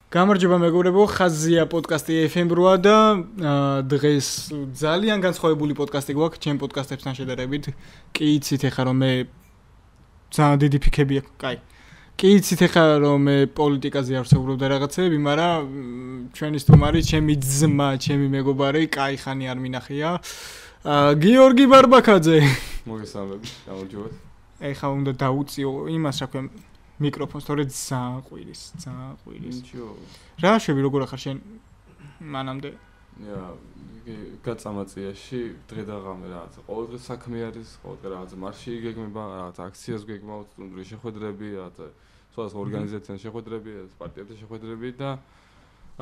გამარჯობა მეგობრებო, ხაზია პოდკასტი FM-როა და დღეს ძალიან განსხვავებული პოდკასტი გვაქვს ჩემ პოდკასტებთან შედარებით. კი იცით ეხლა რომ მე ძალიან დიდი ფიქები აქვს, კაი. კი იცით ეხლა რომ მე პოლიტიკაზე არ ვსაუბრობ და რაღაცები, მაგრამ ჩვენი სტუმარი, ჩემი ძმა, ჩემი მეგობარი, კაი ხანი არ მინახია. გიორგი ბარბაქაძე. მოგესალმებით, გამარჯობა. ეხლა უნდა დაუწიო იმას, რა ქვია მიკროფონს, თორე ძალიან ყვირის. ნიჩიო. რა შვები როგორ ახარ შენ მანამდე? გაწამაწიაში დღე და ღამე რაღაც. ყოველ დღე საქმე არის, ყოველ დღე რაღაც მარში გეგმება, რაღაც აქციას გეგმავთ, თუნდაც შეხვედრები, რაღაც სხვადასხვა ორგანიზაციათან შეხვედრები, პარტიებთან შეხვედრები და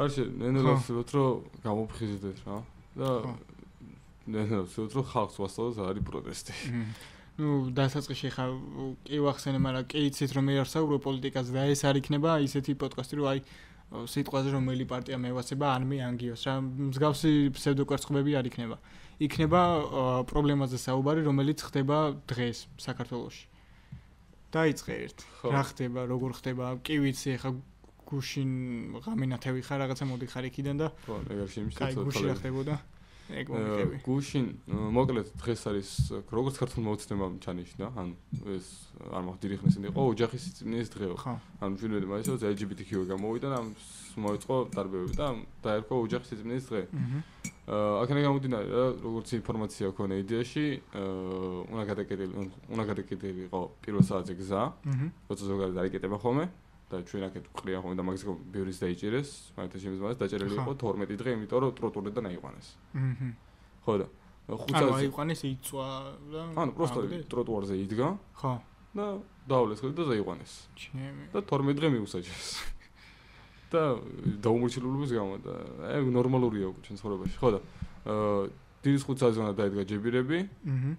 არჩე ნენელოს ვთქვით რომ გამოფხიზდეთ რა. და ნენელოს ვთქვით რომ ხალხს ვასწავლოთ არის პროტესტი. ნუ დასაწყისში ხა კი ვახსენე, მაგრამ კი იცით რომ მე არ საუბრობ პოლიტიკაზე და ეს არ იქნება ისეთი პოდკასტი რომ აი სიტყვაზე რომელი პარტია მევაცება ან მე ან გიოს რა მსგავსი ფსევდოკვერცხობები არ იქნება. იქნება პრობლემაზე საუბარი, რომელიც ხდება დღეს საქართველოში. დაიწყე ერთ. რა ხდება, როგორ ხდება? კი ვიცი ხა გუშინ ღამენათევი ხარ რაღაცა მოდიხარ იქიდან და ხო, ეგარ შემიშტეთ. კაი, გუშინ რა ხდებოდა? ეგ მომიგები. გუშინ მოკლედ დღეს არის როგორც ქართულმა ოცნებამ ჩანიშნა, ანუ ეს არ მოხდირი ხნის იყო ოჯახის სიწმინდის დღეო. ანუ ჩვენები მაისო LGBTQ გამოვიდა და მოიწყო დარბევები და დაერქვა ოჯახის სიწმინდის დღე. აქედან გამომდინარე რა, როგორც ინფორმაცია ქონა იდეაში, უნდა გადაკეტილი იყო პირველ საათზე გზა, როცა ზოგადად არიკეტება ხოლმე. და ჩვენ აქეთ ყრია ხოლმე და მაგის ბევრის დაიჭირეს, მაგათ შემის მაგას დაჭერილი იყო 12 დღე, იმიტომ რომ ტროტუარიდან აიყვანეს. ხო და 5 საათზე აიყვანეს იწვა და ანუ პროსტო ტროტუარზე იდგა. ხო. და დაავლეს და დაიყვანეს. და 12 დღე მიუსაჯეს. და დაუმორჩილებლობის გამო და ეგ ნორმალურია უკვე ჩვენ ცხოვრებაში. ხო და დილის 5 საათზე უნდა დაედგა ჯებირები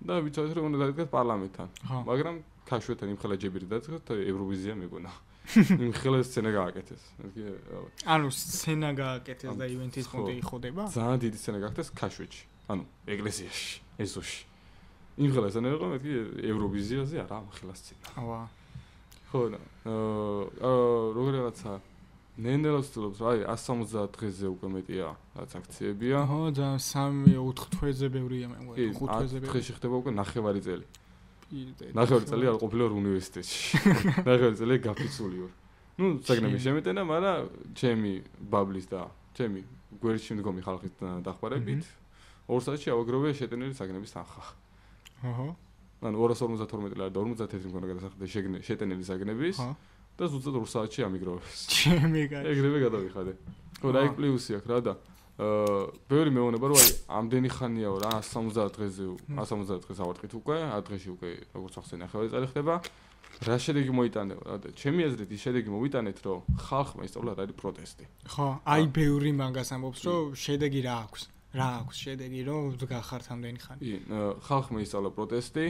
და ვიცოდეთ რომ უნდა დაედგათ პარლამენტთან. მაგრამ ქაშვეთან იმ ხელა ჯებირი დაედგათ ევროვიზია მეგონა. იმ ხელა სცენა გააკეთეს. ანუ სცენა გააკეთეს და ივენთის პუნქტი იხოდება? ძალიან დიდი სცენა გააკეთეს ქაშვეთში. ანუ ეკლესიაში, ეზოში. იმ ხელა სცენა იყო მეთქი ევროვიზიაზე არა ამ ხელა სცენა. ვა. ხო და როგორ რაღაცა ნენელოს თულობს რა, აი 170 დღეზე უკვე მეტია რაც აქციებია. ხო, და 3-4 თვეზე ბევრია მე მგონი, 5 თვეზე ბევრი. დღეში ხდება უკვე ნახევარი წელი. ნახევარი წელი არ ყოფილა უნივერსიტეტში. ნახევარი წელი გაფიცული ვარ. ნუ საგნები შემეტენა, მაგრამ ჩემი ბაბლის და ჩემი გვერდში მდგომი ხალხის დახმარებით 2 საათში ავაგროვე შეტენილი საგნების თანხა. აჰა. ანუ 252 ლარი და 54 მქონდა გადასახადი შეტენილი საგნების და ზუსტად 2 საათში ამიგროვეს. ჩემი კაცი. ეგრევე გადავიხადე. ხო, რა იქ პლუსი აქვს რა და ბევრი მეუბნება რომ აი ამდენი ხანიაო რა 170 დღეზე 170 დღეს ავარტყით უკვე 10 დღეში უკვე როგორც ახსენე ახალი წელი ხდება რა შედეგი მოიტანეო რა და ჩემი აზრით ის შედეგი მოვიტანეთ რომ ხალხმა ისწავლა რა არის პროტესტი. ხო, აი ბევრი მაგას ამბობს რომ შედეგი რა აქვს. რა აქვს შედეგი რომ გახართ ამდენი ხანი. ხალხმა ისწავლა პროტესტი,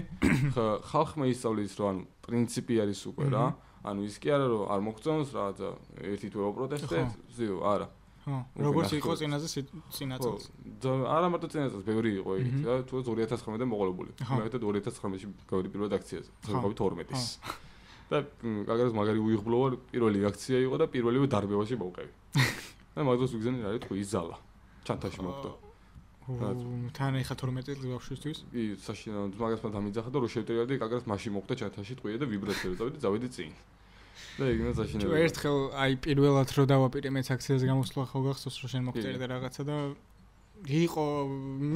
ხალხმა ისწავლის რომ ანუ პრინციპი არის უკვე რა, ანუ ის კი არა რომ არ მოგწონს რაღაცა ერთი თვეო პროტესტებს, ზიო, არა. როგორც იყო წინაწელს. არა მარტო წინაწელს, ბევრი იყო ეგეთი რა, თუ 2009-დან მოყოლებული. მე 2009-ში გავიდი პირველ აქციაზე, ზოგადად 12-ის. და კაგარას მაგარი უიღბლო ვარ, პირველი აქცია იყო და პირველივე დარბევაში მოვყევი. და მაგას ვიგზავნე რა თქო იზალა. ჩანთაში მოხდა. თან ეხა 12 წელი ბავშვისთვის. კი, საშინაო მაგას მან დამიძახა და რო შევტერიადი, კაგარას მაშინ მოხდა ჩანთაში ტყვია და ვიბრაციები წავედი, წავედი წინ. და იგივე საშინაო. თუ ერთხელ აი პირველად რო დავაპირე მეც აქციაზე გამოსვლა ხო გახსოვს რომ შენ მოგწერე და რაღაცა და იყო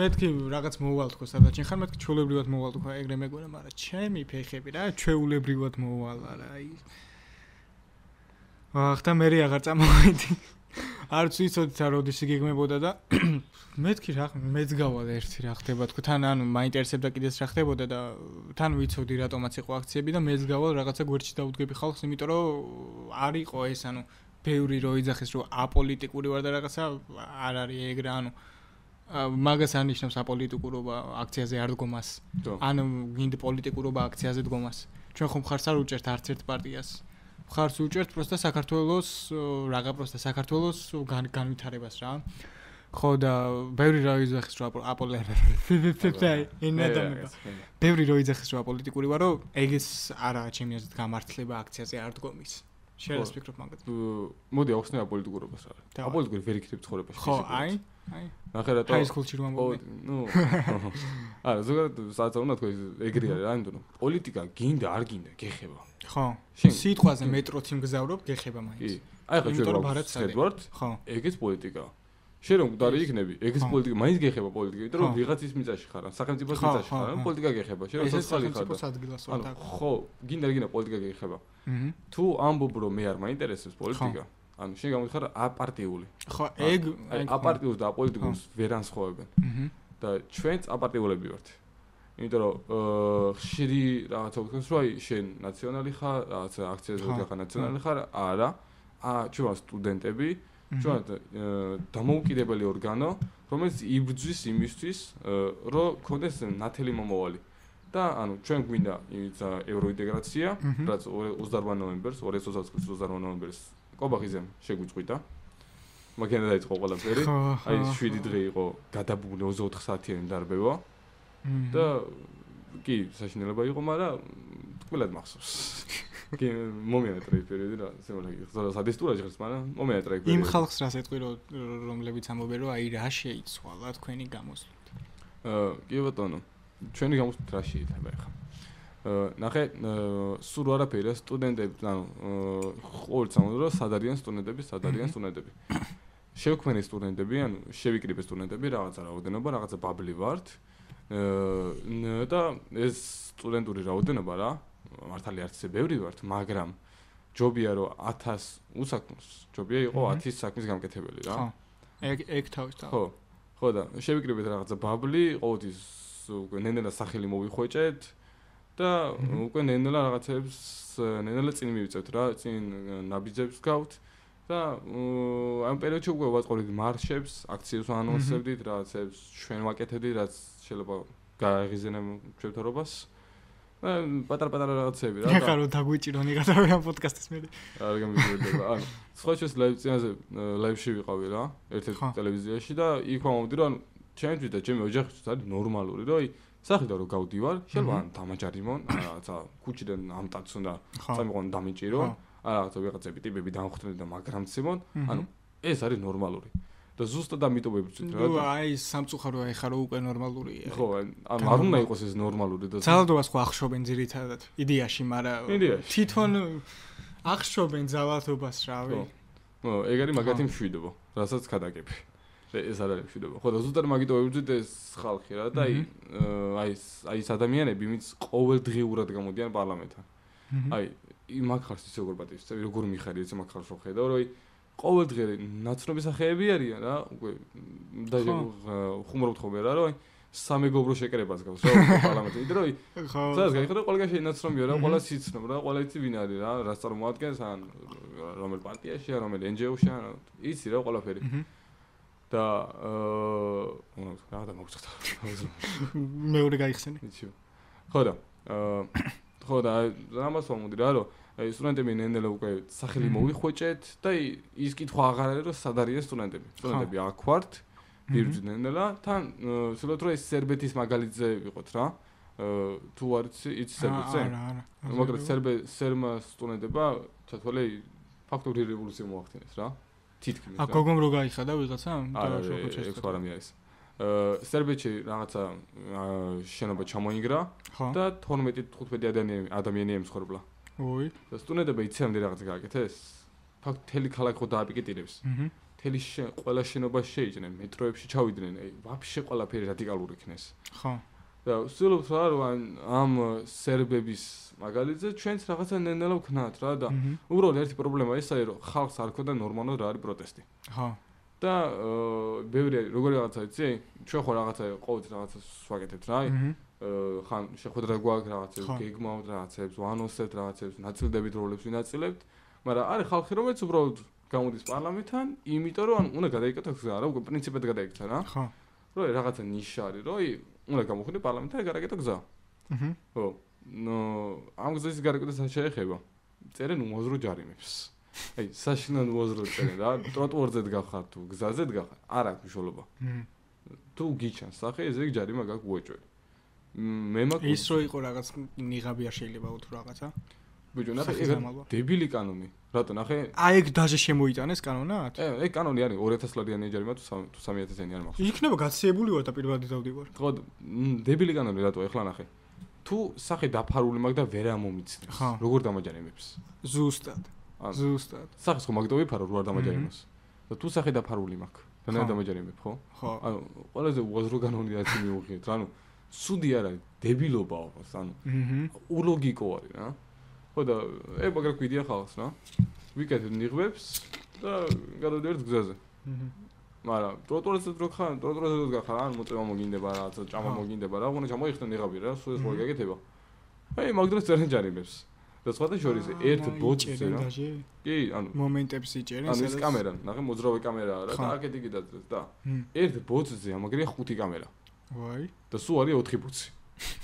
მეთქი რაღაც მოვალ თქო სადაც შენ ხარ მეთქი ჩვეულებრივად მოვალ თქო ეგრე მეგონა, მაგრამ ჩემი ფეხები რა ჩვეულებრივად მოვალა რა აი. ახლა მე აღარ წამოვედი. არც ვიცოდი რა როდის იგეგმებოდა და მეთქი რა მეც გავალ ერთი რა ხდება თქო თან ანუ მაინტერესებდა კიდეც რა ხდებოდა და თან ვიცოდი რატომაც იყო აქციები და მეც გავალ რაღაცა გვერდში დაუდგები ხალხს იმიტომ რომ არ იყო ეს ანუ ბევრი რო იძახეს რომ აპოლიტიკური ვარ და რაღაცა არ არის ეგრე ანუ მაგას არნიშნავს აპოლიტიკურობა აქციაზე არ დგომას ანუ გინდა პოლიტიკურობა აქციაზე დგომას ჩვენ ხომ ხარს არ უჭერთ არც ერთ პარტიას ხარს უჭერთ პროსტა საქართველოს რაღა პროსტა საქართველოს განვითარებას რა ხო და ბევრი რა იძახეს რომ ბევრი რო იძახეს რომ აპოლიტიკური ვარო ეგეც არაა ჩემი აზრით გამართლება აქციაზე არ დგომის შენ ფიქრობ მაგათ? მოდი ახსნე აპოლიტიკურობას რა. აპოლიტიკური ვერ იქნებ ცხოვრებაში. ხო, აი. ნახე რატო? ჰაისკულში რომ ამბობდი. არა, ზოგადად საერთოდ უნდა თქვი ეგრე არის, რა იმიტომ რომ პოლიტიკა გინდა არ გინდა გეხება. ხო. სიტყვაზე მეტროც იმგზავრობ, გეხება მაინც. კი. აი ხო ჩვენ ვხედავთ. ხო. ეგეც პოლიტიკაა. შენ რომ მკვდარი იქნები, ეგეც პოლიტიკა, მაინც გეხება პოლიტიკა, იმიტომ რომ ვიღაცის მიწაში ხარ, სახელმწიფოს მიწაში ხარ, პოლიტიკა გეხება. შენ რომ სოციალი ხარ. ხო, გინდა პოლიტიკა გეხება. თუ ამბობ რომ მე არ მაინტერესებს პოლიტიკა, ანუ შენ გამიხარ აპარტიული. ხო, ეგ აპარტიულს და აპოლიტიკურს ვერ ანსხვავებენ. და ჩვენც აპარტიულები ვართ. იმიტომ რომ ხშირი რაღაცა ვთქვას, რომ აი შენ ნაციონალი ხარ, რაღაცა აქციაზე ვდგახარ ნაციონალი ხარ, არა. ჩვენ სტუდენტები, ჩვენ დამოუკიდებელი ორგანო, რომელიც იბრძვის იმისთვის, რომ გქონდეს ნათელი მომავალი. და ანუ ჩვენ გვინდა ევროინტეგრაცია, რაც 28 ნოემბერს, 2020 ნოემბერს კობახიზემ შეგვიწყვიტა. მაგენა დაიწყო ყველაფერი. აი 7 დღე იყო გადაბმული 24 საათიანი დარბევა. და კი, საშინელება იყო, მაგრამ ყველად მახსოვს. კი, მომიატრე პერიოდი რა, ზოგადად სადისტურა ჟღერს, მაგრამ მომიატრე პერიოდი. იმ ხალხს რას ეთქვი, რომლებიც ამბობენ, რომ აი რა შეიცვალა თქვენი გამოსვლით. კი ბატონო. ჩვენი გამოსვლით რა შეიძლება ახლა. ნახე, სულ არაფერია სტუდენტები, ანუ ყოველთვის ამბობენ, რომ სად არიან სტუდენტები. შევქმნეს სტუდენტები, ანუ შევიკრიბე სტუდენტები, რაღაცა რაოდენობა, რაღაცა ბაბლი ვართ. და ეს სტუდენტური რაოდენობა რა, მართალი არც ისე ბევრი ვართ, მაგრამ ჯობია რომ 1000 უსაქმოს, ჯობია იყო 1000 საქმის გამკეთებელი რა. ხო. ეგ თავის. ხო და შევიკრიბეთ რაღაცა ბაბლი, ყოველთვის უკვე ნენელა სახელი მოვიხვეჭეთ და უკვე ნენელა რაღაცებს ნენელა წინ მივიწევთ რა, წინ ნაბიჯებს გავთ და ამ პერიოდში უკვე ვაწყობდით მარშებს, აქციებს ვანონსებდით, რაღაცებს ჩვენ ვაკეთებდით, რაც შეიძლება გააღიზენა ჩვენთაობას. პატარ-პატარა რაღაცები რა. ეხლა რომ დაგვიჭირონ იღათა ამ პოდკასტის მე. არ გამიგებდება. ანუ სხვა შეს ლაივში ვიყავი რა, ერთ-ერთ ტელევიზიაში და იქ ვამბობდი რომ ჩემთვის და ჩემი ოჯახისთვის არის ნორმალური, რომ აი სახლიდან რომ გავდივარ, შეიძლება ან დამაჯარიმონ, რაღაცა ქუჩიდან ამტაცონ და წამიყონ დამიჭირო, რაღაცა ვიღაცები ტიპები დამხვდნენ და მაგრამცემონ, ანუ ეს არის ნორმალური. და ზუსტად ამიტომ ვებწვით რა. ნუ აი სამწუხაროა ეხლა რომ უკვე ნორმალურია. ხო, ანუ არ უნდა იყოს ეს ნორმალური და ძალადობას ხო ახშობენ ძირითადად იდეაში, მაგრამ თვითონ ახშობენ ძალადობას რავი. ხო, ეგ არის მაგათი მშვიდობა, რასაც გადაგები. ეს არ არის მშვიდობა. ხო და ზუსტად მაგიტომ ვებწვით ეს ხალხი რა და აი ეს ადამიანები, ვინც ყოველდღიურად გამოდიან პარლამენტთან. აი მაგ ხალხს ისე როგორ პატივისცემი, როგორ მიხარი ეს მაგ ხალხს ხედავ, რომ აი ყოველდღე ნაცნობის სახეები არიან რა, უკვე დაჟე ხუმრობთ ხოლმე რა, რომ სამეგობრო შეკრებას გავს რა პარლამენტში. იმიტომ რომ სადაც გაიხადა ყველგან შეინაცნობია რა, ყველა სიცნობ რა, ყველა იცი ვინ არის რა, რას წარმოადგენს, ან რომელ პარტიაშია, რომელ NGO-შია, იცი რა ყველაფერი. და რა და მოგწევთ. მეორე გაიხსენე. იცი. ხო და ამას ვამბობდი რა, რომ აი სტუდენტები ნენელა უკვე სახელი მოვიხვეჭეთ და ის კითხვა აღარ არის რომ სად არიან სტუდენტები. სტუდენტები აქ ვართ, ბირძენ ნენელა, თან ვცდილობთ რომ ეს სერბეთის მაგალითზე ვიყოთ რა. თუ არ იცი სერბეთზე? არა. მაგრამ სერბმა სტუდენტებმა ჩათვალე ფაქტური რევოლუცია მოახდინეს რა. თითქმის. აქ გოგომ რო გაიხადა ვიღაცა? ეს ფარამია ის. სერბეთში რაღაცა შენობა ჩამოინგრა და 12-15 ადამიანი ემსხვერპლა. ოი. და სტუდენტები იცემდი რაღაცა გააკეთეს. ფაქტ თელი ქალაქი ხო დააპიკეტირებს. თელი ყველა შენობა შეიჭნენ, მეტროებში ჩავიდნენ, აი ვაფშე ყველაფერი რადიკალური იქნეს. ხო. და ვცდილობთ რა რომ ამ სერბების მაგალითზე ჩვენც რაღაცა ნენელა ვქნათ რა და უბრალოდ ერთი პრობლემა ის არის რომ ხალხს არ ქონდა ნორმალურად რა არის პროტესტი. ხო. და ბევრი როგორი რაღაცა იცი? ჩვენ ხო რაღაცა ყოველთვის რაღაცას ვაკეთებთ რა. ხან შეხვედრა გვაქვს რაღაცებს, გეგმავთ რაღაცებს, ვანონსებთ რაღაცებს, ნაწილდებით როლებს ვინაწილებთ, მაგრამ არის ხალხი რომელიც უბრალოდ გამოდის პარლამენტთან, იმიტომ რომ უნდა გადაიკეთოს გზა რა, უკვე პრინციპად გადაიკეთა რა. ხო. რომ რაღაცა ნიშა არის, რომ უნდა გამოხდე პარლამენტთან გადაიკეთო გზა. ხო. ნუ ამ გზის გადაიკეთოს არ შეეხება. წერენ უაზრო ჯარიმებს. აი, საშინელ უაზრო წერენ რა, ტროტუარზე დგახარ თუ გზაზე დგახარ, არ აქვს მნიშვნელობა. თუ გიჩანს სახე, ესე იგი ჯარიმა გაგვეჭვენ. მე მაგ ის რო იყო რაღაც ნიღაბი არ შეიძლება თუ რაღაცა? ბიჭო, ნახე, ეგ დებილი კანონი. რატო ნახე? აი ეგ დაჟე შემოიტანეს კანონად? ეგ კანონი არის 2000 ლარიანი ჯარიმა თუ 3000-იანი არ მახსოვს. იქნება გაცეებული ვარ და პირველად დავდივარ. ხო, დებილი კანონი რატო ეხლა ნახე. თუ სახე დაფარული მაქვს და ვერ ამომიცნეს. როგორ დამაჯერებებს? ზუსტად. ზუსტად. სახეს ხო მაგდავი ფარო რო არ დამაჯერებოს. და თუ სახე დაფარული მაქვს და ნაირ დამაჯერებებ, ხო? ხო. ანუ ყველაზე უაზრო კანონი რაც მივუღიეთ, ანუ სუდი არ არის, დებილობაა, ანუ ულოგიკო არის რა. ხო და ეგ მაგრამ გვიდია ხალხს რა. ვიკეთებ ნიღბებს და გადავდივართ გზაზე. მაგრამ ტროტუარზე რო ხარ, ტროტუარზე რო გახარ, ან მოწევა მოგინდება რაღაცა, ჭამა მოგინდება რა, უნდა ჩამოიხსნა ნიღაბი რა, სულ ეს როგორ გაკეთება. აი მაგ დროს წერენ ჯარიმებს. და სხვათა შორის ერთ ბოთზე რა. კი, ანუ მომენტებს იჭერენ, ანუ ეს კამერა, ნახე მოძრავი კამერაა რა, და აქეთ იგი დაძრეს და ერთ ბოთზე ამაგრია 5 კამერა. ვაი. და სულ არის 4 ბოთი.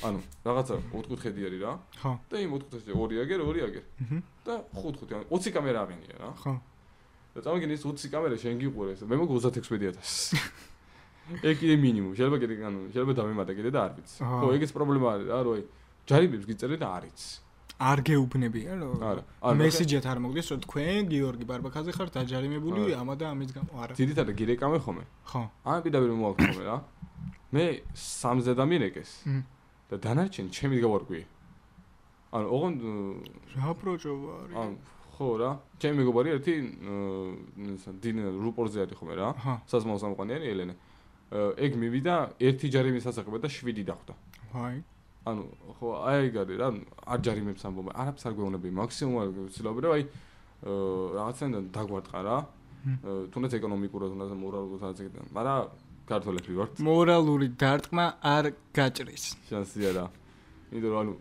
ანუ რაღაცა 4 კუთხედი არის რა. ხო. და იმ 4 კუთხედში 2 აგერ. და 5, ანუ 20 კამერა აღენია რა. ხო. და წამოგინე ეს 20 კამერა შენ გიყურეს. მე მოგ 36000. ეგ კიდე მინიმუმ. შეიძლება კიდე ანუ შეიძლება დამემატა კიდე და არ ვიცი. ხო, ეგეც პრობლემა არის რა, რომ აი ჯარიმებს გიწერე და არ იცი. არ გეუბნებიან რომ მესიჯით არ მოგდეს რომ თქვენ გიორგი ბარბაქაძე ხართ დაჯარიმებული ამა და ამის გამო არა. ძირითადად გირეკამე ხომე. ხო. ან პირდაპირ მოაქვს ხომე რა. მე 3-ზე დამირეკეს. და დანარჩენი ჩემი გავარკვიე. ანუ ოღონდ რა პროჭობა არის? ან ხო რა. ჩემი მეგობარი ერთი დინა რუპორზე არის ხომე რა. საზმაო სამყარიანი ელენე. ეგ მივიდა ერთი ჯარიმის სასახებად და 7 დახვდა. ვაი. ანუ ხო აი ეგ არის რა, არ ჯარიმებს ამბობ, არაფერს არ გვეუბნები, მაქსიმუმად ვცდილობ რა, აი რაღაცნაირად დაგვარტყა რა. თუნდაც ეკონომიკურად, თუნდაც მორალურად რაღაც ეგ. მაგრამ ქართველები ვართ. მორალური დარტყმა არ გაჭრის. შანსია რა. იმიტომ რომ ანუ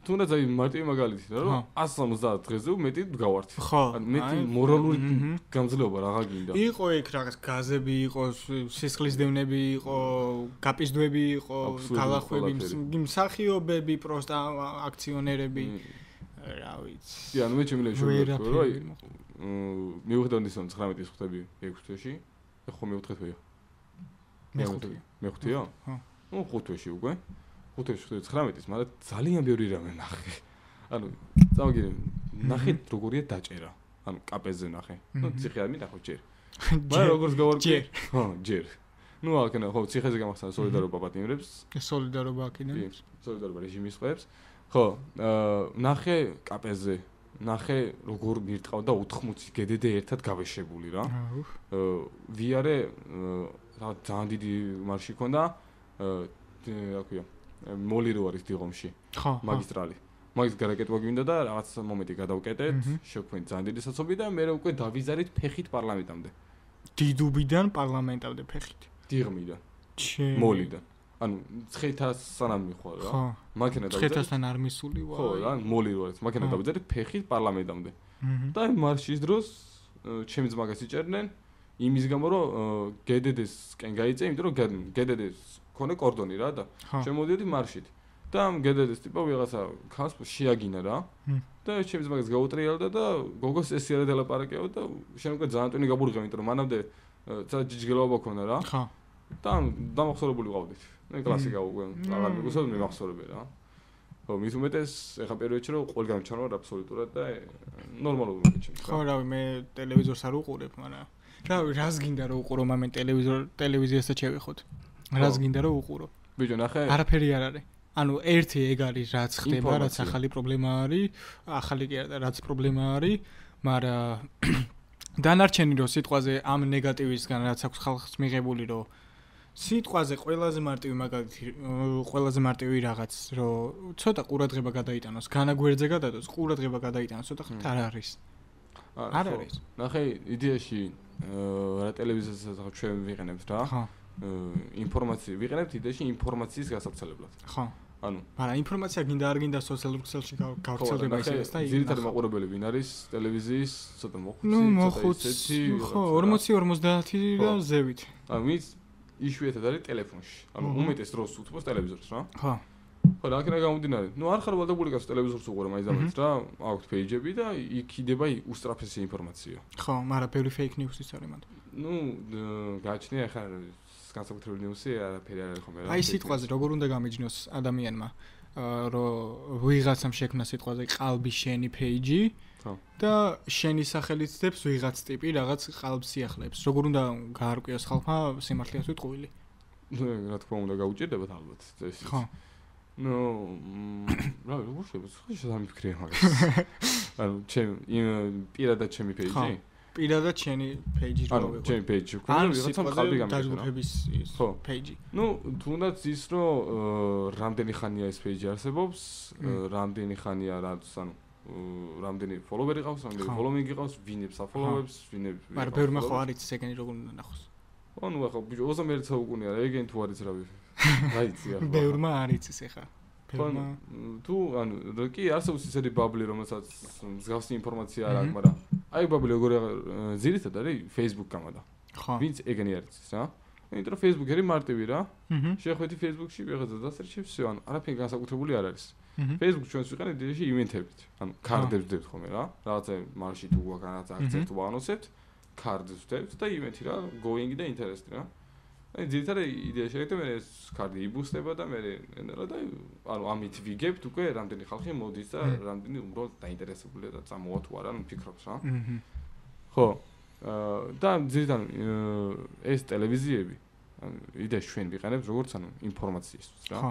თუნდაც აი მარტივი მაგალითი რა, რომ 170 დღეზე მეტი გავართ. ანუ მეტი მორალური გამძლეობა რაღა გინდა. იყო იქ რაღაც გაზები იყო, სისხლისდევნები იყო, გაპიზდვები იყო, გალახვები, მსახიობები, პროსტა აქციონერები. რა ვიცი. კი, ანუ მე ჩემი ლეშობია, რომ აი მივხვდები ისო 19-ის ხვდები 6 თვეში. ეხლა მე-4 თვეა. მე-5-ია? ხო. ნუ 5 თვეში უკვე. 5 თვეში 19-ის, მაგრამ ძალიან ბევრი რამე ნახე. ანუ წავიგე, ნახე როგორია დაჭერა. ანუ კაპეზე ნახე. ნუ ციხე არ მინახო ჯერ. მაგრამ როგორც გავარკვიე. ხო, ჯერ. ნუ აქ ხო, ციხეზე გამახსნა სოლიდარობა პატიმრებს. სოლიდარობა აქინებს. სოლიდარობა რეჟიმის ხვებს. ხო, ნახე კაპეზე. ნახე როგორ მირტყავდა 80 GDD ერთად გავეშებული რა. ვიარე რა ძალიან დიდი მარში ქონდა. რა ქვია? მოლი რო არის დიღომში. ხო. მაგისტრალი. მაგის გარაკეთება გვინდა და რაღაც მომენტი გადავკეტეთ, შეგვქონდა ძალიან დიდი საცობი და მე უკვე დავიზარით ფეხით პარლამენტამდე. დიდუბიდან პარლამენტამდე ფეხით. დიღმიდან. მოლიდან. ანუ ცხეთას სანამ მიხვალ რა. მაქენა დავიზარით. ცხეთასთან არ მისული ვარ. ხო რა, მოლი რო არის. მაქენა დავიზარით ფეხით პარლამენტამდე. და მარშის დროს ჩემი ძმაგას იჭერდნენ იმის გამო რომ GDD-სკენ გაიწე, იმიტომ რომ GDD-ს ქონე კორდონი რა და შემოდიოდი მარშით. და ამ GDD-ს ტიპა ვიღაცა ხალხს შეაგინა რა. და ჩემი ძმაგას გაუტრიალდა და გოგოს ესე არა დელაპარაკეო და შენ უკვე ძალიან ტვინი გაბურღე, იმიტომ რომ მანამდე ცოტა ჯიჯგელობა ქონდა რა. ხო. და დამახსოვრებული ვყავდით. მე კლასიკა უკვე აღარ მიგუსავ მე მახსოვრები რა. ხო, მის უმეტეს ეხა პერიოდში რომ ყველგან ჩანვარ აბსოლუტურად და ნორმალურად მეკეჩემს. ხო, რავი, მე ტელევიზორს არ უყურებ, მაგრამ რავი, რას გინდა რომ უყურო მამენ ტელევიზიასაც შევიხოთ. რას გინდა რომ უყურო? ბიჭო, ნახე. არაფერი არ არის. ანუ ერთი ეგ არის, რაც ხდება, რაც ახალი პრობლემა არის, ახალი კი არა, რაც პრობლემა არის, მაგრამ დანარჩენი რომ სიტყვაზე ამ ნეგატივისგან რაც აქვს ხალხს მიღებული რომ სიტყვაზე ყველაზე მარტივი მაგალითი, ყველაზე მარტივი რაღაც, რომ ცოტა ყურადღება გადაიტანოს, განაგვერძე გადადოს, ყურადღება გადაიტანოს, ცოტა ხნით არ არის. არ არის. ნახე, იდეაში რა ტელევიზიასაც ჩვენ ვიყენებთ რა. ხო. ინფორმაცია ვიყენებთ იდეაში ინფორმაციის გასავრცელებლად. ხო. ანუ, მაგრამ ინფორმაცია გინდა არ გინდა სოციალურ ქსელში გავრცელდება ისე და ძირითადად მაყურებელი ვინ არის ტელევიზიის ცოტა მოხუცი, ისეთი, ხო, 40-50 და ზევით. ანუ მის იშვიათად არის ტელეფონში. ანუ უმეტეს დროს უთმოს ტელევიზორს რა. ხო. ხო, რა იქნება გამომდინარე. ნუ არ ხარ ვალდაბულიკას ტელევიზორს უყურე მაინც ამით რა, აქვთ პეიჯები და იქიდება უსტრაფესი ინფორმაცია. ხო, მაგრამ ბევრი fake news-ის არის მანდ. ნუ გააჩნია ახლა განსაკუთრებული ნიუსი არაფერი არ არის ხომ რა. აი სიტყვაზე როგორ უნდა გამიჯნოს ადამიანმა. რომ ვიღაცამ შექმნა სიტყვაზე ყალბი შენი page-ი და შენი სახელით ძებს ვიღაც ტიპი რაღაც ყალბს იახლებს. როგორ უნდა გაარკვიოს ხალხმა სიმართლეა თუ ტყუილი? რა თქმა უნდა გაუჭირდებათ ალბათ ეს. ხო. რა როგორ შემიფიქრე მაგას. ანუ პირადად ჩემი page-ი? პირადად შენი page-ი რო ვიყო. ჩემი page-ი. ანუ ვიღაცამ ყალბი გამიგდა. დაჯგუფების page-ი. თუნდაც ის რომ რამდენი ხანია ეს page-ი არსებობს, რამდენი ხანია რაც ანუ რამდენი follower-ი ყავს, რამდენი following-ი ყავს, ვინებს აფოლოვებს, ვინებს. მაგრამ ბევრმა ხო არ იცის ეგენი როგორ უნდა ნახოს. ანუ ახლა ბიჭო 21 საუკუნეა, ეგენი თუ არის რავი. რაიცი ახლა. ბევრმა არ იცის ახლა. თუ ანუ კი არსებობს ისეთი ბაბლი, რომელსაც მსგავსი ინფორმაცია არ აქვს, მაგრამ აი ბაბლი როგორ ძირითადად არის Facebook-გამადა. ვინც ეგენი არ იცის რა? იმიტომ რომ Facebook-ი არის მარტივი რა. შეხვედი Facebook-ში ვიღაცა დასერჩებს, всё, ანუ არაფერი განსაკუთრებული არ არის. Facebook-ს ჩვენს ვიყენებთ დიეში ივენთებით. ანუ კარდებს ვდებთ ხოლმე რა. რაღაცა მარში თუ გვაქვს რაღაცა აქციებს თუ ვანონსებთ, კარდებს ვდებთ და ივენთი რა, going და interesting რა. აი ძირითადად იდეა შეიძლება მე ეს კარდი იბუსტება და მე და ანუ ამით ვიგებთ უკვე რამდენი ხალხი მოდის და რამდენი უბრალოდ დაინტერესებულია და წამოვა თუ არა, ანუ ფიქრობს რა. ხო. და ძირითადად ეს ტელევიზიები ანუ იდეა ჩვენ ვიყენებთ როგორც ანუ ინფორმაციისთვის რა. ხო.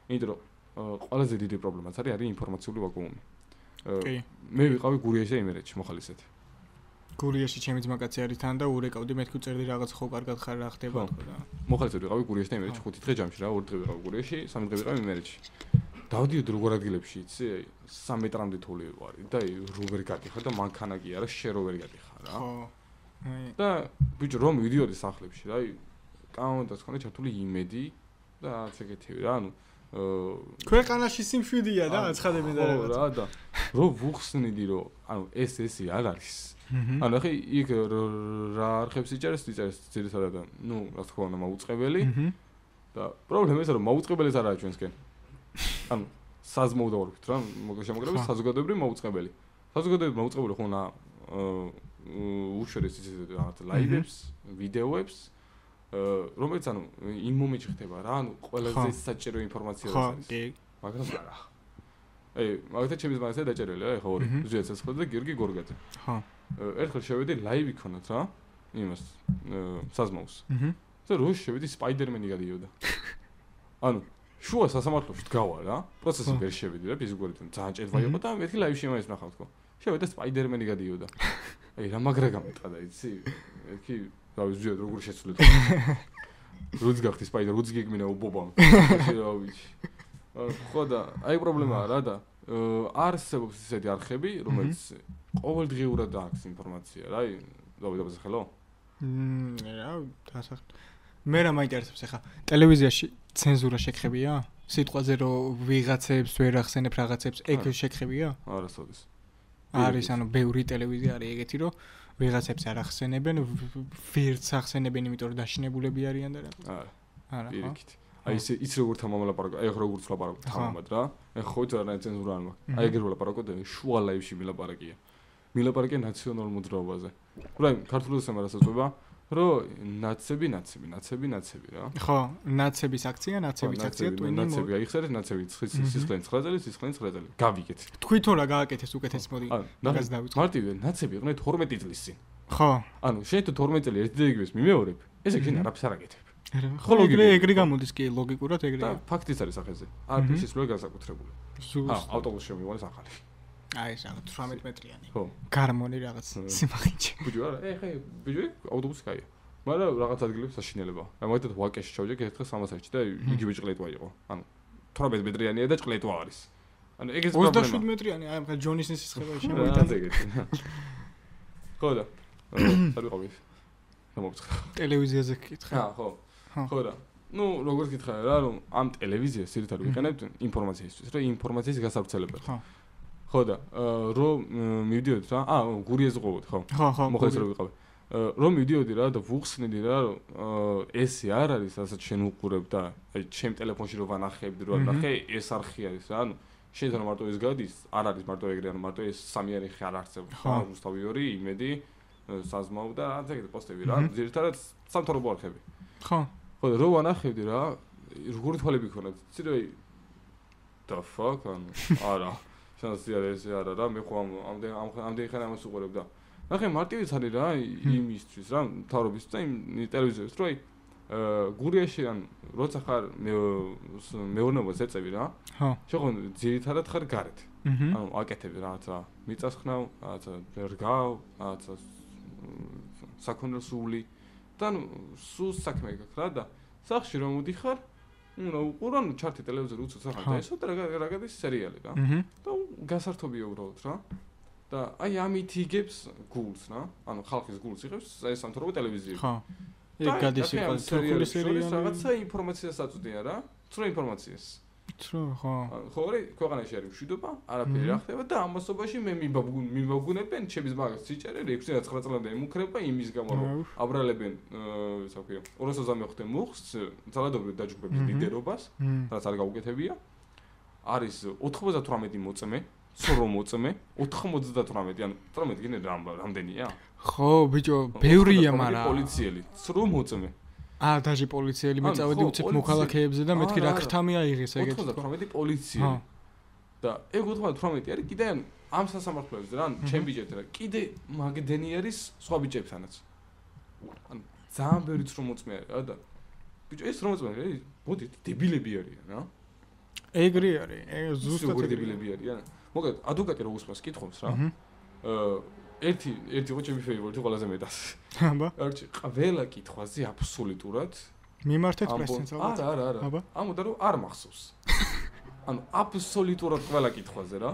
იმიტომ რომ ყველაზე დიდი პრობლემაც არის ინფორმაციული ვაკუუმი. კი. მე ვიყავი გურიაში და იმერეთში მოხალისეთ. გურიაში ჩემი ძმაკაცი არის თან და ურეკავდი მე თქვი წერდი რაღაც ხო კარგად ხარ რა ხდება თქო და მოხალისეთ ვიყავი გურიაში და იმერეთში 5 დღე ჯამში რა 2 დღე ვიყავი გურიაში 3 დღე ვიყავი იმერეთში. დავდიოდი როგორ ადგილებში იცი 3 მეტრამდე თოვლი ვიყავი და როგორ გაგიხარ და მანქანა კი არა შე როგორ გაგიხარ რა. ხო. და ბიჭო რომ ვიდიოდი სახლებში რა კამერას ხონდა ჩართული იმედი და რაღაც ეგეთივე რა ანუ ქვეყანაში სიმშვიდეა და აცხადებენ და რა და რო ვუხსნიდი რომ ანუ ეს არ არის. ანუ ახლა იქ რა არხებს იწერეს ძირითადად ნუ რა თქმა უნდა მაუწყებელი და პრობლემა ისაა რომ მაუწყებელიც არ არის ჩვენსკენ. ანუ საზმოვდავართ რა შემოგრების საზოგადოებრივი მაუწყებელი. საზოგადოებრივი მაუწყებელი ხო უნდა უშუალოდ ისე რაღაც ლაივებს, ვიდეოებს რომელიც ანუ იმ მომენტში ხდება რა ანუ ყველაზე საჭირო ინფორმაცია არის. კი. მაგრამ არა. მაგათ ჩემს მაგასაც დაჭერილია ეხა ორი ზუიაც ეს და გიორგი გორგაძე. ხო. ერთხელ შევედი ლაივი ქონათ რა იმას საზმაუს. და რო შევედი სპაიდერმენი გადიოდა. ანუ შუა სასამართლოში დგავა რა პროცესი ვერ შევედი რა ფიზიკურად ძალიან ჭედვა იყო და მეთქი ლაივში იმას ნახავ თქო. შევედი სპაიდერმენი გადიოდა. აი რა მაგრა გამეტყადა იცი? ეხი რავი ზუიად როგორ შეცვლეთ. როც გახდი სპაიდერ როც გიგმინა უბობამ. რავი. ხო და აი პრობლემაა რა და არსებობს ისეთი არხები რომელიც ყოველდღიურად აქვს ინფორმაცია რა დავიდაბაზე ხელო? რა დასახ მე რა მაინტერესებს ახლა ტელევიზიაში ცენზურა შეგხებია? სიტყვაზე რომ ვიღაცებს ვერ ახსენებ რაღაცებს ეგ შეგხებია? არასოდეს. არის ანუ ბევრი ტელევიზია არის ეგეთი რომ ვიღაცებს არ ახსენებენ, ვერც ახსენებენ იმიტომ რომ დაშინებულები არიან და რა. არა. პირიქით. აი ის როგორ თამამლაპარაკო, აი როგორც ლაპარაკობ თამამად რა. ეხლა ხო რა ცენზურა არ მაქვს. აი ეგრე ვლაპარაკობ და შუა ლაივში მილაპარაკია. მილაპარაკე ნაციონალურ მოძრაობაზე. რა ქართულადაც ამარასაწובה, რომ ნაცები რა. ხო, ნაცების აქცია ტვინი. ნაცები აიხსენეთ, ნაცები სისხლენ 9 წელი, სისხლენ 9 წელი. გავიგეთ. თვითონ რა გააკეთეს უკეთეს მოდი. მაგას დავიწყო. მარტივია, ნაცები იყვნენ 12 წლის წინ. ხო. ანუ შენ თუ 12 წელი ერთი დეგივეს მიმეორებ, ესე შენ არაფერს არ აკეთებ. ხო ეგრე გამოდის კი ლოგიკურად ეგრეა. და ფაქტიც არის ახაზე. არაფერს ისე განსაკუთრებული. ავტობუსში შემივიყვანეს ახალი. აი ეს რაღაც 18 მეტრიანი. ხო. გარმონი რაღაც სიმაღლეში. ბიჭო არა, ეხა ბიჭო ავტობუსი კაია. მაგრამ რაღაც ადგილებში საშინელებაა. აი მაგათაც ვაკეში ჩავჯექ ერთხელ 300-ში და იგივე ჭყლეტვა იყო. ანუ 18 მეტრიანია და ჭყლეტვა არის. ანუ ეგეც პრობლემა. 27 მეტრიანი, აი ხა ჯონისის სისხლები შემოიტანე. ხო და სად ვიყავი? მომწხა. ტელევიზიაზე გკითხე. ხო. ხო და ნუ როგორ გითხარ რა რომ ამ ტელევიზიას ძირითადად ვიყენებთ ინფორმაციისთვის, რა ინფორმაციის გასავრცელებლად. ხო. ხო და რომ მივიდიოდი რა გურიაზე ყოფილ ხო? ხო. მოხდეს რომ ვიყავი. რომ მივიდიოდი რა და ვუხსნიდი რა რომ ესე არ არის რასაც შენ უყურებ და აი ჩემ ტელეფონში რო ვანახებდი რო ნახე ეს არხი არის რა ანუ შეიძლება მარტო ეს გადის არ არის მარტო ეგრე ანუ მარტო ეს სამი არხი არ არსებობს რა რუსთავი 2 იმედი საზმაუ და ეგრე პოსტები რა ძირითადად სამთავრობო არხები. ხო. ხო და რო ვანახებდი რა როგორი თვალები ქონათ იცი რა the fuck? არა. შანსი არა რა, მე ხო ამდენი ხანი ამას უყურებ და ნახე მარტივიც არის რა იმისთვის რა, მთავრობის და იმ ტელევიზიას რო გურიაში ან როცა ხარ მეურნეობას ეწევი რა. ხო. შეგონ ძირითადად ხარ გარეთ. ანუ აკეთები რაღაცა მიწასხნავ, რაღაცა რგავ, რაღაცა საქონელსული და სულ საქმე გაქვს რა და სახში რომ მოდიხარ უყურან ჩარტი ტელევიზორი უცებ სახარ და ესო რა გადის სერიალი რა. და გასართობია უბრალოდ რა. და აი ამით იგებს გულს რა. ანუ ხალხის გულს იღებს აი სამთავრობო ტელევიზია. ხო. ეგ გადის იყო თურქული სერიალი. რაღაცა ინფორმაციას აწვდიან რა. ცრუ ინფორმაციას. ცრუ ხო. ხო რა, ქვეყანაში არის მშვიდობა, არაფერი რა ხდება და ამასობაში მე მიმოგუნებენ ჩემს მაგას სიჭერე 6-9 წლამდე ემუქრება იმის გამო რომ აბრალებენ ისა ქვია 235 მუხს ძალადობრივ დაჯგუფების ლიდერობას, რაც არ გაუკეთებია. არის 98 მოწმე, სორო მოწმე, 98 ანუ 18 გინე რამდენია? ხო, ბიჭო, ბევრია, მაგრამ პოლიციელი, სრო მოწმე. დაჟე პოლიციელი მეწავედი უცებ მოქალაქეებზე და მეთქი რა ქრთამი აიღეს ეგეთი 98 პოლიციელი. და ეგ 98 არის კიდე ამ სასამართლოებზე რა, ჩემ ბიჭებთან რა, კიდე მაგდენი არის სხვა ბიჭებთანაც. ანუ ძალიან ბევრი ცრო მოწმე არის რა და ბიჭო ეს რომ მოწმე არის, მოდით დებილები არიან რა. ეგრე არის, ეგ ზუსტად დებილები არიან. მოკლედ ადვოკატი რო უსმას კითხავს რა. ერთი ხო ჩემი ფეივორიტი ყველაზე მეტად. აბა. არჩი ყველა კითხვაზე აბსოლუტურად მიმართეთ პრესენს ალბათ. არა. ამოდა რომ არ მახსოვს. ანუ აბსოლუტურად ყველა კითხვაზე რა.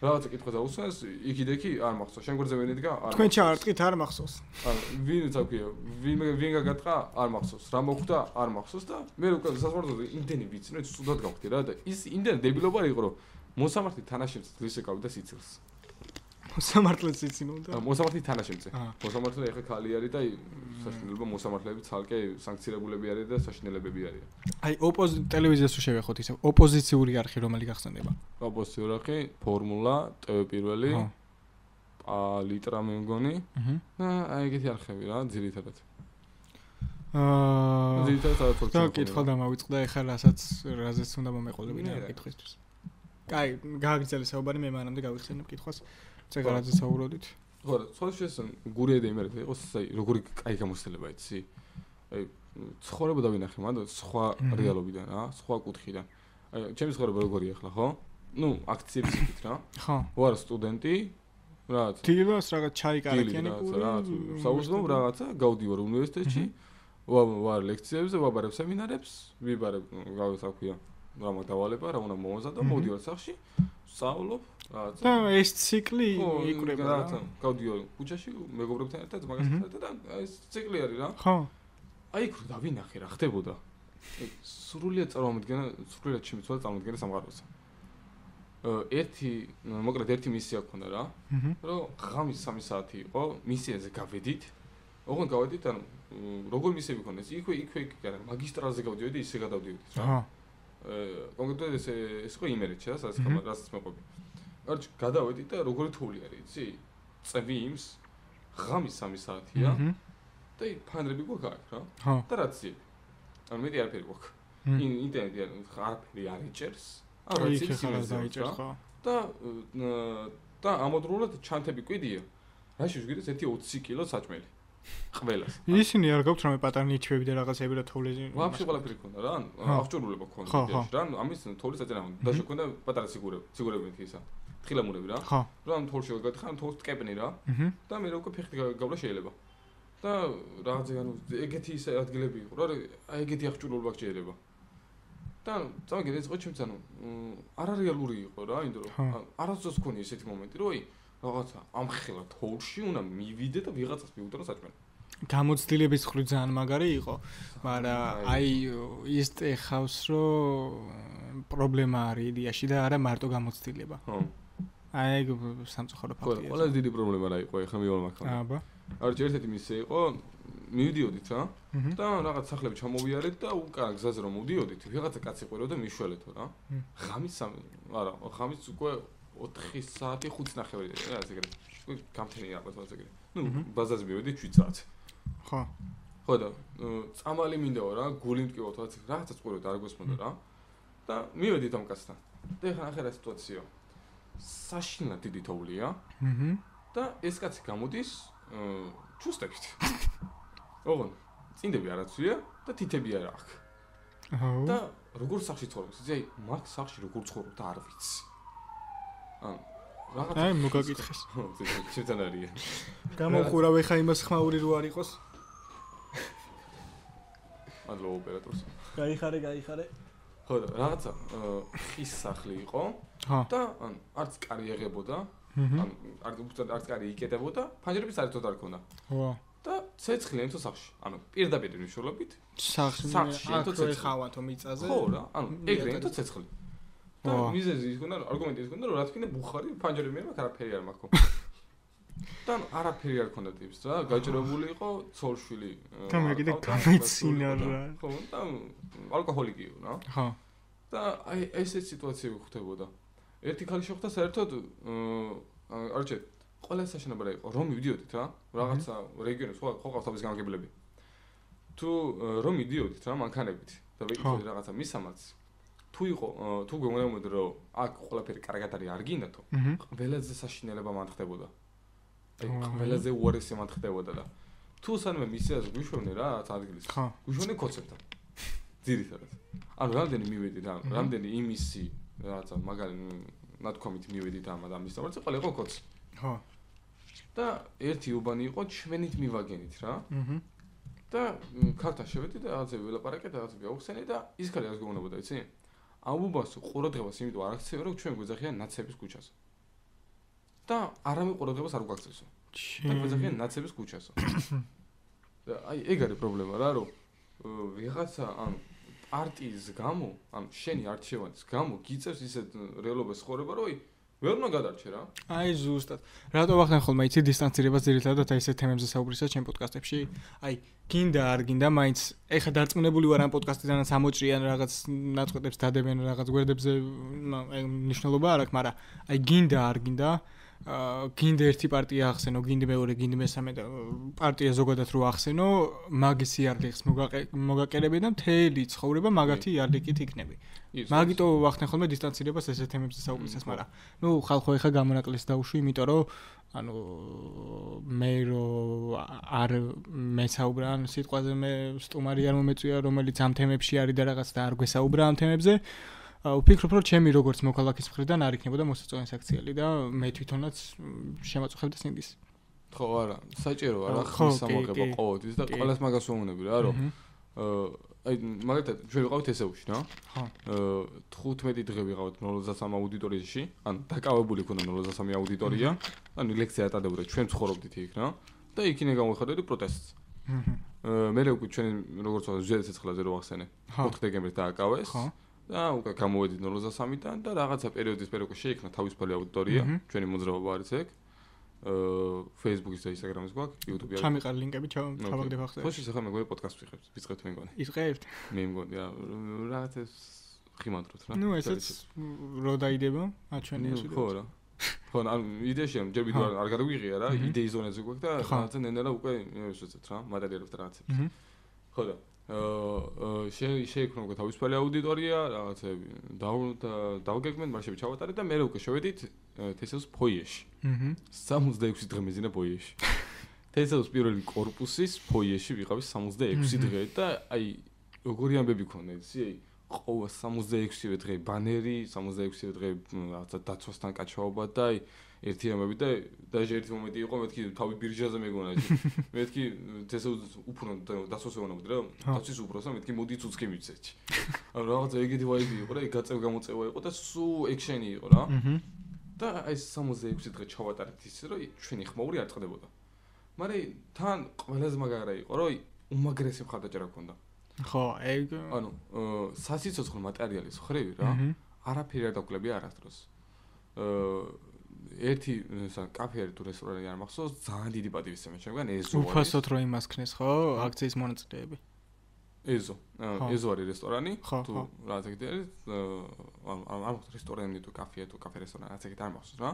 რაღაცა კითხვა დაუსვას, იქ-იქ არ მახსოვს. შენ გვერდზე ვინ იდგა? არ. თქვენ ჩაარტყით არ მახსოვს. ანუ ვინ თქია, ვინ გაგატყა? არ მახსოვს. რა მოხდა? არ მახსოვს და მე უკვე სასამართლოზე იმდენი ვიცი, რომ ცუდად გავხდი რა და ის იმდენი დებილობა იყო, რომ მოსამართლე თანაშემწე თვლის ეკავდა სიცილს. მოსამართლეც იცინოდა. მოსამართლე თანაშემწე. მოსამართლე ეხა ქალი არის და საშინელება მოსამართლეები ცალკე სანქცირებულები არიან და საშინელებები არიან. აი ტელევიზიას თუ შევეხოთ ისე ოპოზიციური არხი რომელი გახსენდება? ოპოზიციური არხი, ფორმულა, ტევ პირველი, ლიტრა მე მგონი. და აი ეგეთი არხები რა, ძირითადად. ძირითადად თორქი. და კითხვა დამავიწყდა ეხლა რაზეც უნდა მომეყოლებინა კითხვისთვის. კაი, გააგრძელე საუბარი, მე მანამდე გავიხსენებ კითხვას. წეგარაძე საუბრობდით. ხო, სხვა შესაძლოა გურიედა იმერეთ იყოს აი როგორი კაი გამოცდილება იცი. აი ცხოვრება დავინახე მაგრამ სხვა რეალობიდან რა, სხვა კუთხიდან. აი ჩემი ცხოვრება როგორია ახლა, ხო? ნუ აქციების იქით რა. ხო. ვარ სტუდენტი, რაღაც. დილას რაღაც ჩაიკარაკიანი პური. საუბრობ რაღაცა, გავდივარ უნივერსიტეტში. ვარ ლექციებზე, ვაბარებ სემინარებს, ვიბარებ გავსაქვია. რა მაგდავალება, რა უნდა მომზადო, მოვდივარ სახში, ვსწავლობ, რაღაცა. და ეს ციკლი იკვრება რა. გავდივარ ქუჩაში, მეგობრებთან ერთად, მაგასთან ერთად და ეს ციკლი არის რა. ხო. აი იქ დავინახე რა ხდებოდა. სრულიად შემიცვალა წარმოადგენა სამყაროსა. მოკლედ ერთი მისია გქონდა რა. რომ ღამის 3 საათი იყო, მისიაზე გავედით. ოღონდ გავედით, ანუ როგორ მისიები გქონდა? იქვე, მაგისტრალზე გავდივედი, ისე გადავდივედი რა. კონკრეტულად ეს იყო იმერეთში რა, რასაც მეყვები. არჩ გადავედი და როგორი თული არის, იცი? წევი იმს ღამის 3 საათია. და ფანრები გვაქვს რა. და რაციები. ანუ მეტი არაფერი გვაქვს. ინტერნეტი არაფერი არ იჭერს. არა იცი ხარ ხო. და ამოდროულად ჩანთები კვიდია. რაში ვიგეთ 1-20 კილო საჭმელი. ყველას. ისინი არ გაქვთ რამე პატარა ნიჩვები და რაღაცები და თოვლები. ვაფშე ყველაფერი ქონდა რა, აღჭურვილება ქონდა რა, ამის თოვლის აწენა უნდა. და შექონდა პატარა სიგურები მეთქი ისა. თხილამურები რა. რა თოლში გადახან თოლს ტკეპნი რა. და მე უკვე ფეხი გავლა შეიძლება. და რაღაცე ანუ ეგეთი ის ადგილები იყო რა, აი ეგეთი აღჭურვილება გჭირდება. და წავიგეთ ეს ყოჩემც ანუ არარეალური იყო რა, იმიტომ რომ არასდროს ქონია ესეთი მომენტი, რომ აი რაღაცა ამხელა თოლში უნდა მივიდე და ვიღაცას მიუტარო საჭმელი. გამოცდილების ხრით ძალიან მაგარი იყო, მაგრამ აი ის ეხავს რომ პრობლემა არის იდეაში და არა მარტო გამოცდილება. ხო. აი ეგ სამწუხარო ფაქტია. ყველა დიდი პრობლემა რა იყო, ეხლა მივალ მაგ. აბა. არჩ ერთ-ერთი მისია იყო მივიდიოდით რა და რაღაც სახლები ჩამოვიარეთ და უკან გზაზე რომ მოვდიოდით, ვიღაცა კაცი ყვეროდა მიშველეთო რა. ღამის უკვე 4 საათი 5 ნახევარი რა ეგრე. გამთენია ალბათ ეგრე. ნუ ბაზარზე მივედი 7 საათი. ხო. ხო და წამალი მინდაო რა, გული მტკივა თვაც რაღაცა წყვეროდა არ გესმოდა რა. და მივედით ამ კაცთან. და ეხლა ახლა რა სიტუაციაა? საშინლად დიდი თოვლია. და ეს კაცი გამოდის ჩუსტებით. ოღონ წინდები არაცვია და თითები არ აქვს. და როგორ სახში ცხოვრობს? იცი, აი, მაგ სახში როგორ ცხოვრობ და არ ვიცი. რაღაცა აი, მოგაკითხეს. ხო, შეიძლება არია. გამოხურავ ეხა იმას ხმაური რო არ იყოს. მადლობა ოპერატორს. გაიხარე. ხო და რაღაცა ხის სახლი იყო. და არც კარი ეღებოდა. არც კარი იკეტებოდა, ფანჯრების საერთოდ არ ქონდა. ხო. და ცეცხლი ემთო სახში. პირდაპირ მნიშვნელობით სახში ემთო ხავათო მიწაზე. ხო რა, ეგრე ემთო ცეცხლი. და მიზეზი ის ქონდა, არგუმენტი ის ქონდა, რომ რა თქმა უნდა ბუხარი ფანჯრები მე მაგ არაფერი არ მაქვს. და არაფერი არ ქონდა ტიპს რა, გაჭრებული იყო ცოლშვილი. და მე კიდე გამეცინა რა. ხო, და ალკოჰოლიკიო რა. ხო. და აი ესეთი სიტუაციები ხდებოდა. ერთი ხალი შეხვდა საერთოდ არჩე ყველა საშინაბარა იყო რომ მივიდიოდით რა რაღაცა რეგიონის ხო ყავს თავის გამგებლები თუ რომ მივიდიოდით რა მანქანებით და ვიკითხეთ რაღაცა მისამართს თუ იყო თუ გეგმავდით რომ აქ ყველაფერი კარგად არის არ გინდათო ყველაზე საშინელება მან ხდებოდა აი ყველაზე უარესი მან ხდებოდა და თუ სანამ მისიას გვიშვენე რა ადგილის გვიშვენე კოცებთან ძირითადად ანუ რამდენი მივედით ან რამდენი იმისი რაღაცა მაგარი ნათქვამით მივედით ამ ამის თამაშს ყველა იყო კოცი ხო და ერთი უბანი იყო ჩვენით მივაგენით რა. და ქართან შევედი და რაღაცები ველაპარაკეთ, რაღაცები აუხსენე და ის ხალხი რაც გეუბნებოდა, იცი? ამ უბანს ყურადღებას იმიტომ არ აქცევ, რომ ჩვენ გვეძახიან ნაცების ქუჩაზე. და არავინ ყურადღებას არ გვაქცევსო. და გვეძახიან ნაცების ქუჩაზე. და აი ეგ არის პრობლემა რა, რომ ვიღაცა ან პარტიის გამო, ან შენი არჩევანის გამო გიწევს ისეთ რეალობას ხორება, რომ ვერ უნდა გადარჩე რა. აი ზუსტად. რატო ვახდენ ხოლმე იცი დისტანცირებას ძირითადად აი ესეთ თემებზე საუბრისას ჩემ პოდკასტებში? აი გინდა არ გინდა, მაინც ეხა დარწმუნებული ვარ ამ პოდკასტიდანაც ამოჭრიან რაღაც ნაწყვეტებს დადებენ რაღაც გვერდებზე, მნიშვნელობა არ აქვს, მაგრამ აი გინდა არ გინდა, გინდა ერთი პარტია ახსენო, გინდა მეორე, გინდა მესამე და პარტია ზოგადად რო ახსენო, მაგის იარლიხს მოგაკერები და მთელი ცხოვრება მაგათი იარლიკით იქნები. მაგიტო ვახდენ ხოლმე დისტანცირებას ესეთ თემებზე საუბრისას, მაგრამ ნუ ხალხო ეხა გამონაკლისს დაუშვი, იმიტომ რომ ანუ მე რო არ მესაუბრა ან სიტყვაზე მე სტუმარი არ მომეწვია, რომელიც ამ თემებში არის და რაღაც და არ გვესაუბრა ამ თემებზე. ვფიქრობ, რომ ჩემი როგორც მოქალაქის მხრიდან არ იქნებოდა მოსაწონი საქციელი და მე თვითონაც შემაწუხებდა სინდის. ხო, არა, საჭირო არა ხმის სამოგება ყოველთვის და ყველას მაგას ვუუნები რა, რომ აი მაგალითად ჩვენ ვიყავით ესეუში რა. ხო. 15 დღე ვიყავით 0-3 აუდიტორიაში, ან დაკავებული ქონდა 0-3 აუდიტორია, ანუ ლექცია ატარებდა, ჩვენ ცხოვრობდით იქ რა. და იქინე გამოვიხადეთ პროტესტს. მე უკვე ჩვენ როგორც ვთქვათ, ზედაცეცხლაზე რო ახსენე. 4 დეკემბერს დააკავეს. ხო. და უკვე გამოვედით 0-3-დან და რაღაცა პერიოდის პერიოდში შეიქმნა თავისუფალი აუდიტორია, ჩვენი მოძრაობა არის ეგ. Facebook-ის და Instagram-ის გვაქვს, YouTube-ი არის. ჩამიყარ ლინკები, ჩავაგდებ ახლა. ხო, შეიძლება მე გვერდ პოდკასტს ვიწყებთ მე მგონი. იწყებთ? მე მგონი, რაღაც ეს ხიმანდროთ რა. ნუ ესეც რო დაიდება, აჩვენია სულ. ხო რა. ხო, ანუ იდეაში ჯერ ვიდეო არ გადაგვიღია რა, იდეის ზონაზე გვაქვს და რაღაცა ნენელა უკვე ისეცეთ რა, მატერიალებს და რაღაცებს. ხო და შეიქმნა უკვე თავისუფალი აუდიტორია, რაღაცები დავგეგმეთ, მარშები ჩავატარეთ და მე უკვე შევედით თესეუს ფოიეში. 66 დღე მეძინა ფოიეში. თესეუს პირველი კორპუსის ფოიეში ვიყავი 66 დღე და აი როგორი ამბები ქონდა იცი, აი ყოველ 66-ვე დღე ბანერი, 66-ვე დღე რაღაცა დაცვასთან კაჩაობა და აი ერთი ამბები და დაჟე ერთი მომენტი იყო მეთქი თავი ბირჟაზე მეგონა მეთქი თესეუს უფრო დაცვას ეუბნებოდი რა დაცვის უფროსა მეთქი მოდი ცუცქი მიცეჩი ანუ რაღაცა ეგეთი ვაიბი იყო რა ეგ გაწევა იყო და სუ ექშენი იყო რა და აი 66 დღე ჩავატარეთ ისე რომ ჩვენი ხმაური არ წყდებოდა მაგრამ თან ყველაზე მაგარი იყო რომ უმაგრესი მხარდაჭერა ჰქონდა ხო ეგ ანუ სასიცოცხლო მატერიალის ხრივ რა არაფერი არ დაგვკლები არასდროს ერთი კაფე თუ რესტორანი არ მახსოვს ძალიან დიდი პატივისცემა ჩემგან ეზო არის უფასოდ რო იმას ქნეს ხო აქციის მონაწილეები ეზო არის რესტორანი თუ რაღაც ეგეთი არის არ მახსოვს რესტორანი თუ კაფე რესტორანი რაღაც ეგეთი არ მახსოვს რა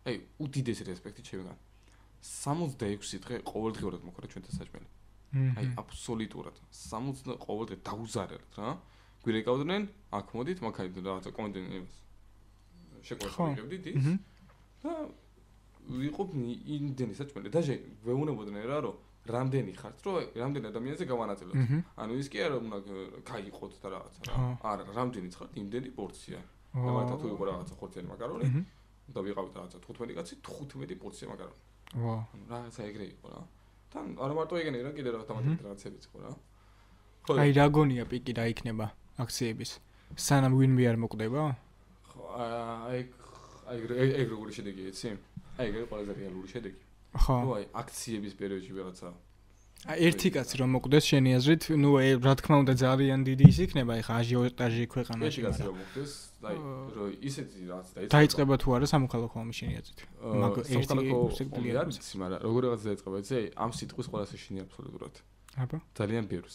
აი უდიდესი რესპექტი ჩემგან 66 დღე ყოველდღიურად მოხდა ჩვენთან საჭმელი აი აბსოლუტურად 60 ყოველდღე დაუზარელთ რა გვირეკავდნენ აქ მოდით მაგალითად რაღაცა კონტენტი იმას შეკვეთს ვიღებდით ის და ვიყობ იმდენი საჭმელი და ვეუბნებოდნენ რა რომ რამდენი ხართ რომ რამდენი ადამიანზე გავანაწილოთ ანუ ის კი არა უნდა გაიყოთ და რაღაცა რა არა რამდენი ხართ იმდენი პორცია მაგათ თუ იყო რაღაცა ხორციანი მაკარონი და ვიყავით რაღაცა 15 კაცი 15 პორცია მაკარონი ვა რაღაცა ეგრე იყო რა თან არა მარტო ეგენი რა კიდე რაღაც დამატებით რაღაცებიც იყო რა აი რა გონია პიკი რა იქნება აქციების სანამ ვინმე არ მოკვდება ხო აი ეგ როგორი შედეგია იცი აი ეგ ყველაზე რეალური შედეგი ხო ნუ აი აქციების პერიოდში ვიღაცა აი ერთი კაცი რომ მოკვდეს შენი აზრით ნუ რა თქმა უნდა ძალიან დიდი ის იქნება ეხა აჟიოტაჟი ქვეყანაში მაგრამ ერთი კაცი რომ მოკვდეს აი რომ ისეთი რაც დაიწყება თუ არა სამოქალაქო ომი შენი აზრით მაგ სამოქალაქო ომი არის მაგრამ როგორ რაღაც დაიწყება იცი ამ სიტყვის ყველაზე შენი აბსოლუტურად აბა ძალიან ბევრს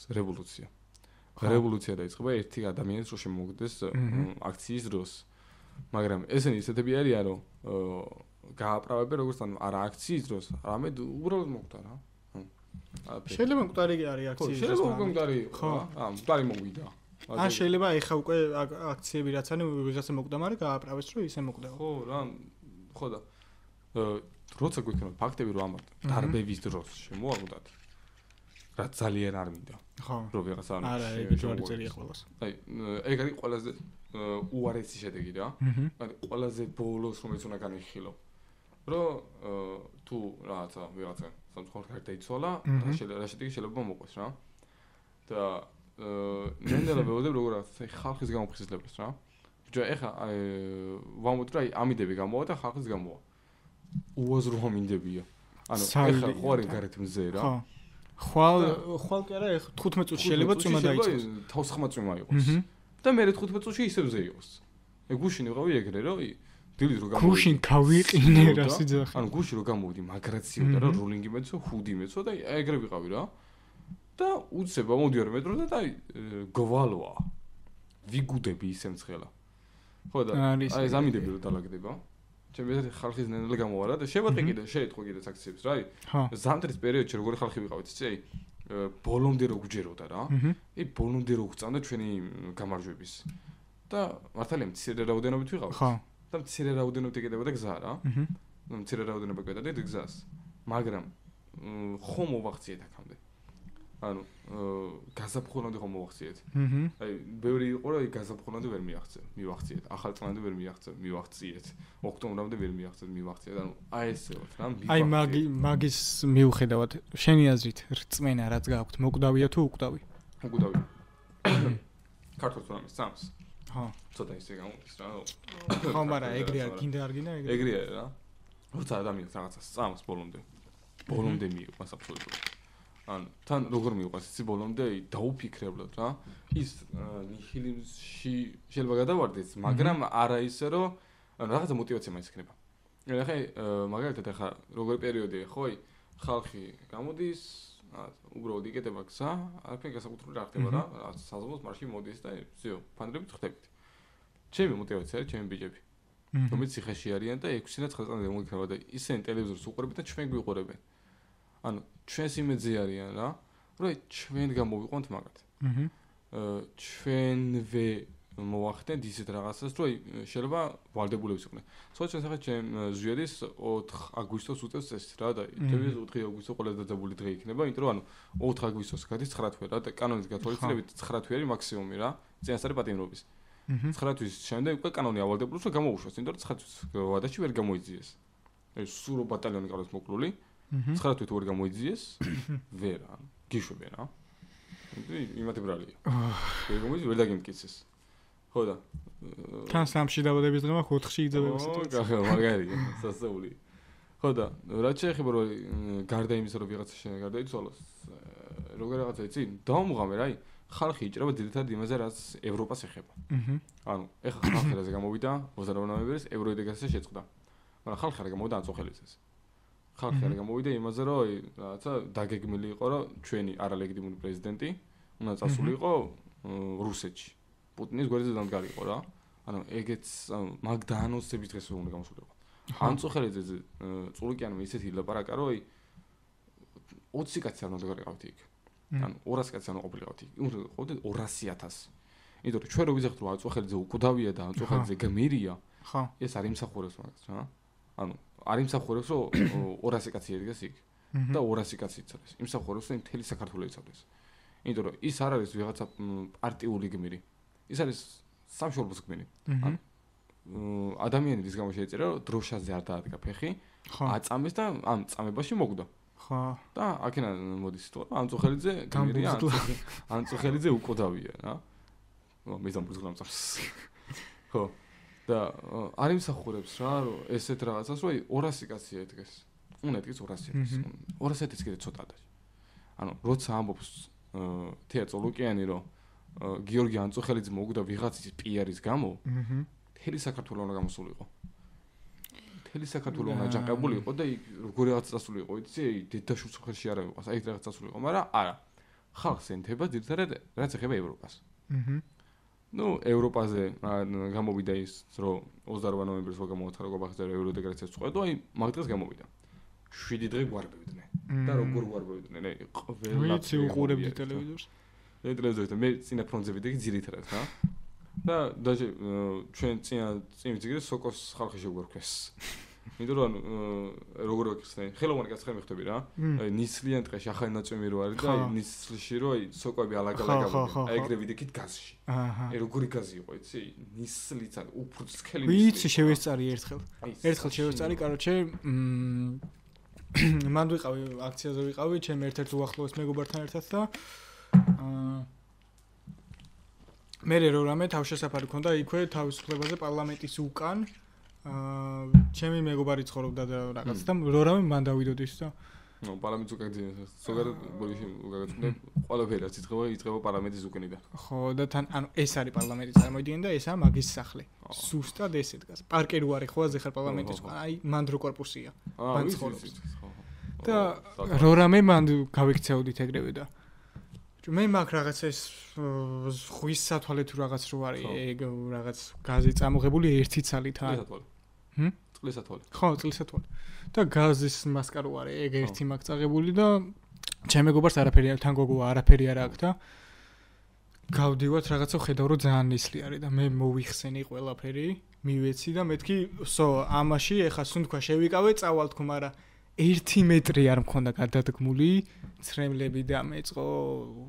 რევოლუცია დაიწყება ერთი ადამიანის რო შემოგდეს აქციის დროს მაგრამ ესენი ისეთები არიან რომ გააправებენ როგორც თან არა აქციის დროს არამედ უბრალოდ მოკვდა რა შეიძლება მკვდარი არის აქციის დროს შეიძლება უკვე მკვდარი ხო მკვდარი მოვიდა ან შეიძლება ეხა უკვე აქციები რაც არის ვიღაცა მოკვდა მაგრამ გააправეს რომ ისე მოკვდა ხო რა ხო და როცა გვიქნება ფაქტები რომ ამათ დარბევის დროს შემოაკვდათ რა ძალიან არ მინდა ხო რომ ვიღაცა არა ეგ ჯვარი წერია ყველას აი ეგ არის ყველაზე უარესი შედეგი რა აი ყველაზე ბოლოს რომელიც უნდა განიხილო რომ თუ რაღაცა ვიღაცა სამწუხაროდ გარდაიცვალა რა შედეგი შეიძლება მოყვეს რა და ნენდელა ვეოდებ როგორ რაღაცა ხალხის გამოფხიზლებას რა ბიჭო ეხა ვამბობთ რა ამიდები გამოვა და ხალხის გამოვა უაზრო ამინდებია ანუ ეხა ხო არის გარეთ მზე რა ხვალ კი არა 15 წუთში შეიძლება წვიმა დაიწყოს თავს ხმა წვიმა იყოს და მე 15 წუთში ისევ ზე იყოს ეგ გუშინ ვიყავი ეგრე რომ დილით რო გამოვიდი გუშინ გავიყინე რა სიძახი ანუ გუში რო გამოვიდი მაგრაციო და რა როლინგი მეცო ხუდი მეცო და ეგრე ვიყავი რა და უცებ ამოდიარ მეტროზე და გვალვა ვიგუდები ისე მცხელა ხო და აი ზამიდები რო დალაგდება ჩემი ესეთი ხალხის ნენელი გამოვარა და შევატყე კიდე შეეთქო კიდე აქციებს რა აი ზამთრის პერიოდში როგორი ხალხი ვიყავით იცი აი ბოლომდე რო გჯეროდა რა აი ბოლომდე რო გწამდა ჩვენი გამარჯვების და მართალია მცირე რაოდენობით ვიყავით ხო და მცირე რაოდენობით ეკედებოდა გზა რა მცირე რაოდენობით ეკედებოდა გზას მაგრამ ხომ მოვახციეთ აქამდე ანუ გაზაფხულამდე ხომ მოვახციეთ აი ბევრი იყო რომ აი გაზაფხულამდე ვერ მივახციეთ ახალწლამდე ვერ მივახციეთ ოქტომბრამდე ვერ მივახციეთ ანუ აი ესე ვარ რა აი მაგის მიუხედავად შენი აზრით რწმენა რაც გააქვთ მოკვდავია თუ უკვდავი ქართულს რომ ამის ხო ცოტა ისე გამოდის რა ხო მაგრამ ეგრე არ გინდა არ გინდა ეგრე არის რა როცა ადამიანს რაღაცა სწამს ბოლომდე მიიყვანს აბსოლუტურად ან თან როგორ მიყვანს იცი ბოლომდე დაუფიქრებლად რა ის ნიჰილიზმში შეიძლება გადავარდეს მაგრამ არა ისე რომ რაღაცა мотиваცია მაინც იქნება ეხლა მაგალითად ეხლა როგორი პერიოდია ხო აი ხალხი გამოდის უბრალოდ იკეთება გზა არაფერი გასაკუთრებული არ ხდება რა საზღვაოს მარში მოდის და ზიო ფანდრებით ხდებით ჩემი мотиваცია არის ჩემი ბიჭები რომელიც ციხეში არიან და 6 და 9 წლამდე მოიქნება და ისინი ტელევიზორს უყურებენ და ჩვენ გვიყურებენ ანუ ჩვენს იმედზე არიან რა რომ ჩვენ გამოვიყვანთ მაგათ ჩვენვე მოახდენთ ისეთ რაღაცას რომ შეიძლება ვალდებულებს იყვნენ სხვა ჩვენ ახლა ჩემ ზვიადის 4 აგვისტოს უწევს წესით რა და თვევის 4 აგვისტო ყველაზე დაძაბული დღე იქნება იმიტომ რომ ანუ 4 აგვისტოს გადის 9 თვე რა და კანონის გათვალისწინებით 9 თვე არის მაქსიმუმი რა წინასწარი პატიმრობის 9 თვის შემდეგ უკვე კანონი ავალდებულებს რომ გამოუშვას იმიტომ რომ 9 თვის ვადაში ვერ გამოიძიეს ეს სურო ბატალიონი ყავს მოკლული 9 თვით ვერ გამოიძიეს ვერ ან გიშვებენ რა იმათი ბრალია ვერ გამოიძიეს ვერ დაგიმტკიცეს ხო და თან სამში დაბადების დღე მაქვს 4-ში იძებება სიტუაცია ხო მაგარია სასწაული ხო და რა შეიძლება რომ გარდა იმისა რომ ვიღაცა შენ გარდაიცვალოს როგორ რაღაცა იცი დაუმღამე რა ხალხი იჭრება ძირითადად იმაზე რაც ევროპას ეხება ანუ ეხლა ხალხი რაზე გამოვიდა 28 ნოემბერს ევროინტეგრაცია შეწყდა მაგრამ ხალხი არ გამოვიდა ანწოხელიძეს ხალხი არ გამოვიდა იმაზე რომ რაღაცა დაგეგმილი იყო რომ ჩვენი არალეგიტიმური პრეზიდენტი უნდა წასულიყო რუსეთში პუტინის გვერდზე დამდგარიყო რა ანუ ეგეც მაგ დაანონსების დღეს უნდა გამოსულიყო ანწოხელიძეზე წულიკიანმა ისეთი ლაპარაკა რომ 20 კაცი არ უნდა გარიყავთ იქ ანუ 200 კაცი არ უნდა ყოფილიყავთ იქ უნდა 200,000 იმიტომ რომ ჩვენ რო ვიზახთ რომ ანწოხელიძე უკვდავია და ანწოხელიძე გმირია ხო. ეს არ იმსახურებს მაგას რა. ანუ არ იმსახურებს რომ 200 კაცი ედგეს იქ და 200 კაცი იცოდეს. იმსახურებს რომ მთელი საქართველო იცოდეს. იმიტომ რომ ის არ არის ვიღაცა პარტიული გმირი. ის არის სამშობლოს გმირი. ანუ ადამიანი რის გამო შეეწერა რომ დროშაზე არ დაადგა ფეხი, აწამეს და ამ წამებაში მოგდა. ხო. და აქედან მოდის თქო, ამ წუხელიძე გმირია, ამ წუხელიძე უკოდავია რა. მე დამბუზგლამ წარს. ხო. და არ იმსახურებს რა, რომ ესეთ რაღაცას რომ 200 კაცი ედგეს. უნედგეს 200 ედგეს. 200-იც კიდე ცოტაა. ანუ როცა ამბობს თეატრო ლუკიანი რომ გიორგი ანწუხელიძე მოგდა ვიღაცის პიარის გამო, მთელი საქართველო უნდა გამოსულიყო. მთელი საქართველო უნდა ჯანყებულიყო და როგორი რაღაც წასულიყო, იცი, დედაშვილს ხელში არ ავიყოს, აი რაღაც წასულიყო, მაგრამ არა. ხალხს ენთება ძირითადად რაც ეხება ევროპას. ნუ ევროპაზე გამოვიდა ის რომ 28 ნოემბერს რო გამოაცხადა გაბახზერა ევროინტეგრაციას წყვეტო, აი მაგ დღეს გამოვიდა. 7 დღე გვარბევდნენ. და როგორ გვარბევდნენ? აი ყველა ვიცი უყურებდი ტელევიზორს. ტელევიზორზე მე წინა ფრონტზე ვიდექი ძირითადად რა. და დაჟე ჩვენ წინ ვიძიგრე სოკოს ხალხი შეგვარქვეს. იმიტომ რომ როგორ ვიქცნე, ხელოვანი კაცი ხარ მიხდები რა. აი ნისლიან ტყეში ახალი ნაწვიმი რო არის და აი ნისლში რო აი სოკვები ალაგ-ალაგ აი ეგრე ვიდექით გაზში. აი როგორი გაზი იყო, იცი? ნისლიც არის უფრო სქელი ნისლი. ვიცი შევეწარი ერთხელ. ერთხელ შევეწარი, კაროჩე მან ვიყავი აქციაზე ვიყავი, ჩემ ერთ-ერთ უახლოეს მეგობართან ერთად და მე რო რამე თავშესაფარი ქონდა იქვე თავისუფლებაზე პარლამენტის უკან ჩემი მეგობარი ცხოვრობდა და რაღაც და რო რამე მან დავიდოდის და ნუ პარლამენტის უკან ზოგადად ბოლიში გაგაცნე ყველაფერი რაც იწყება პარლამენტის უკანიდან ხო და თან ანუ ეს არის პარლამენტის წარმოიდგინე და ესაა მაგის სახლი სუსტად ესე დგას პარკი რო არის ხო აზე ხარ პარლამენტის უკან აი მანდრო კორპუსია მან ცხოვრობს და რო რამე მან გავიქცეოდით ეგრევე და მე მაგ რაღაცა ეს ხვის სათვალე თუ რაღაც რო არის ეგ რაღაც გაზი წამოღებული ერთი ცალით არის წყლის სათვალე ხო წყლის სათვალე და გაზის მასკარო არის ეგ ერთი მაგ წაღებული და ჩემ მეგობარს არაფერი თან გოგოა არაფერი არ აქვს და გავდივართ რაღაცა ხედავ რომ ძალიან ნისლი არის და მე მოვიხსენი ყველაფერი მივეცი და მეთქი სო ამაში ეხა სულ თქვა შევიკავე წავალ თქო მაგრამ 1 მეტრი არ მქონდა გადადგმული ცრემლები დამეწყო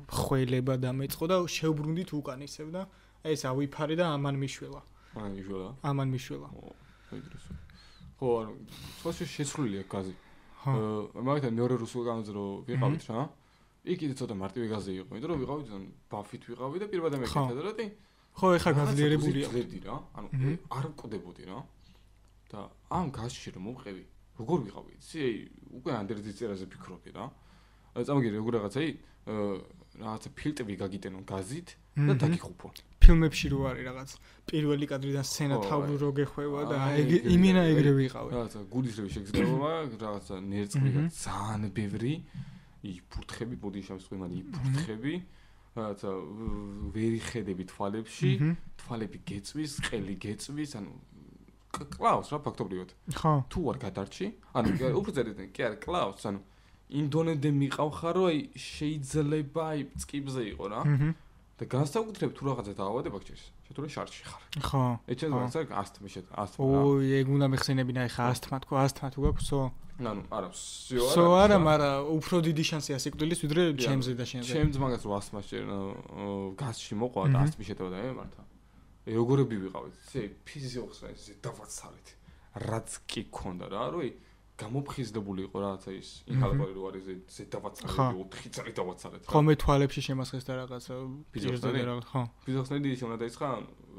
ხველება დამეწყო და შევბრუნდით უკან ისევ და ეს ავიფარე და ამან მიშველა ამან მიშველა ხო ანუ თქო შეცვლილია გაზი მაგალითად მეორე რუსულ განძე რო ვიყავით რა იქ კიდე ცოტა მარტივი გაზი იყო იმიტომ რომ ვიყავით ბაფით ვიყავი და პირბადა მეკითხა და რა ხო ეხა გაზლიერებულია რა ანუ არ მკვდებოდი რა და ამ გაზში რომ მოვყევი როგორ ვიყავი იცი უკვე ანდერძის წერაზე ფიქრობდი რა წამოგირი როგორ რაღაცა რაღაცა ფილტვი გაგიტენონ გაზით და დაგიხუფო ფილმებში რო არის რაღაც პირველი კადრიდან სცენა თავი რო გეხვევა და იმენა ეგრე ვიყავი რაღაცა გულისრევი შეგრძნება რაღაცა ნერწყვი ძალიან ბევრი იფურთხები ბოდიშამს ყიმანი იფურთხები რაღაცა ვერი ხედები თვალებში თვალები გეწვის ყელი გეწვის ანუ კლაუს რა ფაქტობრივად ხო თუ არ გადარჩი ანუ უფრო წერეთ კი არა კლაუს ანუ ინდონეზე მიყავხარ რომ აი შეიძლება აი წკიბზე იყო რა და განსაკუთრებით თუ რაღაცა დაავადება გჭირს შეთური შარში ხარ ხო ეჩენ რაღაცა ასთმი ასთმა ოი ეგ უნდა მეხსენებინა ეხა ასთმა თქო ასთმა თუ გაქვს სო ანუ არა სო არა მაგრამ უფრო დიდი შანსია სიკვდილის ვიდრე ჩემზე და შენზე ჩემს მაგას რო ასთმა გაზში მოყვა და ასთმი შეტევა და ემართა როგორები ვიყავით ესე ფიზიოლოგს ესე დავაცალეთ რაც კი ქონდა რა რომ გამოფხიზლებული იყო რაღაცა ის ინჰალატორი რო არის ესე დავაცალეთ 4 წელი დავაცალეთ ხო მე თვალებში შემასხეს და რაღაცა ფიზიოლოგს ხო ფიზიოლოგს ნედი ისე უნდა დაიწყა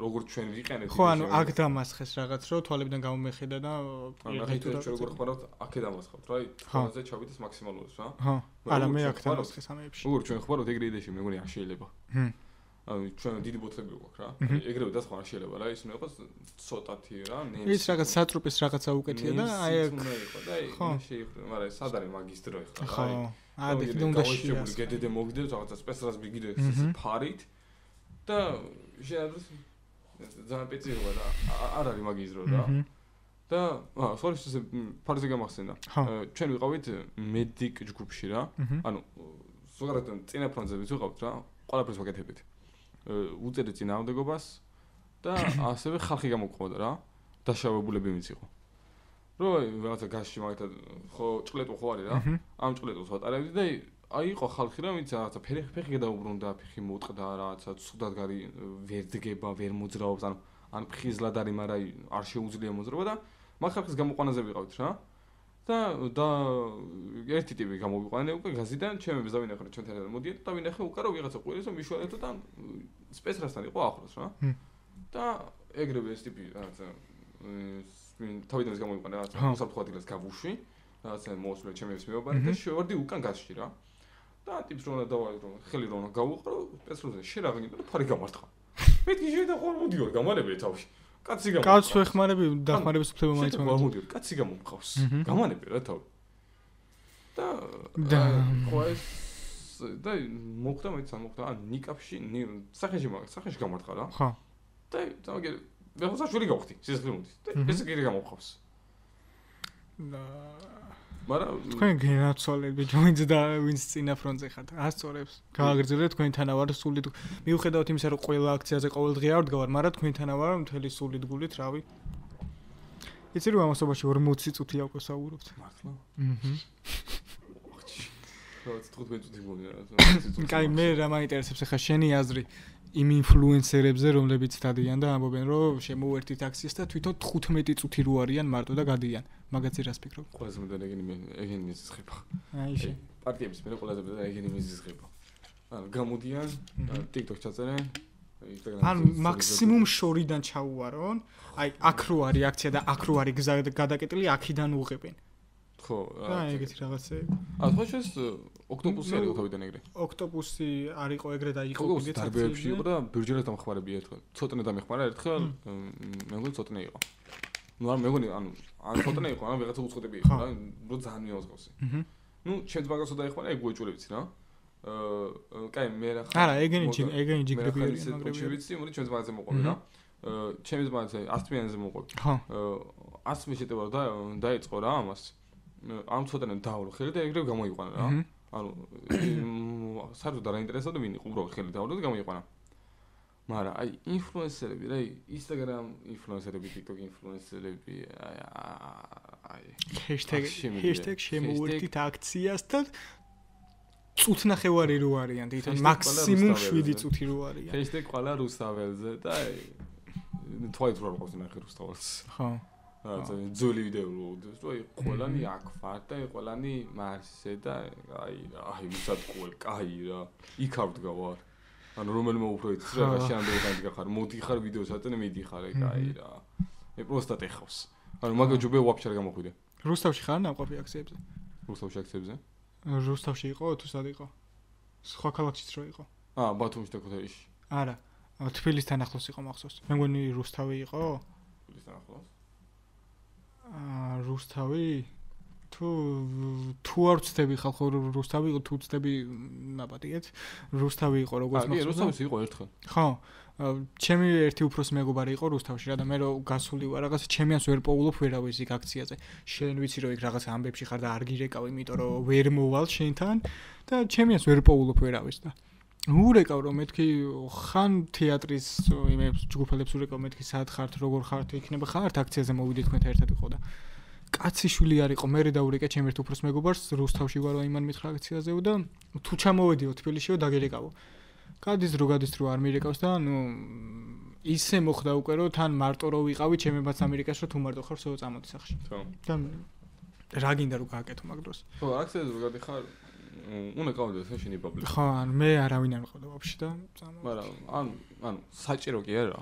როგორ ჩვენ ვიყენებთ ხო ანუ აქ დამასხეს რაღაც რო თვალებიდან გამომეხედა და ჩვენ როგორ ხმარავთ აქე დამასხავთ რა თვალზე ჩავიდეს მაქსიმალურს რა ხო არა მე აქ დამასხეს ამეებში როგორ ჩვენ ხმარავთ ეგრე იდეაში მე მგონი არ შეიძლება ანუ ჩვენ დიდი ბოთლები გვაქვს რა ეგრევე და სხვა არ შეიძლება რა ის უნდა იყოს ცოტათი რა ის რაღაც სატრუპის რაღაცა უკეთია და აი უნდა იყო და აი შეიხრა მაგრამ სად არის მაგისტრო ეხლა ხო ადი და უნდა შეგვიძლია გედედე მოგიდე რაღაცა სპეციალს მიგიდე ფარით და შეადროს ძალიან პეციობა და არ არის მაგისტრო და სორი ეს ფარზე გამახსენდა ჩვენ ვიყავით მედიკ ჯგუფში რა ანუ ზოგადად წინა ფრონტზე ვიყავთ რა ყველაფერს ვაკეთებთ უწერეთ წინააღმდეგობას და ასევე ხალხი გამოგვყავდა რა დაშავებულები ვინც იყო. რომ რაღაცა გასში მაგათად ხო ჭყლეტო ხო არის რა. ამ ჭყლეტოს ვატარებდი და აი იყო ხალხი რა ვინც რაღაცა ფეხი გადაუბრუნდა, ფეხი მოწყდა რაღაცა ცუდად გარი ვერ დგება, ვერ მოძრაობს, ან ფხიზლად არის, მაგრამ არ შეუძლია მოძრაობა და მაგ ხალხის გამოყვანაზე ვიყავით რა. და ერთი ტიპი გამოვიყვანე უკვე გაზიდან, ჩემებს დავინახე რომ ჩვენთან მოდიეთ და ვინახე უკვე რომ ვიღაცა ყურეს რომ მიშვალეთო და სპეცრასთან იყო ახლოს რა. და ეგრევე ეს ტიპი რაღაცა თავიდან ის გამოვიყვანე რაღაცა უსაფრთხოადგილას გავუშვი, რაღაცა მოსვლე ჩემებს მეუბარი და შევარდი უკან გასში რა. და ტიპს რომ დავაი რომ ხელი რომ გავუყრო სპეცრაზე შერაღინდა და ფარი გამარტყა. მეთქი შედა ხოლმე მოდიო გამანებელე თავში. კაცი გამო. კაცს ვეხმარები დახმარების უფლება მაინც მომდიო. კაცი გამომყავს. გამანებელე რა თავი. და ხო ეს და მოხდა მეც არ მოხდა ან ნიკაპში სახეში გამარტყა რა. ხო. და თამაგე მე ხო საშვილი გავხდი სისხლი მოდის. და ეს კიდე გამომყავს. და მაგრამ თქვენ გენაცვალები ვინც წინა ფრონტზე ხართ ასწორებს გააგრძელეთ თქვენ თანავარ სულით მიუხედავად იმისა რომ ყველა აქციაზე ყოველდღე არ ვდგავარ მაგრამ თქვენ თანავარ მთელი სულით გულით რავი იცი რომ ამასობაში 40 წუთი ავსაუბრობთ მართლა რა 15 წუთი მოვიდა რა კაი მე რა მაინტერესებს ახლა შენი აზრი იმ ინფლუენსერებზე რომლებიც დადიან და ამბობენ რომ შემოვერთით აქციას და თვითონ 15 წუთი რო არიან მარტო და გადიან მაგაც რას ფიქრობ? ყველაზე მეტად ეგენი მიზეზი ხება. აი შე. პარტიების მე ყველაზე მეტად ეგენი მიზეზი ხება. ანუ გამოდიან, TikTok ჩაწერენ, Instagram. ან მაქსიმუმ შორიდან ჩაუვარონ, აი აქ რო არის აქცია და აქ რო არის გზა გადაკეტილი, აქიდან უღებენ. ხო, რა ეგეთი რაღაცები. ხო შეს ოქტოპუსი არის თავიდან ეგრე. ოქტოპუსი არისო ეგრე და იყო კიდეც დარბეებში იყო და ბირჯერად დამხმარებია ერთხელ. ცოტნე დამეხმარა ერთხელ, მე მგონი ცოტნე იყო. ну არ მეგონი ანუ ცოტნე იყო ან ვიღაცა უცხოები იყო რა რო ძალიან მიავსგავსი ну ჩემს მაგასო დაეხმარა ეგ უეჭულებიც რა კაი მე რა არა ეგენი ჯიგრები არის მაგრები ვიცი მოდი ჩემს მაგაზე მოყვები რა ჩემს მაგაზე ასწვიანზე მოყვები ხო ასმი შეტევა და დაიწყო რა ამას ამ ცოტნე დაავლო ხელი და ეგრევე გამოიყვანა რა ანუ საერთოდ არ აინტერესებდა ვინ იყო უბრალოდ ხელი დაავლო და გამოიყვანა მაგრამ აი ინფლუენსერები რა Instagram ინფლუენსერები, TikTok ინფლუენსერები აი hashtag შემოვერთით აქციას და წუთნახევარი რო არიან თვითონ მაქსიმუმ 7 წუთი რო არიან hashtag ყველა რუსთაველზე და აი თვალით რო ყავს ნახე რუსთაველს ხო რა ძველი ვიდეო რო აი ყველანი აქ ვარ და ყველანი მარსზე და აი ვისაც ყოველ კაი რა იქ არ ვდგავარ ანუ რომელიმე უფრო იცის რა შენამდე გაგიხარ მოდიხარ ვიდეოს აწენ მიდიხარ ეგ აი რა მე პროსტა ეხავს ანუ მაგა ჯობია ვაფშე არ გამოხვიდე რუსთავში ხარ ნაყოფი აქციებზე რუსთავში აქციებზე რუსთავში იყო თუ სად იყო სხვა ქალაქშიც რო იყო ბათუმში და ქუთაისში არა თბილისთან ახლოს იყო მახსოვს მე მგონი რუსთავი იყო თბილისთან ახლოს რუსთავი თუ არ ვწდები ხალხო რუსთავი იყო თუ ვწდები ნაბადიეთ რუსთავი იყო როგორც მახსოვს რუსთავში იყო ერთხელ ხო ჩემი ერთი უფროსი მეგობარი იყო რუსთავში რა და მე რო გასული ვარ რაღაცა ჩემიანს ვერ პოულობ ვერავის იქ აქციაზე შენ ვიცი რომ იქ რაღაცა ამბებში ხარ და არ გირეკავ იმიტომ რომ ვერ მოვალ შენთან და ჩემიანს ვერ პოულობ ვერავის და ურეკავ რომ მეთქი ხან თეატრის იმებს ჯგუფელებს ურეკავ მეთქი სად ხართ როგორ ხართ იქნება ხართ აქციაზე მოვიდეთ თქვენთან ერთად იყო და კაციშვილი არისო მე დაურეკე ჩემ ერთ უფროს მეგობარს რუსთავში ვარო იმან მითხრა აქციაზეო და თუ ჩამოვედიო თბილისშიო დაგერეკავო გადის რო არ მირეკავს და ნუ ისე მოხდა უკვე რომ თან მარტო რო ვიყავი ჩემებაც ამერიკაში რომ თუ მარტო ხარ სულ წამოდი სახში ხო და რა გინდა რომ გააკეთო მაგ დროს ხო აქციაზე რო გადიხარ უნდა გავდე შენი პაბლიკი ხო ან მე არავინ არ მყავდა ვაფშე და წამოდი მაგრამ ანუ საჭირო კი არა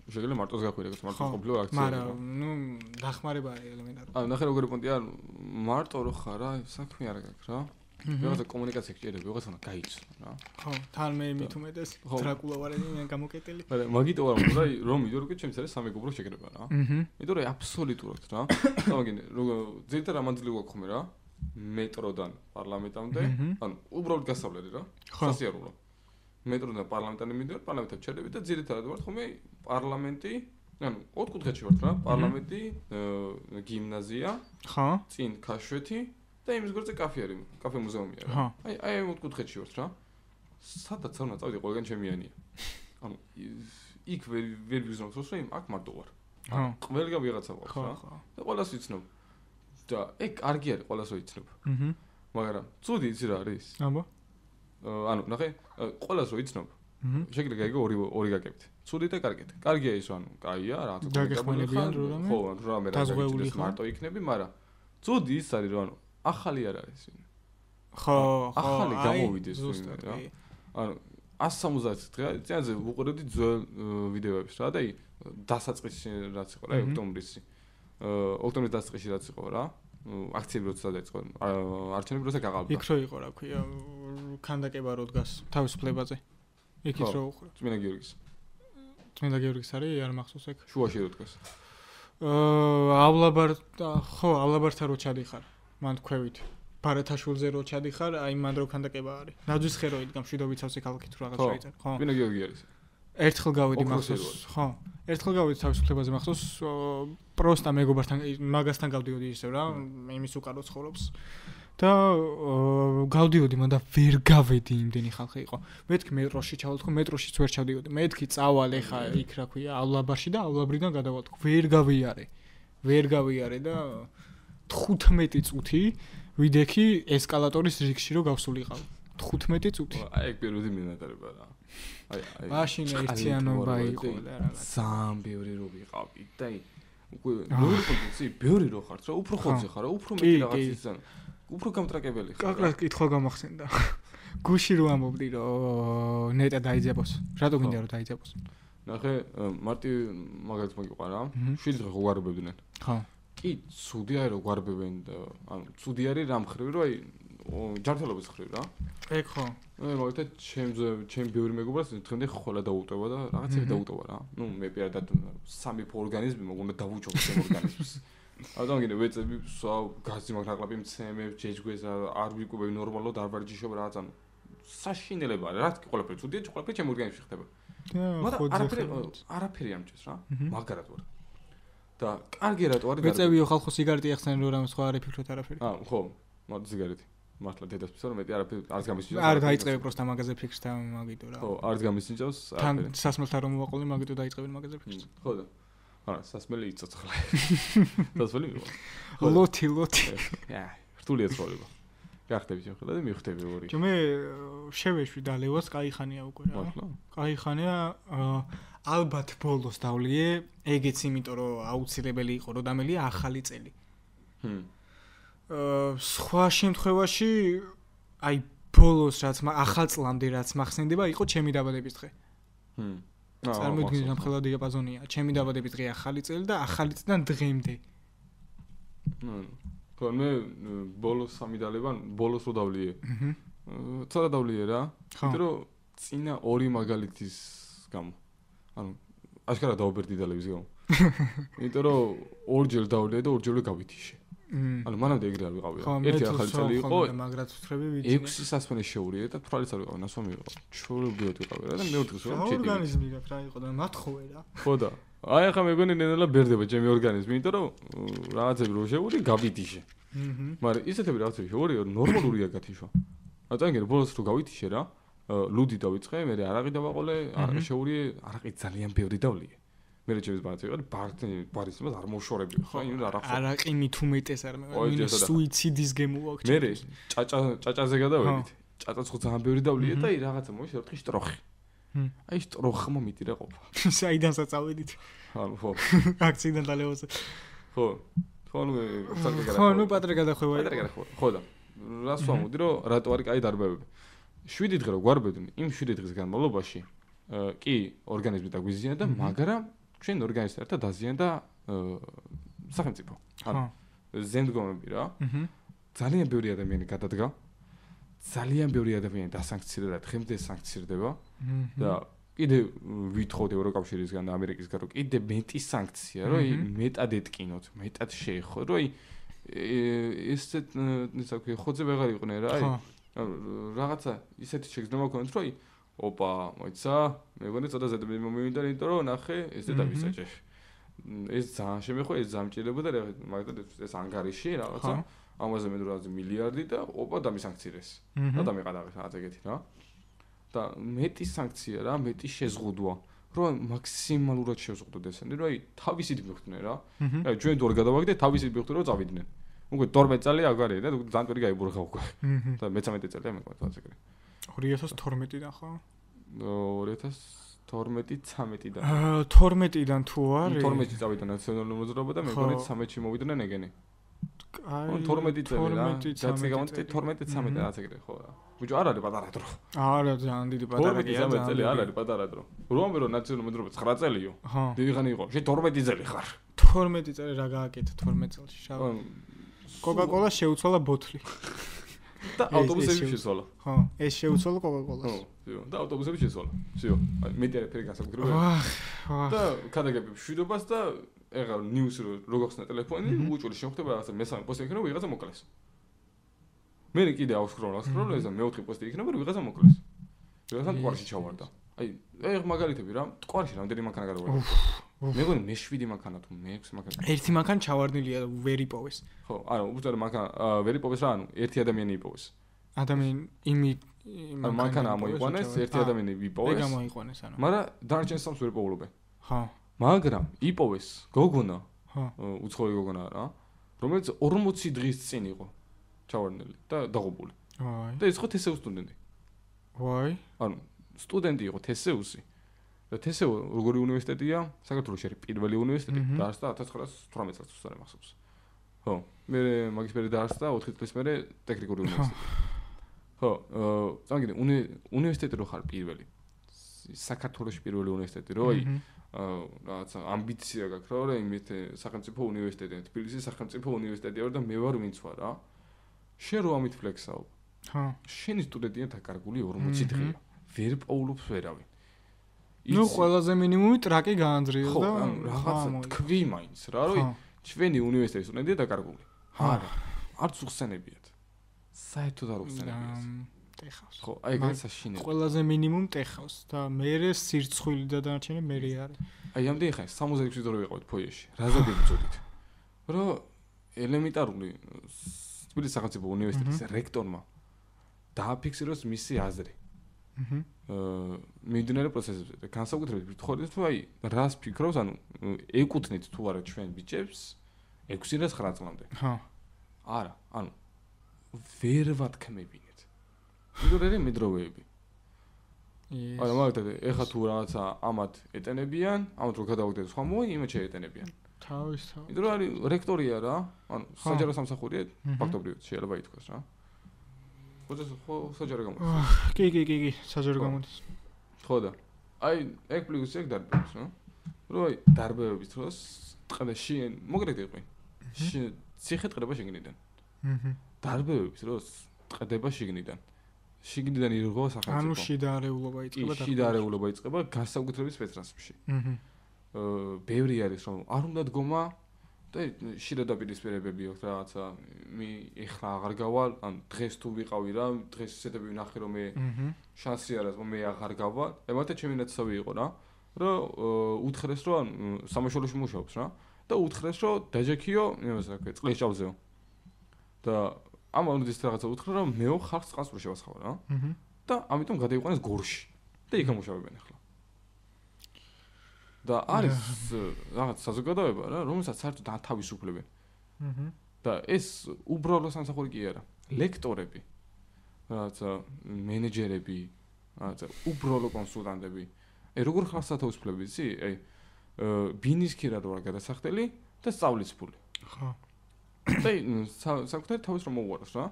შეიძლება მარტოს გახვიდე მარტო ყოფილა აქცია მაგრამ ნუ დახმარება არის ელემენტარული ანუ ნახე როგორი პონტია მარტო რო ხარ რა საქმე არ გაქვს რა ვიღაცა კომუნიკაცია გჭირდება ვიღაცა უნდა გაიცნო რა ხო თან მე მით უმეტეს დრაკულა ვარ მე გამოკეტილი მაგრამ მაგიტო ვარ და რომ მიდო რომ ჩემს არის სამეგობრო შეკრება რა მიდო რომ აბსოლუტურად რა თამაგინ როგორ ზედა რამანძილი გვაქვს ხომ რა მეტროდან პარლამენტამდე ანუ უბრალოდ გასავლელი რა სასიარულო მეტროდან პარლამენტამდე მიდივარ პარლამენტად ჩერდები და ძირითადად ვარ ხომ პარლამენტი ანუ ოთხკუთხედში ვარ რა პარლამენტი გიმნაზია ხო წინ ქაშვეთი და იმის გვერდზე კაფე არის კაფე მუზეუმია რა აი ოთხკუთხედში ვარ რა სადაც არ წავიდი ყველგან ჩემიანია ანუ იქ ვერ ვიზნობს რომ აქ მარტო ვარ ყველგან ვიღაცა ყავს რა. და ყველას ვიცნობ. და ეგ კარგი არის, ყველას ვიცნობ. მაგრამ ცუდი იცი რა არის? აბა. ანუ ნახე, ყველას ვიცნობ. შეგიძლია გაიგო ორი გაკეთეთ. ცუდი და კარგით. კარგია ის, ანუ კაია, რაღაც გაგეხმარებიან რამე. ხო, რამე რა მარტო იქნები, მაგრამ ცუდი ის არის, რომ ანუ ახალი არ არის. ხო, ახალი გამოვიდეს რა. ანუ 170 დღე, ძანზე უყურებდი ძველ ვიდეოებს რა და დასაწყისში რაც იყო რა, ოქტომბრის. ოქტომბრის დასაწყისში რაც იყო რა. აქციები როცა დაიწყო, არჩევნები როცა გაყალბდა. იქ რო იყო რა ქვია, ქანდაკება რო დგას თავისუფლებაზე. იქ ის რო უყურე. წმინდა გიორგის. წმინდა გიორგის არის, არ მახსოვს ეგ. შუაში რო დგას. ავლაბართან რო ჩადიხარ, მან თქვევით. ბარათაშვილზე რო ჩადიხარ, აი მან რო ქანდაკება არის. ნაძვის ხე რო იდგა მშვიდობიცავსე ქალაქი თუ რაღაც შეიძლება, ხო? წმინდა გიორგი არის. ერთხელ გავიდი მახსოვს, ხო. ერთხელ გავიდი თავისუფლებაზე მახსოვს, პროსტა მეგობართან, მაგასთან გავდიოდი ისევ რა, იმის უკარო ცხოვრობს. და გავდიოდი, მანდა ვერ გავედი იმდენი ხალხი იყო. მეთქი მეტროში ჩავალ თქო, მეტროშიც ვერ ჩავდიოდი. მეთქი წავალ ეხა იქ რა ქვია, ავლაბარში და ავლაბრიდან გადავალ თქო. ვერ გავიარე და 15 წუთი ვიდექი ესკალატორის რიგში რო გავსულიყავ. 15 წუთი. აი ეგ პირველი მინატარება რა. აი. მაშინ ერთიანობა იყო და რაღაც. ძალიან ბევრი რო ვიყავი და უკვე ნუ პოზიცი ბევრი რო ხართ რა, უფრო ხოცი ხარ რა, უფრო მეტი რაღაც ისე. უფრო გამტრაკებელი ხარ. კაკრას კითხვა გამახსენდა. გუში რო ამობდი რომ ნეტა დაიძაბოს. რატო გინდა რომ დაიძაბოს? ნახე, მარტი მაგალითად მოგიყვარა, 7 დღე გვარებებდნენ. ხო. კი, ცუდი არის რომ გვარებებენ და ანუ ცუდი არის რამ ხრივ რომ აი ჯანმრთელობის ხრივ რა. ეგ ხო. მაგალითად ჩემ ბევრი მეგობრას დღემდე ხოლა დაუტოვა და რაღაცები დაუტოვა რა. ნუ მე პირადად სამეფო ორგანიზმი მოგონდა დავუჭო ჩემ ორგანიზმს. ადამიანი ვეწები, გაზი მაგ ნაკლაპი მცემებ, ჯეჯგვეს არ ვიკვებები ნორმალურად არ ვარჯიშობ რაღაც ანუ საშინელება რა, რა ყველაფერი ცუდია, ყველაფერი ჩემ ორგანიზმში ხდება. მაგრამ არაფერი ამჭირს რა. მაგარად ვარ. და კარგი რატო არის? ვეწებიო ხალხო სიგარეტი ახსენენ რომ რამე სხვა არ იფიქროთ არაფერი. ხო, მოდი სიგარეტი. მართლა დედასფისო რომ მეტი არაფერი არც გამისინჯავს. არ დაიწყები პროსტა მაგაზე ფიქრს და მაგიტო რა. ხო, არც გამისინჯავს. თან სასმელთან რომ მოვაყოლე მაგიტო დაიწყებენ მაგაზე ფიქრს. ხო და არა, სასმელი იწოცხლა. სასმელი მივა. ლოთი. რთულია ცხოვრება. გახდები შეხედა და მივხვდები ორი. მე შევეშვი და ლევას кайხანია უკვე რა. მართლა? кайხანია ალბათ ბოლოს დავლიე, ეგეც იმიტომ რომ აუცილებელი იყო რომ დამელია ახალი წელი. სხვა შემთხვევაში აი ბოლოს რაც ახალ წლამდე რაც მახსენდება იყო ჩემი დაბადების დღე. წარმოვიდგინე რამხელა დიაპაზონია. ჩემი დაბადების დღე ახალი წელი და ახალი წლიდან დღემდე. ხო, მე ბოლოს სამი დალება, ბოლოს რო დავლიე. ცოტა დავლიე რა. იმიტომ რომ წინა ორი მაგალითის გამო. ანუ აშკარად დაუბერდი დალების გამო. იმიტომ რომ ორჯერ დავლიე და ორჯერ გავითიშე. ანუ მანამდე ეგრე არ ვიყავი რა. ერთი ახალი წელი იყო, მაგრად ვთხრები ვიცი. 6 სასმელი შეურია და თვალიც არ ვიყავი, ნასვამი ვიყავი. ჩოლობიოთ ვიყავი რა და მეორე დღეს რომ ჩედი. ორგანიზმი გაქვს რა იყო და მათხოვე რა. ხო და აი ახლა მეგონი ნენელა ბერდება ჩემი ორგანიზმი, იმიტომ რომ რაღაცები რო შეური გავითიშე. მაგრამ ისეთები რაღაცები შეური ნორმალურია გათიშვა. აწანგერ ბოლოს რო გავითიშე რა, ლუდი დავიწყე, მე არაყი დავაყოლე, არაყი შეური, არაყი ძალიან ბევრი დავლიე. მე ჩემს ბარათი ვიყავი, ბარის იმას არ მოშორები, ხო, იმ რა ხო. არაყი მით უმეტეს არ მე სუიციდის გემო აქვს. მე ჭაჭაზე გადავედით. ჭაჭაც ხო ძალიან ბევრი დავლიე და რაღაცა მოიშე ოთხი შტროხი. აი შტროხმა მიტი რა ყოფა. საიდან საწავედით? ანუ ხო. აქციიდან დალევოზე. ხო. ხო ნუ პატრე გადახვევა. ხო და რას ვამოდი რომ რატო არის კაი დარბევები. 7 დღე რო გვარბებდნენ, იმ 7 დღის განმავლობაში კი ორგანიზმი დაგვიზიანა და მაგრამ ჩვენ ორგანიზმთან ერთად დაზიანდა სახელმწიფო. ანუ ზემდგომები რა. ძალიან ბევრი ადამიანი გადადგა. ძალიან ბევრი ადამიანი დასანქცირდა და დღემდე სანქცირდება. და კიდე ვითხოვთ ევროკავშირისგან და ამერიკისგან რომ კიდე მეტი სანქცია, რომ მეტად ეტკინოთ, მეტად შეეხო, რომ ესეთ ისე ვქი ხოძე ვეღარ იყვნენ რა. რაღაცა ისეთი შეგრძნება ქონდათ, რომ ოპა, მოიცა, მეგონი ცოტა ზედმე მომივიდა, იმიტომ რომ ნახე, ესე დავისაჭე. ეს ძალიან შემეხო, ეს დამჭირებოდა და მაგალითად ეს ანგარიში რაღაცა, ამაზე მე რა მილიარდი და ოპა დამისანქცირეს. და დამიყადაღეს რაღაც ეგეთი რა. და მეტი სანქცია რა, მეტი შეზღუდვა, რომ მაქსიმალურად შევზღუდოთ ესენი, რომ აი თავისით მივხვდნენ რა. აი ჩვენ თუ არ გადავაგდეთ, თავისით მივხვდნენ რომ წავიდნენ. უკვე 12 წელი აგარია და ზანტვერი გაიბურღა უკვე. და მე-13 წელია მე თქვა ზეგრე. 2012-დან ხო? 2012-13-დან. 12-დან თუ არის? 12-ში წავიდა ნაციონალური მოძრაობა და მეგონი 13-ში მოვიდნენ ეგენი. აი 12 წელი რა. დაცი გამონდი 12-13 რაც ეგრე ხო რა. ბიჭო არ არის პატარა დრო. არა ძალიან დიდი პატარა კი არა. 12 წელი არ არის პატარა დრო. რომ ამბე რომ ნაციონალური მოძრაობა 9 წელიო. დივიღანი იყო. შე 12 წელი ხარ. 12 წელი რა გააკეთე 12 წელში შავ. კოკა-კოლა შეუცვალა ბოთლი. და ავტობუსები შეცვალა. ხო, ეს შეუცვალა კოკა-კოლას. ხო, ვიო, და ავტობუსები შეცვალა. ვიო, მეტი არაფერი განსაკუთრებული. და გადაგები მშვიდობას და ეხლა ნიუსი რო გახსნა ტელეფონი, უჭური შეხვდება რაღაცა მესამე პოსტი იქნება ვიღაცა მოკლეს. მე კიდე ავსკროლ ესა მეოთხე პოსტი იქნება რომ ვიღაცა მოკლეს. ვიღაცა ტყუარში ჩავარდა. აი, ეხ მაგალითები რა, ტყუარში რამდენი მანქანა გადავარდა. მეგონი მე-7 მანქანა თუ მე-6 მანქანა. ერთი მანქანა ჩავარდნილია ვერ იპოვეს. ხო, არა, უბრალოდ მანქანა ვერ იპოვეს რა, ანუ ერთი ადამიანი იპოვეს. ადამიანი იმი მანქანა მოიყვანეს, ერთი ადამიანი იპოვეს. ეგ გამოიყვანეს ანუ. მაგრამ დარჩენ სამს ვერ პოულობენ. ხო. მაგრამ იპოვეს გოგონა. ხო. უცხოური გოგონა რა, რომელიც 40 დღის წინ იყო ჩავარდნილი და დაღუპული. ვაი. და ის ხო თესეუს სტუდენტი. ვაი. ანუ სტუდენტი იყო თესეუსი. და თესეუ როგორი უნივერსიტეტია? საქართველოში არის პირველი უნივერსიტეტი, დაარსდა 1918 წელს უცარი მახსოვს. ხო, მე მაგისტრი დაარსდა 4 წლის მერე ტექნიკური უნივერსიტეტი. ხო, წამოგიდე უნივერსიტეტი რო ხარ პირველი. საქართველოში პირველი უნივერსიტეტი რო აი რაღაცა ამბიცია გაქვს რა, იმით სახელმწიფო უნივერსიტეტია, თბილისის სახელმწიფო უნივერსიტეტია და მე ვარ ვინც ვარ რა. შენ რო ამით ფლექსაობ. ხო. შენი სტუდენტია დაკარგული 40 დღეა. ვერ პოულობს ვერავინ. ნუ ყველაზე მინიმუმი ტრაკი გაანძრიეს და რაღაცა თქვი მაინც რა, რომ ჩვენი უნივერსიტეტის სტუდენტია დაკარგული. არა, არც უხსენებიათ. საერთოდ არ უხსენებიათ. ტეხავს. ხო, აი ეგ საშინელი. ყველაზე მინიმუმ ტეხავს და მე სირცხვილი და დანარჩენი მე არის. აი ამდენი ხანი 66 დოლარი ვიყავით ფოიეში. რაზე გიბრძოდით? რომ ელემენტარული თბილისის სახელმწიფო უნივერსიტეტის რექტორმა დააფიქსიროს მისი აზრი. მიმდინარე პროცესებზე განსაკუთრებით ვთხოვდით თუ აი რას ფიქრობს ანუ ეკუთვნით თუ არა ჩვენ ბიჭებს 6 და 9 წლამდე ხო არა ანუ ვერ ვათქმევინეთ მიდროები მიდროები არა მაგათად ეხა თუ რაღაცა ამათ ეტენებიან ამათ რო გადავაგდეთ სხვა მოი იმათ შეეტენებიან თავის იმიტომ რომ არის რექტორია რა ანუ საჯარო სამსახურია ფაქტობრივად შეიძლება ითქვას რა ხო საჯარო გამოდის. კი, საჯარო გამოდის. ხო და აი ეგ პლუს ეგ დარბევს, რა. რომ აი დარბევების დროს ტყეში მოგრედი იყვი. ციხე ტყდება შიგნიდან. დარბევების დროს ტყდება შიგნიდან. შიგნიდან ირღვა სახელმწიფო. ანუ შიდა არეულობა იწყება და შიდა არეულობა იწყება განსაკუთრებით სპეცტრანსში. ბევრი არის რომ არ უნდა დგომა და შიდა დაპირისპირებები აქვს რაღაცა ეხლა აღარ გავალ ან დღეს თუ ვიყავი რა დღეს ისეთები ვნახე რომ მე შანსი არის რომ მე აღარ გავალ ემართა ჩემი ნაცავი იყო რა რომ უთხრეს რომ სამაშველოში მუშაობს რა და უთხრეს რომ დაჯექიო იმას რა ქვია წყლის ჭავზეო და ამან ის რაღაცა უთხრა რომ მეო ხალხს წყალს რო შევასხავ რა და ამიტომ გადაიყვანეს გორში და იქ ამუშავებენ ახლა და არის რაღაც საზოგადოება რა რომელსაც საერთოდ ათავისუფლებენ. და ეს უბრალოდ სამსახური კი არა. ლექტორები, რაღაცა მენეჯერები, რაღაცა უბრალოდ კონსულტანტები. როგორ ხალხს ათავისუფლები იცი? ბინისკირა რო არ გადასახდელი და სწავლის ფული. ხო. და საკუთარი თავის რომ მოუაროს რა.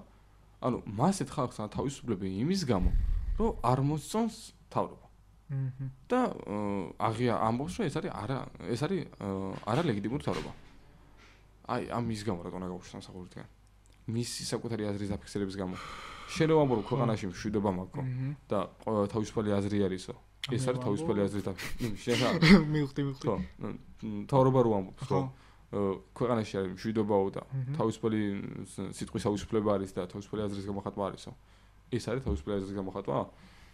ანუ მასეთ ხალხს ათავისუფლები იმის გამო, რომ არ მოსწონს თავრობა. და აღია ამბობს რომ ეს არის არა ლეგიტიმური თავრობა. აი ამის გამო რატომ არ გავუშვი სამსახურიდან? მისი საკუთარი აზრის დაფიქსირების გამო. შენ რომ ამბობ ქვეყანაში მშვიდობა მაქვს და თავისუფალი აზრი არისო. ეს არის თავისუფალი აზრის დაფიქსირება. შენ რა? მივხვდი. ხო. თავრობა რო ამბობს, ხო. ქვეყანაში არის მშვიდობაო და თავისუფალი სიტყვის თავისუფლება არის და თავისუფალი აზრის გამოხატვა არისო. ეს არის თავისუფალი აზრის გამოხატვა?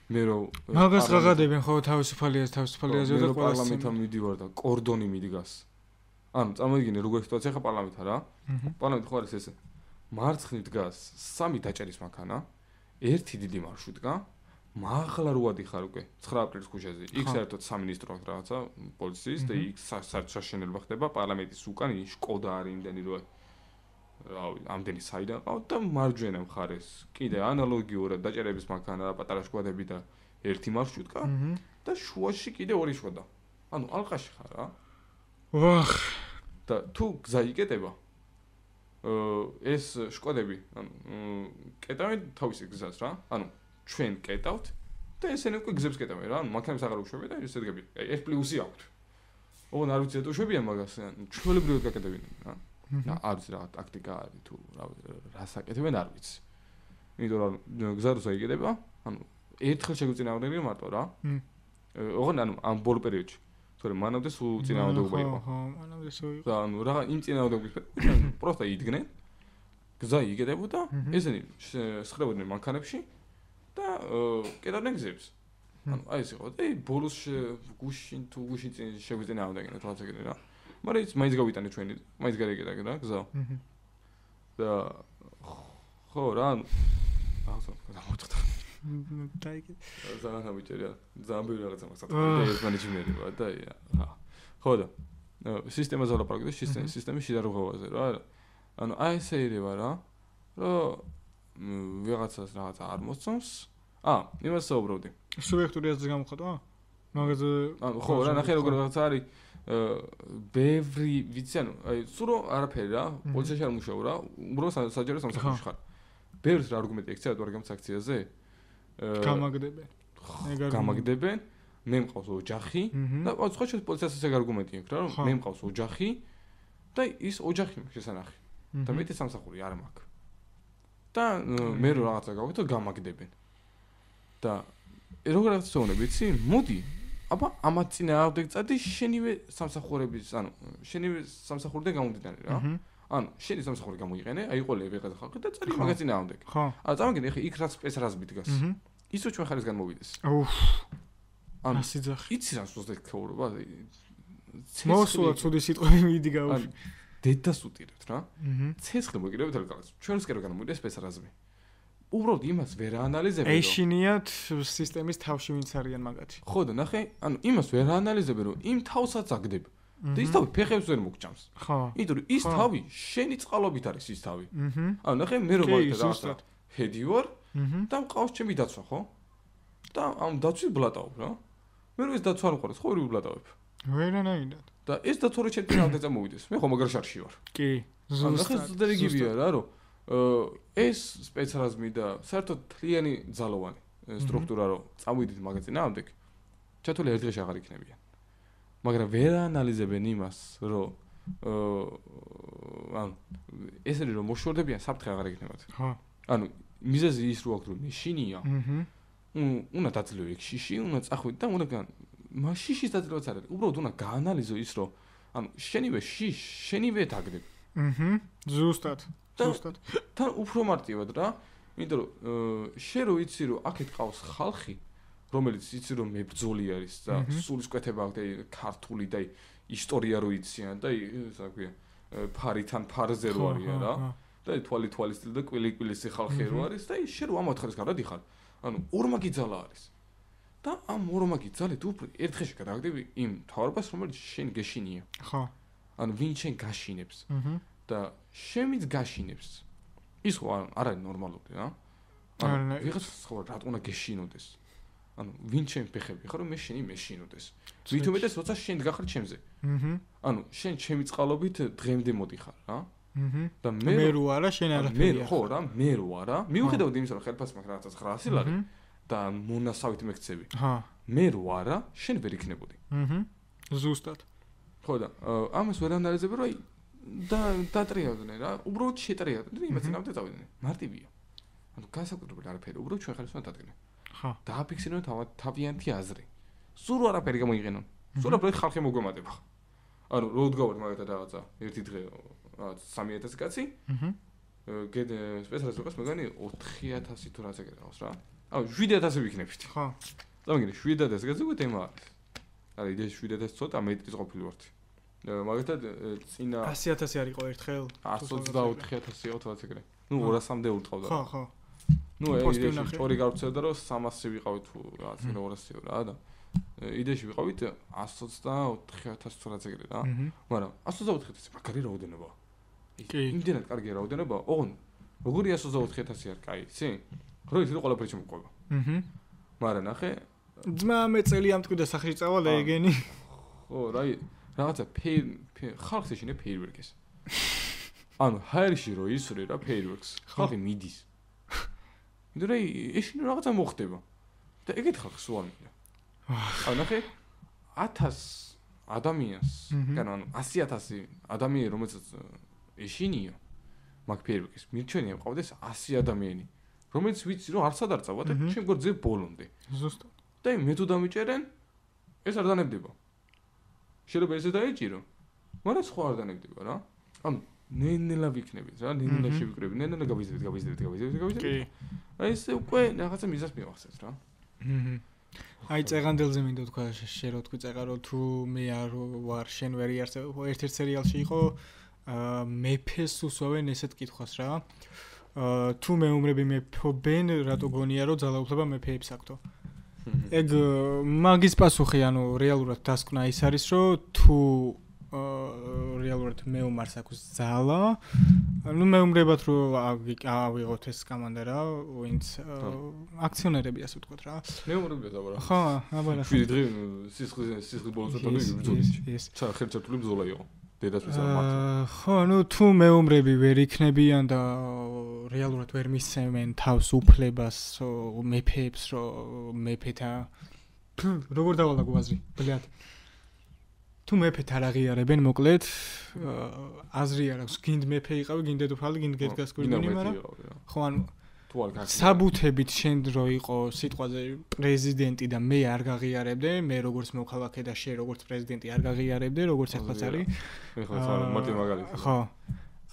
მე რო მაგას რაღაცებენ ხო თავისუფალი აზრი და ყველა პარლამენტთან მიდივარ და კორდონი მიდგას. ანუ წამოიგინე როგორი სიტუაცია ხა პარლამენტა რა. პარლამენტი ხო არის ესე. მარცხნივ დგას 3 დაჭერის მანქანა, 1 დიდი მარშრუტკა მაღლა რო ადიხარ უკვე 9 აპრილის ქუჩაზე. იქ საერთოდ სამინისტრო აქვს რაღაცა პოლიციის და იქ საშენელება ხდება პარლამენტის უკან შკოდა არის იმდენი რო რავი, ამდენი საიდან ყავთ და მარჯვენა მხარეს კიდე ანალოგიურად დაჭერების მანქანა და პატარა შკოდები და ერთი მარშრუტკა და შუაში კიდე ორი შკოდა. ანუ ალყაში ხარ რა. ვახ. და თუ გზა იკეტება ეს შკოდები, ანუ კეტავენ თავისი გზას რა. ანუ ჩვენ კეტავთ და ესენი უკვე გზებს კეტავენ რა. ანუ მანქანებს აღარ უშვებენ და ესე დგები. აი ეს პლუსი აქვთ. ოღონ არ ვიცი თუ უშვებიან მაგას, ანუ ჩვეულებრივად გაკეთებინენ რა. და არ ვიცი რა ტაქტიკა არის თუ რა საკეთებენ არ ვიცი. იმიტომ რომ გზა როცა იკეტება, ანუ ერთხელ შეგვიწინააღმდეგე მარტო რა. ოღონ ანუ ამ ბოლო პერიოდში თორემ მანამდე სულ წინააღმდეგობა იყო. ხო, მანამდე სულ იყო. და ანუ რა იმ წინააღმდეგობის პროსტა იდგნენ. გზა იკეტებოდა, ესენი სხრებოდნენ მანქანებში და კეტავდნენ გზებს. ანუ აი ეს იყო. და ბოლოს გუშინ წინ შეგვიწინააღმდეგნენ თვალს ეგრე რა. მაგრამ ის მაინც გავიტანე ჩვენი, მაინც გარეკეტა რა გზა. და ხო რა, ახლა გამოვწყვეტ. დაიგე. ზანა ბიჭერია, ზამბი რაღაცა მაგას. და ეს მანეჯმენტია და ხა. ხო და სისტემაზე ვლაპარაკობ და სისტემის შედარებაზე რა. ანუ აი ესე ირევა რა, რომ ვიღაცას რაღაცა არ მოსწონს. იმას საუბრობდი. სუბიექტური აზრი გამოხატვა? მაგაზე ანუ ხო რა, ნახე როგორ რაღაცა არის ბევრი ვიცი ანუ აი სულ არაფერი რა, პოლიციაში არ მუშაობ რა, უბრალოდ საჯარო სამსახურში ხარ. ბევრს რა არგუმენტი ექცია თუ არ გამს აქციაზე? გამაგდებენ. მე მყავს ოჯახი და სხვა შორის პოლიციას ესე არგუმენტი აქვს რა, რომ მე მყავს ოჯახი და ის ოჯახი მაქვს შესანახი. და მეტი სამსახური არ მაქვს. და მე რო რაღაცა გავაკეთო, გამაგდებენ. და როგორ აღწევნებ, იცი? მოდი აბა ამათ წინააღმდეგ წადი შენივე სამსახურების, ანუ შენივე სამსახურიდან გამომდიდარი რა. ანუ შენი სამსახური გამოიყენე, აი ყოლე ვიღაცა ხალხი და წადი მაგას წინააღმდეგ. წამაგინე ხე იქ რაც სპეცრაზმი დგას. ისო ჩვენ ხარისგან მოვიდეს. ანუ იცი რა სულზე ქაურობა? მოსულა ცუდი სიტყვები მიდგა უშ. დედას უტირებთ რა. ცეცხლი მოგირებთ რა კაცს. ჩვენს კერგან მოვიდეს სპეცრაზმი. უბრალოდ იმას ვერ აანალიზებენ რომ ეშინიათ სისტემის თავში ვინც არიან მაგათი. ხო და ნახე, ანუ იმას ვერ აანალიზებენ რომ იმ თავსაც აგდებ. და ის თავი ფეხებს ვერ მოგჭამს. ხო. იმიტომ რომ ის თავი შენი წყალობით არის ის თავი. ანუ ნახე მე რომ მაგათ ჰედივარ და მყავს ჩემი დაცვა, ხო? და ამ დაცვის ბლატაობ რა. მე რომ ეს დაცვა არ მყავს, ხო ვერ ვიბლატავებ. ვერანაირად. და ეს დაცვა რო ჩემ წინამდე წამოვიდეს. მე ხო მაგარ შარში ვარ. კი. ზუსტად იგივეა რა, რომ ეს სპეცრაზმი და საერთოდ თლიანი ძალოვანი სტრუქტურა რო წავიდით მაგას წინააღმდეგ, ჩათვლი ერთ დღეში აღარ იქნებიან. მაგრამ ვერ აანალიზებენ იმას, რომ ანუ ესენი რომ მოშორდებიან, საფრთხე აღარ იქნებათ. ხო. ანუ მიზეზი ის რო აქვს რომ მეშინია. უნდა დაძლევი ეგ შიში, უნდა წახვიდე და უნდა მას შიშის დაძლევაც არ არის. უბრალოდ უნდა გაანალიზო ის რომ ანუ შენივე შენივე დაგდებ. ზუსტად. ზუსტად. თან უფრო მარტივად რა. იმიტომ რომ შენ რო იცი რომ აქეთ ყავს ხალხი, რომელიც იცი რომ მებრძოლი არის და სულისკვეთება აქვს და ქართული და ისტორია რო იციან და ისა ქვია ფარიდან ფარზე რო არიან რა. და თვალის და კვილი-კვილისი ხალხი რო არის და შენ რო ამათ ხარეს გარდა დიხარ. ანუ ორმაგი ძალა არის. და ამ ორმაგი ძალით უფრო ერთ დღეში გადაგდები იმ თავრობას, რომელიც შენ გეშინია. ხო. ანუ ვინ შენ გაშინებს. და შემიც გაშინებს. ის ხო არ არის ნორმალური რა. ანუ ვიღაც ხო რატომ უნდა გეშინოდეს. ანუ ვინ ჩემ ფეხები ხარ რომ მე შენი მეშინოდეს. ვით უმეტეს როცა შენ გახარ ჩემზე. ანუ შენ ჩემი წყალობით დღემდე მოდიხარ რა. და მე რო არა შენ არაფერია. მე ხო რა, მე რო არა. მიუხედავად იმისა რომ ხელფასი მაქვს რაღაცა 900 ლარი და მონასავით მეკცები. მე რო არა, შენ ვერ იქნებოდი. ზუსტად. ხო და ამას ვერ ანალიზებ რომ და დატრიალდნენ რა. უბრალოდ შეტრიალდნენ და იმას წინამდე წავიდნენ. მარტივია. ანუ განსაკუთრებული არაფერი, უბრალოდ ჩვენ ხელს უნდა დადგნენ. ხო. დააფიქსირონ თავიანთი აზრი. სულ არაფერი გამოიყენონ. სულ უბრალოდ ხალხი მოგვემატება. ანუ რო დგავარ მაგათად რაღაცა ერთი დღე 3000 კაცი. გედე სპეციალისტებს მეგანი 4000 თუ რაღაცა გიყავს რა. აუ 7000 ვიქნებით. ხო. დამიგინე 7000 კაცი უკვე თემა არის. არა იდეაში 7000 ცოტა მეტრის ყოფილი ვართ. მაგათად წინა 100000 არ იყო ერთხელ 124000 იყო თვაც ეგრე. ნუ 200-მდე ურტყავდა. ხო. ნუ ეს ორი გავცედა რომ 300 ვიყავით თუ რაღაც 200 რა და იდეაში ვიყავით 124,000 რაც ეგრე რა მაგრამ 124,000 მაგარი რაოდენობა იმდენად კარგი რაოდენობა ოღონ როგორი 124,000 არ კაი იცი რო ის ყველაფერი შემოყვება მაგრამ ნახე ძმა მე წელი ამტკიდა სახში წავალ ეგენი ხო რაი რაღაცა ხალხს ეშინე ფეირვერკის ანუ ჰაერში რო ისვრე რა ფეირვერკს ხალხი მიდის იმიტომ რომ ეშინე რაღაცა მოხდება და ეგეთ ხალხს უარ მინდა ანუ ნახე 1000 ადამიანს ანუ 100,000 ადამიანი რომელსაც ეშინია მაგ ფეირვერკის მირჩენია მყავდეს 100 ადამიანი რომელიც ვიცი რომ არც არ წავა და შემდგარ ძე ბოლომდე ზუსტად და მე თუ დამიჭერენ ეს არ დანებდება შეიძლება ესე დაიჭირო მაგრამ სხვა არ დანებდება რა ანუ ნენელა ვიქნებით რა ნენელა შევიკრები ნენელა გავიზრდეთ კი აი ესე უკვე რაღაცა მიზას მივახსენს რა აი წეღანდელზე მინდა თქვა შე რო თქვი წეღა რო თუ მე არ ვარ შენ ვერი არსებ ერთ-ერთ სერიალში იყო მეფეს უსვავენ ესეთ კითხვას რა თუ მეუმრები მეფობენ რატო გონია რომ ძალაუფლება მეფეებს აქვთ ეგ მაგის პასუხი ანუ რეალურად დასკვნა ის არის რომ თუ რეალურად მეუმარს აქვს ძალა ну მეუმრებად რომ ავიღოთ ეს კომანდა რა ვინც აქციონერები ასე ვთქვათ რა მეუმრებია დაბარა ხო აბა რა პირი დღე სისხლის ბოლოს წავიდი ცა ხელჩართული ბრძოლა იყო დედას ხო ну თუ მეუმრები ვერ იქნებიან და რეალურად ვერ მისცემენ თავს უფლებას მეფეებს რომ მეფეთა როგორ დავალა გვაზრი ბლად თუ მეფეთ არ აღიარებენ მოკლედ აზრი არ აქვს გინდ მეფე იყავი გინდ დედოფალი გინდ გედგასკვირდინი მაგრამ ხო ანუ საბუთებით შენ რო იყო სიტყვაზე პრეზიდენტი და მე არ გაღიარებდე მე როგორც მოქალაქე და შე როგორც პრეზიდენტი არ გაღიარებდე როგორც ახლა არის მარტი მაგალითი ხო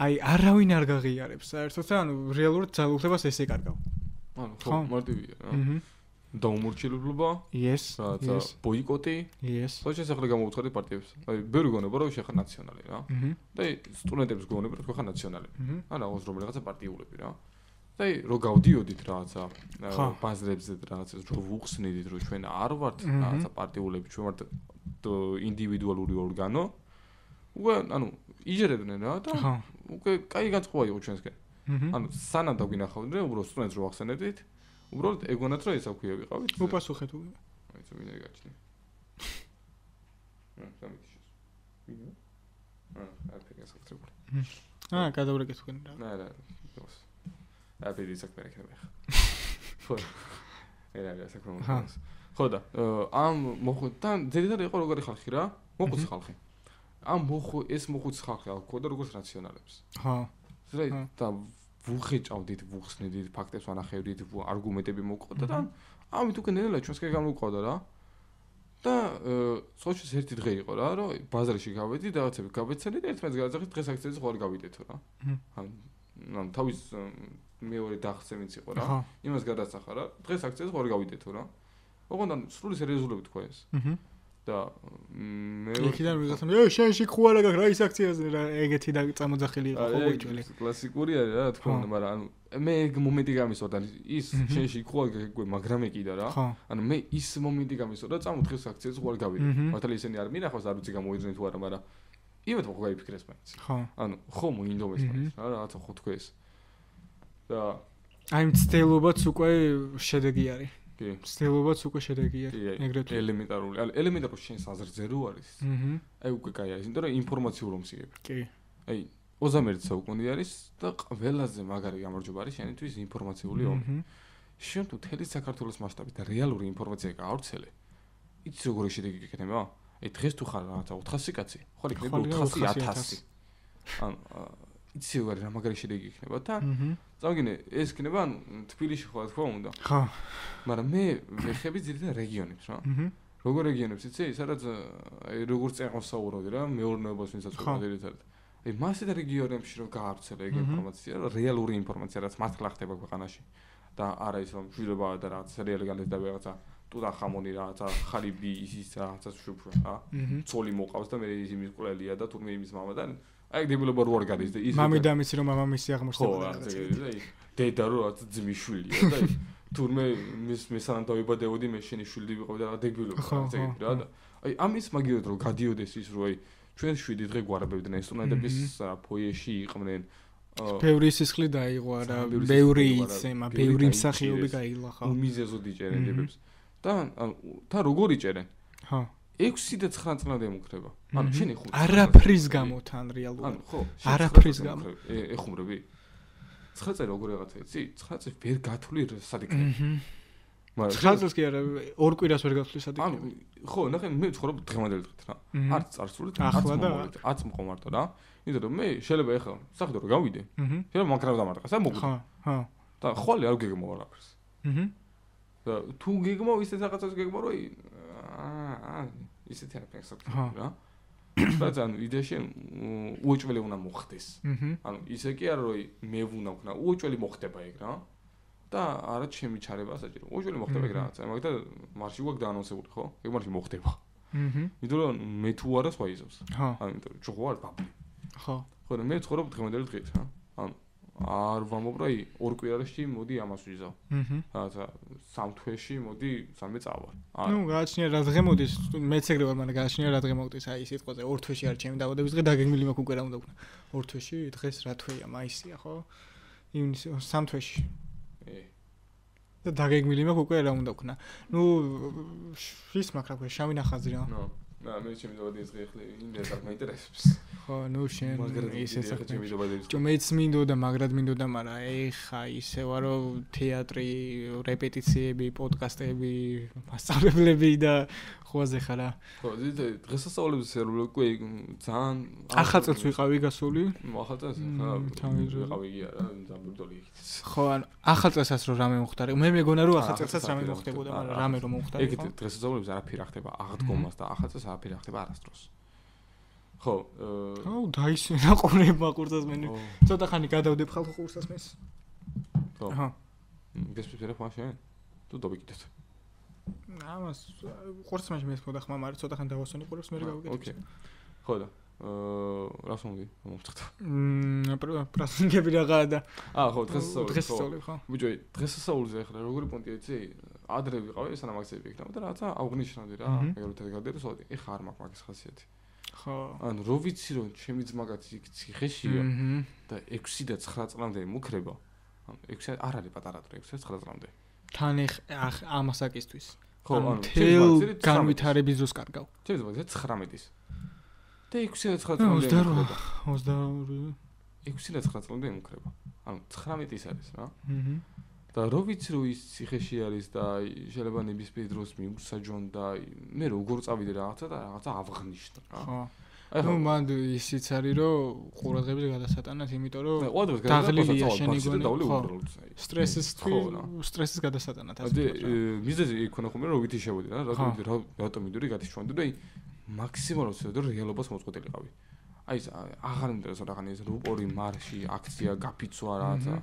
აი არავინ არ გაღიარებს საერთოდ ანუ რეალურად ძალაუფლებას ესე კარგავ ანუ ხო მარტივია რა დაუმორჩილებლობა yes რაღაცა ბოიკოტი yes ხო შესაძლოა გამოვუცხადე პარტიებს აი ბევრი გონება რომ შეხარ ნაციონალი რა და სტუდენტებს გონება რომ ხარ ნაციონალები ან აღოს რომ რაღაცა პარტიულები რა და რო გავდიოდით რაღაცა ბაზრებზე რაღაცა რო ვუხსნიდით რომ ჩვენ არ ვართ რაღაცა პარტიულები ჩვენ ვართ ინდივიდუალური ორგანო უკვე ანუ იჯერებდნენ რა და უკვე კაი განწყობა იყო ჩვენსკენ ანუ სანამ დაგვინახავდნენ უბრალოდ სტუდენტს რო ახსენებდით უბრალოდ ეგონათ რომ ესა ქვია ვიყავით უპასუხეთ უკვე აი თუ მინდა გაჩნი სამითიშეს აი ფიგას ხტრებული გადავრეკეთ თქვენ რა აი პირი საქმე იქნება ხო ერა საქმე ხო და ამ მოხდა ძირითადად იყო როგორი ხალხი რა მოხუცი ხალხი ამ ეს მოხუცი ხალხი აქვს და როგორც ნაციონალებს ხო და ვუხეჭავდით ვუხსნედით ფაქტებს ვანახევრდით არგუმენტები მოვყავდა და ამით უკვე ნელა ჩვენს გამოვყავდა რა და სოჩის ერთი დღე იყო რა რომ ბაზარში გავედი და რაღაცები გავეცანი და ერთმანეთს გადაძახით დღეს აქციაზე ხوار გავიდეთო რა ანუ თავის მეორე დახცე ვინც იყო რა იმას გადასახა რა დღეს აქციაზე ხوار გავიდეთო რა ოღონდ სრული სერიოზულობით თქვა ეს და მე იქიდან ვიღაცამ შენში ხوار გაკ რა ის აქციაზე რა ეგეთი და წამოძახილი იყო ხო გიჭველი კლასიკური არის რა თქმა უნდა მაგრამ ანუ მე ეგ მომენტი გამისვარდა ის შენში ხوار გაკ მაგრამ ეკიდა რა ანუ მე ის მომენტი გამისვარდა წამოთხეს აქციაზე ხوار გავიდე მართალი ისინი არ მინახავს არ ვიცი გამოიძნენ თუ არა მაგრამ იმათ ხო გაიფიქრეს მაინც ხო ანუ ხო მოინდომეს მაინც რა რაღაცა ხო თქვეს და აი მცდელობაც უკვე შედეგი არის მცდელობაც უკვე შედეგია ეგრეთვე ელემენტარული ანუ ელემენტარული შენს აზრზე რო არის აი უკვე კაი არის იმიტომ რომ ინფორმაციულ ომსიგები კი აი 21 საუკუნე არის და ყველაზე მაგარი გამარჯვება არის შენთვის ინფორმაციული ომი შენ თუ თელი საქართველოს მასშტაბით და რეალური ინფორმაცია გაავრცელე იცი როგორი შედეგი იქნება აი დღეს თუ ხარ რაღაცა 400 კაცი ხო იქნება 400,000 ანუ იცი როგორი მაგარი შედეგი იქნება და წავგინე ეს იქნება ანუ თბილისში ხო თქო უნდა ხო მაგრამ მე ვეხები ძირითადად რეგიონებს რა როგორ რეგიონებს იცი სადაც აი როგორ წეღავსაურავდი რა მეურნეობას ვინცაც ხო ძირითადად აი მასე და რეგიონებში რომ გაავრცელე ეგ ინფორმაცია რა რეალური ინფორმაცია რაც მართლა ხდება ქვეყანაში და არა ის რომ ჟირება და რაღაც სერიალი განეცდა რაღაცა ტუტანხამონი რაღაცა ხალიბი ის რაღაცა შუბ რა ცოლი მოყავს და მე ის იმის ყოლელია და თურმე იმის მამა და აი დებილობა რო არ გადის და ის მამიდამისი რომ მამამისი აღმოჩნდება და დედა რო რაც ძმისშვილია და თურმე მე სანამ დავიბადებოდი მე შენი შვილი ვიყავი და დებილობა რა და აი ამის მაგიოდ რომ გადიოდეს ის რო აი ჩვენ 7 დღე გვარებებდნენ ინსტრუმენტების ფოიეში იყვნენ ბევრი სისხლი დაიღო რა ბევრი იცემა ბევრი მსახიობი გაიგლა ხო უმიზეზოდ იჭერენ დებებს და როგორ იჭერენ ხო 6 და 9 წლამდე ემუქრება ანუ შენი ხუ არაფრის გამო თან რეალურად ანუ ხო არაფრის გამო ეხუმრები 9 წელი როგორ რაღაცა იცი 9 წელი ვერ გათვლი სად იქნება მაგრამ 9 წელს კი არა ორ კვირას ვერ გათვლი სად იქნება ანუ ხო ნახე მე ვცხოვრობ დღევანდელი დღით რა არც წარსულით არც მყომარტო რა იმიტომ რომ მე შეიძლება ეხლა საერთოდ რომ გავიდე შეიძლება მაგრამ დამარტყას და მოგვიდე ხო და ხვალე არ გეგმო არაფერს და თუ გეგმო ისე რაღაცას გეგმო რომ ისეთი არაფერს რა ბაზან იდეაში უოჭველი უნდა მოხდეს ანუ ისე კი არა რომ მე ვუნა ვქნა უოჭველი მოხდება ეგ რა და არა ჩემი ჩარება საჭირო უოჭველი მოხდება ეგ რაღაცა მაგდა მარში გვაქვს დაანონსებული ხო ეგ მარში მოხდება იმიტომ რომ მე თუ არა სხვა იზობს ანუ იმიტომ რომ ხო არ ბაბლი ხო და მე ვცხოვრობ დღევანდელი დღით რა ანუ არ ვამბობ რა ორ კვირაში მოდი ამას ვიზავ რაღაცა სამ თვეში მოდი სამე წავალ ნუ გააჩნია რა დღე მოდის მეც ეგრე ვარ მაგრამ გააჩნია რა დღე მოვდის აი სიტყვაზე ორ თვეში არ ჩემი დაბადების დღე დაგეგმილი მაქვს უკვე რა უნდა ვქნა ორ თვეში დღეს რა თვეა მაისია ხო ივნისი სამ თვეში და დაგეგმილი მაქვს უკვე რა უნდა ვქნა ნუ ის მაქვს რა ქვია შავი ნახაზი რა მე ჩემი დაბადების დღე ხლე იმდენ არ მაინტერესებს ხო ნუ შენ ისე საქმე მეც მინდოდა მაგრად მინდოდა მაგრამ ეხა ისე ვარ რომ თეატრი რეპეტიციები პოდკასტები მასწავლებლები და ხوازე ხარა ხო დღესასწაულების უკვე ძალიან ახალ წელს ვიყავი გასული ახალ წელს ვიყავი იგია რა ძალიან ბრძოლი იქით ხო ან ახალ წელსაც რომ რამე მოხდა მე მეგონა რომ ახალ წელსაც რამე მოხდებოდა მაგრამ რამე რომ მოხდა ეგ დღესასწაულებს არაფერი არ ხდება აღდგომას და ახალ წელს არაფერი არ ხდება არასდროს ხო აუ დაისვენა ყურება ყურსას მე ცოტა ხანი გადავდებ ხალხო ყურსას მეს ხო აჰა გესწრებ მაშინ თუ დაგიკეთეთ ამას ყურსას მაშინ მეს მოდა ხმა მაგრამ ცოტა ხანი დავასვენი ყურებს მე გავიკეთებ ოკეი ხო და რას მომდი მომწყვეტ პრასინგები რაღა და ხო დღესასწაული ხო ბიჭო დღესასწაულზე ახლა როგორი პონტია იცი ადრე ვიყავი სანამ აქციები იქნება და რაღაცა აღნიშნავდი რა ეგრეთ გადადეს ვადი ეხა არ მაქვს მაგის ხასიათი ხო ანუ რო ვიცი რომ ჩემი ძმაგაც იქ ციხეშია და 6 და 9 წლამდე მუქრება ანუ 6 არ არის პატარა დრო 6 და 9 წლამდე თან ამასაკისთვის ხო ანუ თელ განვითარების დროს კარგავ ჩემს ძმაზე 19-ის და 6 და 9 წლამდე მუქრება 22 6 და 9 წლამდე მუქრება ანუ 19-ის არის რა და რო ვიცი რომ ის ციხეში არის და შეიძლება ნებისმიერ დროს მიუსაჯონ და მე როგორ წავიდე რაღაცა და რაღაცა ავღნიშნ რა ხო ნუ მან ისიც არის რომ ყურადღების გადასატანად იმიტომ რომ დაღლილია შენი გონი ხო სტრესის გადასატანად ასე მიზეზი იქონა ხომ რომ ვითი შევედი რა რატომ მიდური გათიშვანდი და მაქსიმალურად ვცდები რომ რეალობას მოწყვეტილიყავი აი ეს აღარ მინდა რაღაცა ის რუპორი მარში აქცია გაფიცვა რაღაცა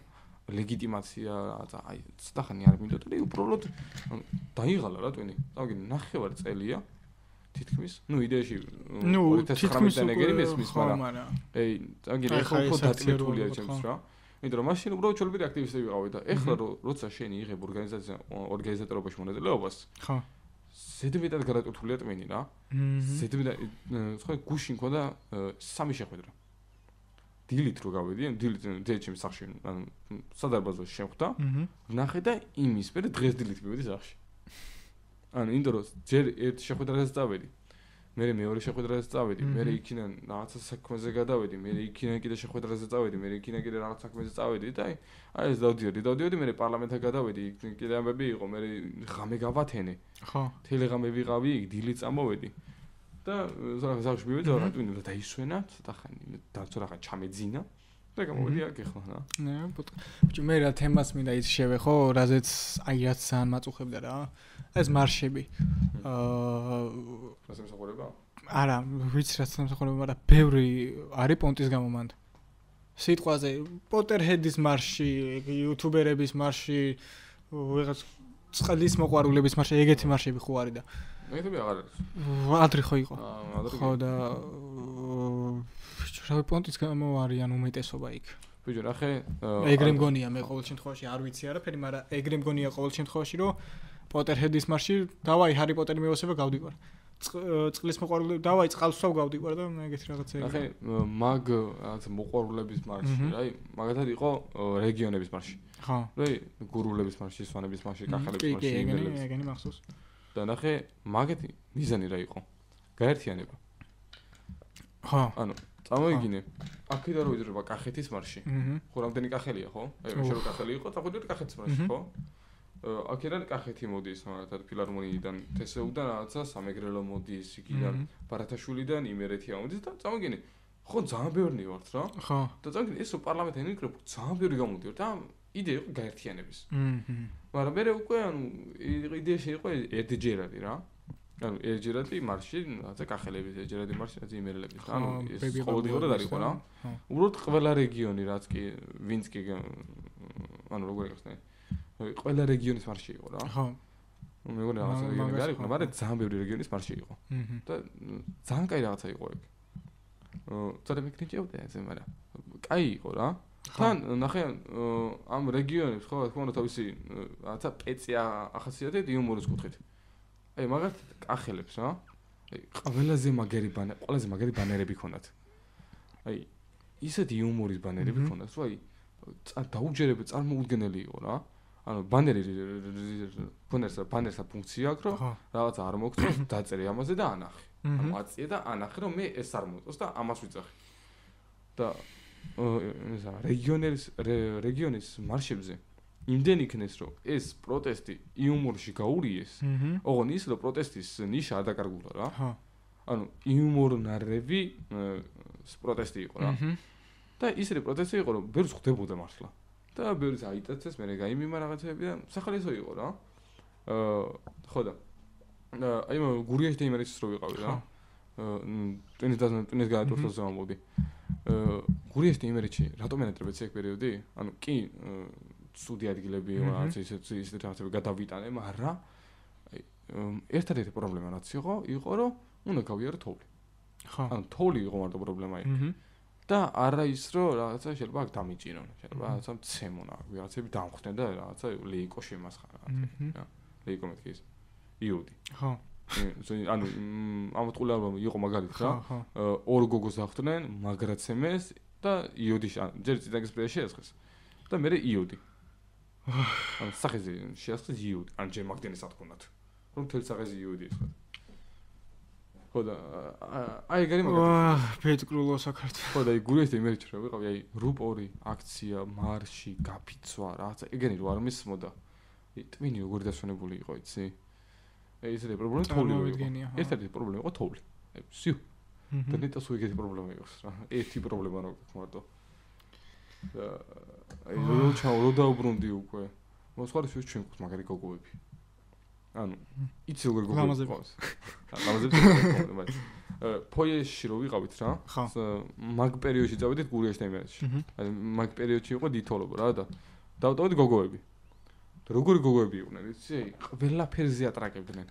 ლეგიტიმაცია რაღაცა აი ცოტახანი არ მინდოდა და უბრალოდ დაიღალა რა ტვინი წავიდი 9 წელია თითქმის ნუ იდეაში 2019 ეგერი მესმის მაგრამ აი წავიდი ეხლა უფრო დაწყვეტილია ჩემს რა იმიტომ რომ მაშინ უბრალოდ ჩოლბირი აქტივისტები ვიყავი და ეხლა როცა შენი იღებ ორგანიზატორობაში მონაწილეობას ხო ზედმეტად გადაწყვეტილია ტვინი რა ზედმეტად სხვა გუშინ მქონდა 3 შეხვედრა დილით რო გავედი, დილით ჩემს სახში, ანუ სადარბაზოში შემხვდა. ნახე და იმის მერე დღეს დილით მივედი სახში. ანუ იმიტომ რომ ჯერ ერთ შეხვედრაზე წავედი. მერე მეორე შეხვედრაზე წავედი, მერე იქიდან რაღაცა საქმეზე გადავედი, მერე იქიდან კიდე შეხვედრაზე წავედი, მერე იქიდან კიდე რაღაც საქმეზე წავედი და აი ეს დავდიოდი, მერე პარლამენტთან გადავედი, კიდე ამბები იყო, მერე ღამე გავათენე. ხო. თელეგრამები ვიყავი, დილით წამოვედი. და ზოგადად მივედი რა თქმა უნდა დაისვენა ცოტა ხანი და ცოტა ჩამეძინა და გამოვედი აქ ეხლა რა ნე ბიჭო მე რა თემას მინდა ის შევე ხო რაზეც აი რაც ძალიან მაწუხებდა რა ეს მარშები ასე მსახურება არა ვიცი რაც მსახურება მაგრამ ბევრი არის პონტის გამო მანდ სიტყვაზე პოტერჰედის მარში იუთუბერების მარში ვიღაც წყლის მოყვარულების მარში ეგეთი მარშები ხო არის და მეთები აღარ არის. ადრე ხო იყო. ხო და რავი პონტის გამო არიან უმეტესობა იქ. ბიჭო, ნახე, ეგრე მგონია მე ყოველ შემთხვევაში არ ვიცი არაფერი, მაგრამ ეგრე მგონია ყოველ შემთხვევაში, რომ პოტერჰედის მარში დავაი ჰარი პოტერი მივასება გავდივარ. წყლის მოყვარულები დავაი წყალსვავ გავდივარ და მე ეგეთი რაღაცა იყო. ნახე, მაგ რაღაცა მოყვარულების მარში, რაი, მაგათად იყო რეგიონების მარში. ხო. რაი, გურულების მარში, სვანების მარში, კახალების მარში, კი, ეგენი მახსოვს. და ნახე, მაგეთი მიზანი რა იყო? გაერთიანება. ხო. ანუ წამოიგინე, აქედან რო იდრება კახეთის მარში. ხო, რამდენი კახელია, ხო? აი, შენ რო კახელი იყო, წავიდეთ კახეთის მარში, ხო? აქედან კახეთი მოდის, მაგათად ფილარმონიიდან, თესეუდან რაღაცა სამეგრელო მოდის, იქიდან ბარათაშვილიდან იმერეთია მოდის და წამოიგინე. ხო, ძალიან ბევრი ვართ რა. ხო. და წამოიგინე, ეს პარლამენტთან მიკროფ, ძალიან ბევრი გამოდიოთ და იდეა იყო გაერთიანების. მაგრამ მე უკვე ანუ იდეაში იყო ერთჯერადი რა. ანუ ერთჯერადი მარში, რაღაცა კახელების ერთჯერადი მარში, რაღაც იმერელების. ანუ ეს ყოველდღიურად არ იყო რა. უბრალოდ ყველა რეგიონი რაც კი ვინც კი ანუ როგორ იქნება ყველა რეგიონის მარში იყო რა. ხო. მეგონი რაღაცა რეგიონი არ იყო, მაგრამ ძალიან ბევრი რეგიონის მარში იყო. და ძალიან კაი რაღაცა იყო ეგ. ცოტა მეკრიჭებდა ესე, მაგრამ კაი იყო რა. თან ნახე ამ რეგიონებს ხო რა თქმა უნდა თავისი რაღაცა პეცი ახასიათებთ იუმორის კუთხით. აი მაგათ კახელებს რა. აი ყველაზე მაგარი ბანერები ქონდათ. აი ისეთი იუმორის ბანერები ქონდათ, რომ აი დაუჯერებელი წარმოუდგენელი იყო რა. ანუ ბანერს ფუნქცია აქვს, რომ რაღაცა არ მოგწონს, დაწერე ამაზე და ანახე. ანუ აწიე და ანახე, რომ მე ეს არ მოწონს და ამას ვიძახი. და რეგიონის მარშებზე იმდენ იქნეს, რომ ეს პროტესტი იუმორში გაურიეს, ოღონდ ის რომ პროტესტის ნიშა არ დაკარგულა რა. ანუ იუმორნარევი პროტესტი იყო რა. და ისეთი პროტესტი იყო, რომ ბევრს ხვდებოდა მართლა. და ბევრს აიტაცეს, მე გაიმიმა რაღაცები და სახალისო იყო რა. ხო და აი გურიაში და იმერეთის რო ვიყავი რა. ტვინის გადატვირთვაზე ამბობდი. გურიაში და იმერეთში რატომ ენატრებეთ ეგ პერიოდი? ანუ კი ცუდი ადგილები რაღაც ისეთი რაღაცები გადავიტანე, მაგრამ აი ერთადერთი პრობლემა რაც იყო, რომ უნდა გავიარო თოვლი. ხო. ანუ თოვლი იყო მარტო პრობლემა იქ. და არა ის რომ რაღაცა შეიძლება აქ დამიჭირონ, შეიძლება რაღაცა მცემონ, რაღაცები დამხდნენ და რაღაცა ლეიკო შემასხა რაღაცა. ლეიკო მეთქი ის. იოდი. ხო. ანუ ამოტყული ალბომი იყო მაგალითად რა. ორ გოგოს ახდნენ, მაგრაცემეს და იოდი ჯერ ციტაგის პრეში შეასხეს. და მე იოდი. ანუ სახეზე შეასხეს იოდი. ან ჯერ მაგდენის ათქონათ. რომ თელ სახეზე იოდი ის ხარ. ხო და აი ეგარი მაგალითად. პეტრულო საქართველოს. ხო და აი გურიაში და იმერეთში რა ვიყავი, აი რუპორი, აქცია, მარში, გაფიცვა, რაღაცა ეგენი რო არ მისმოდა. ტვინი როგორი დასვენებული იყო, იცი? აი ესეთი პრობლემა თოვლი იყო. ერთადერთი პრობლემა იყო თოვლი. აი სიუ. და ნეტას უიგეთი პრობლემა იყო რა. ერთი პრობლემა რა გქონდა მარტო. და აი რო დაუბრუნდი უკვე. მოსხარის ჩვენ გვყავს მაგარი გოგოები. ანუ იცი როგორ გოგოები ყავს. ლამაზები გოგოები, მაგრამ ფოიეში რო ვიყავით რა. მაგ პერიოდში წავედით გურიაში და იმერეთში. აი მაგ პერიოდში იყო დითოლობა რა და დავტოვეთ გოგოები. როგორი გოგოები იყვნენ, იცი? ყველაფერზე ატრაკებდნენ.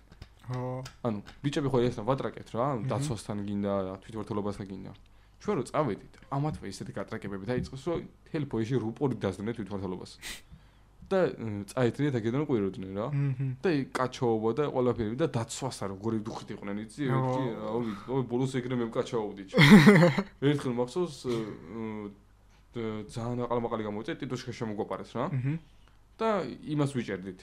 ხო. ანუ ბიჭები ხო ესა ვატრაკებთ რა, დაცვასთან გინდა, თვითმართველობასთან გინდა. ჩვენ რო წავედით, ამათვე ისეთი გატრაკებები დაიწყეს, რომ თელ ფოიეში რუპორი დაძდნენ თვითმართველობას. და წაეთრიათ აქედან ყვიროდნენ რა. და კაჩაობა და ყველაფერი და დაცვასა როგორი დუხით იყვნენ, იცი? ой, ბოლოს ეგრე მე მკაჩაობდი. ერთხელ მახსოვს ძალიან აყალმაყალი გამოიწე, ტიტოშკა შემოგვაპარეს რა. და იმას ვიჭერდით.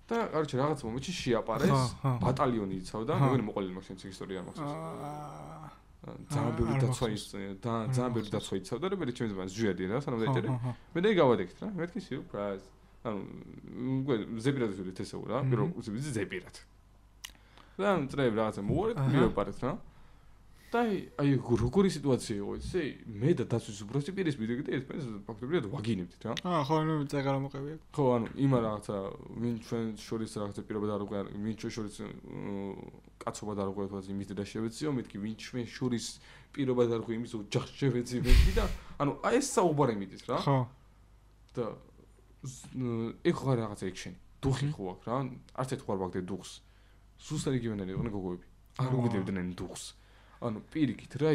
და კაროჩე რაღაც მომენტში შეაპარეს, ბატალიონი იცავდა, მეგონი მოყოლილი მაქვს ეს ისტორია არ მახსოვს. ძალიან ბევრი დაცვა და ძალიან ბევრი დაცვა იცავდა, რომ მე ჩემს ბანს ჟუიადი რა, სანამ დაიჭერე. მე და გავადექით რა, მეთქი სიურპრაიზ. ანუ უკვე ზეპირად ვიდეთ ესეო რა, პირველ უცებიძე ზეპირად. და წრეები რაღაცა მოვარეთ, მივაპარეთ რა. და აი როგორი სიტუაცია იყო იცი? მე და დაცვის უბრალოდ პირისპირ და ეს ფაქტობრივად ვაგინებდით რა. ხო, ნუ წეგარა მოყევია. ხო, ანუ იმა რაღაცა ვინ ჩვენ შორის რაღაცა პირობად არ უკვე ვინ ჩვენ შორის კაცობად არ უკვე თვალს იმის და შევეციო, მეთქი ვინ ჩვენ შორის პირობად არ უკვე იმის ოჯახს შევეცი მეთქი და ანუ აი ეს საუბარი მიდის რა. ხო. და ეგ ხო რაღაცა ექშენი. დუხი ხო აქვს რა. არც ერთ ხوار ვაგდე დუხს. ზუსტად იგივენები იყვნენ გოგოები. არ უგდებდნენ დუხს. ანუ პირიქით რა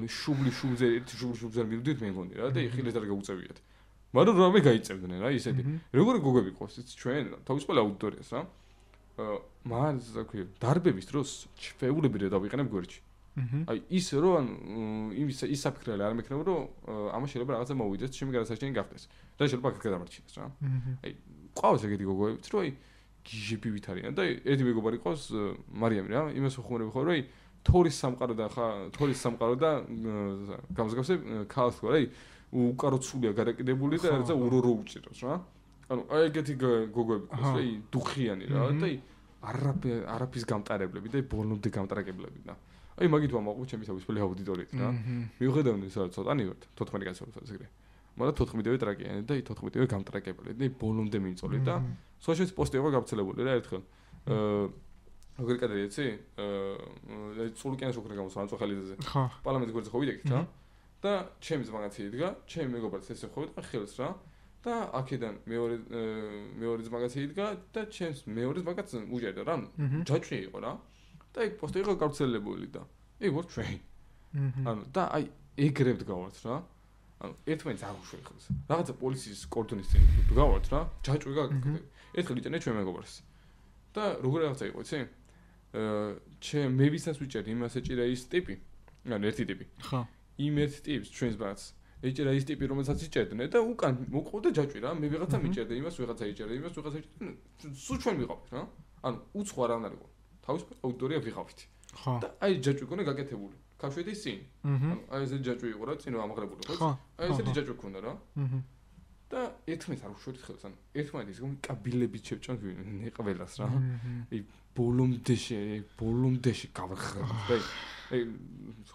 შუბლზე ერთი შუბლზე მივდით მე მგონი რა და ხილეს არ გაუწევიათ. მაგრამ რამე გაიწევდნენ რა ისეთი. როგორი გოგოები ყავს იცი ჩვენ თავისუფალ აუდიტორიას რა. მას აკვი დარბების დროს ჩვეულებრივ დავიყენებ გვერდში. აი ის რომ ის საფიქრელი არ მექნება რომ ამას შეიძლება რაღაცა მოვიდეს ჩემი გადასარჩენი გახდეს. და შეიძლება აქ გადამარჩინოს რა. აი ყავს ეგეთი გოგოებიც რომ აი გიჟები ვით არიან და ერთი მეგობარი ყავს მარიამი რა იმას ვხმარები ხო რომ აი თორის სამყარო და გამსგავსებ ქალს ხო რა აი უკაროცულია გადაკიდებული და ერთზა ურორო უჭირავს რა. ანუ აი ეგეთი გოგოები ყავს რა აი დუხიანი რა და აი არაფის გამტარებლები და ბოლომდე გამტრაკებლები და აი მაგით ვამაყობ ჩემი თავისუფალი აუდიტორიით რა. მივხედავდი სადაც ცოტანი ვარ 14 კაცოსაც ეგრე. მაგრამ 14-ვე ტრაკიანი და 14-ვე გამტრაკებელი და ბოლომდე მიმწოლი და სოციალ პოსტი იყო გავრცელებული რა ერთხელ. როგორი კადრი იცი? სულკიანს უქრე გამოსვა ანწოხალიძეზე. პარლამენტის გვერდზე ხო ვიდექით რა. და ჩემი ძმაკაცი იდგა, ჩემი მეგობარიც ესე ხოვდა და ხელს რა. და აქედან მეორე ძმაკაცი იდგა და ჩემს მეორე ძმაკაც უჯერდა რა. ჯაჭვი იყო რა. და ეგ პოსტი იყო გავრცელებული და ეგ ვარ ჩვენ. ანუ და აი ეგრევ დგავართ რა. ანუ ერთმანეთს არ უშვენ ხელს. რაღაცა პოლიციის კორდონის წინ დგავართ რა. ჯაჭვი გაგაკეთე. ერთხელ იტანე ჩვენ მეგობარს. და როგორ რაღაცა იყო იცი? მე ვისაც ვიჭერდი იმას ეჭირა ის ტიპი. ანუ ერთი ტიპი. ხო. იმ ერთ ტიპს ჩვენს ბაც. ეჭირა ის ტიპი რომელსაც იჭერდნენ და უკან მოყავდა ჯაჭვი რა. მე ვიღაცა მიჭერდა იმას, ვიღაცა იჭერდა იმას, ვიღაცა იჭერდა. სულ ჩვენ ვიყავით რა. ანუ უცხო არ უნდა იყო. თავისუფალ აუდიტორია ვიყავით. ხო. და აი ჯაჭვი გქონდა გაკეთებული. ქაშვედი წინ. ანუ აი ეს ჯაჭვი იყო რა, წინო ამღრებული ხო? აი ესეთი ჯაჭვი გქონდა რა. და ერთმანეთს არ უშვერთ ხელს, ანუ ერთმანეთის კაბილებით შევჭამთ ყველას რა. აი ბოლომდეში გავხრა. აი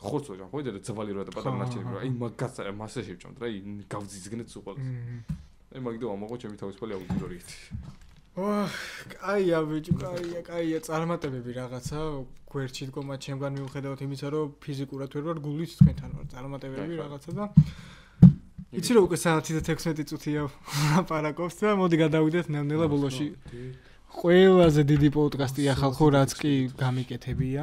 ხორცო ჯან ხო იდა ძვალი რა და პატარა ნარჩენები რა. აი მაგას მასე შევჭამთ რა, აი გავძიძგნეთ სულ ყველას. აი მაგდო ამოყო ჩემი თავისუფალი აუდიტორიით. კაია ბიჭო, კაია წარმატებები რაღაცა გვერდში დგომა ჩემგან მიუხედავად იმისა რომ ფიზიკურად ვერ ვარ გულით თქვენთან ვარ წარმატებები რაღაცა და იცი რომ უკვე საათი და 16 წუთია ლაპარაკობს და მოდი გადავიდეთ ნელ-ნელა ბოლოში ყველაზე დიდი პოდკასტი ახალ ხო რაც კი გამიკეთებია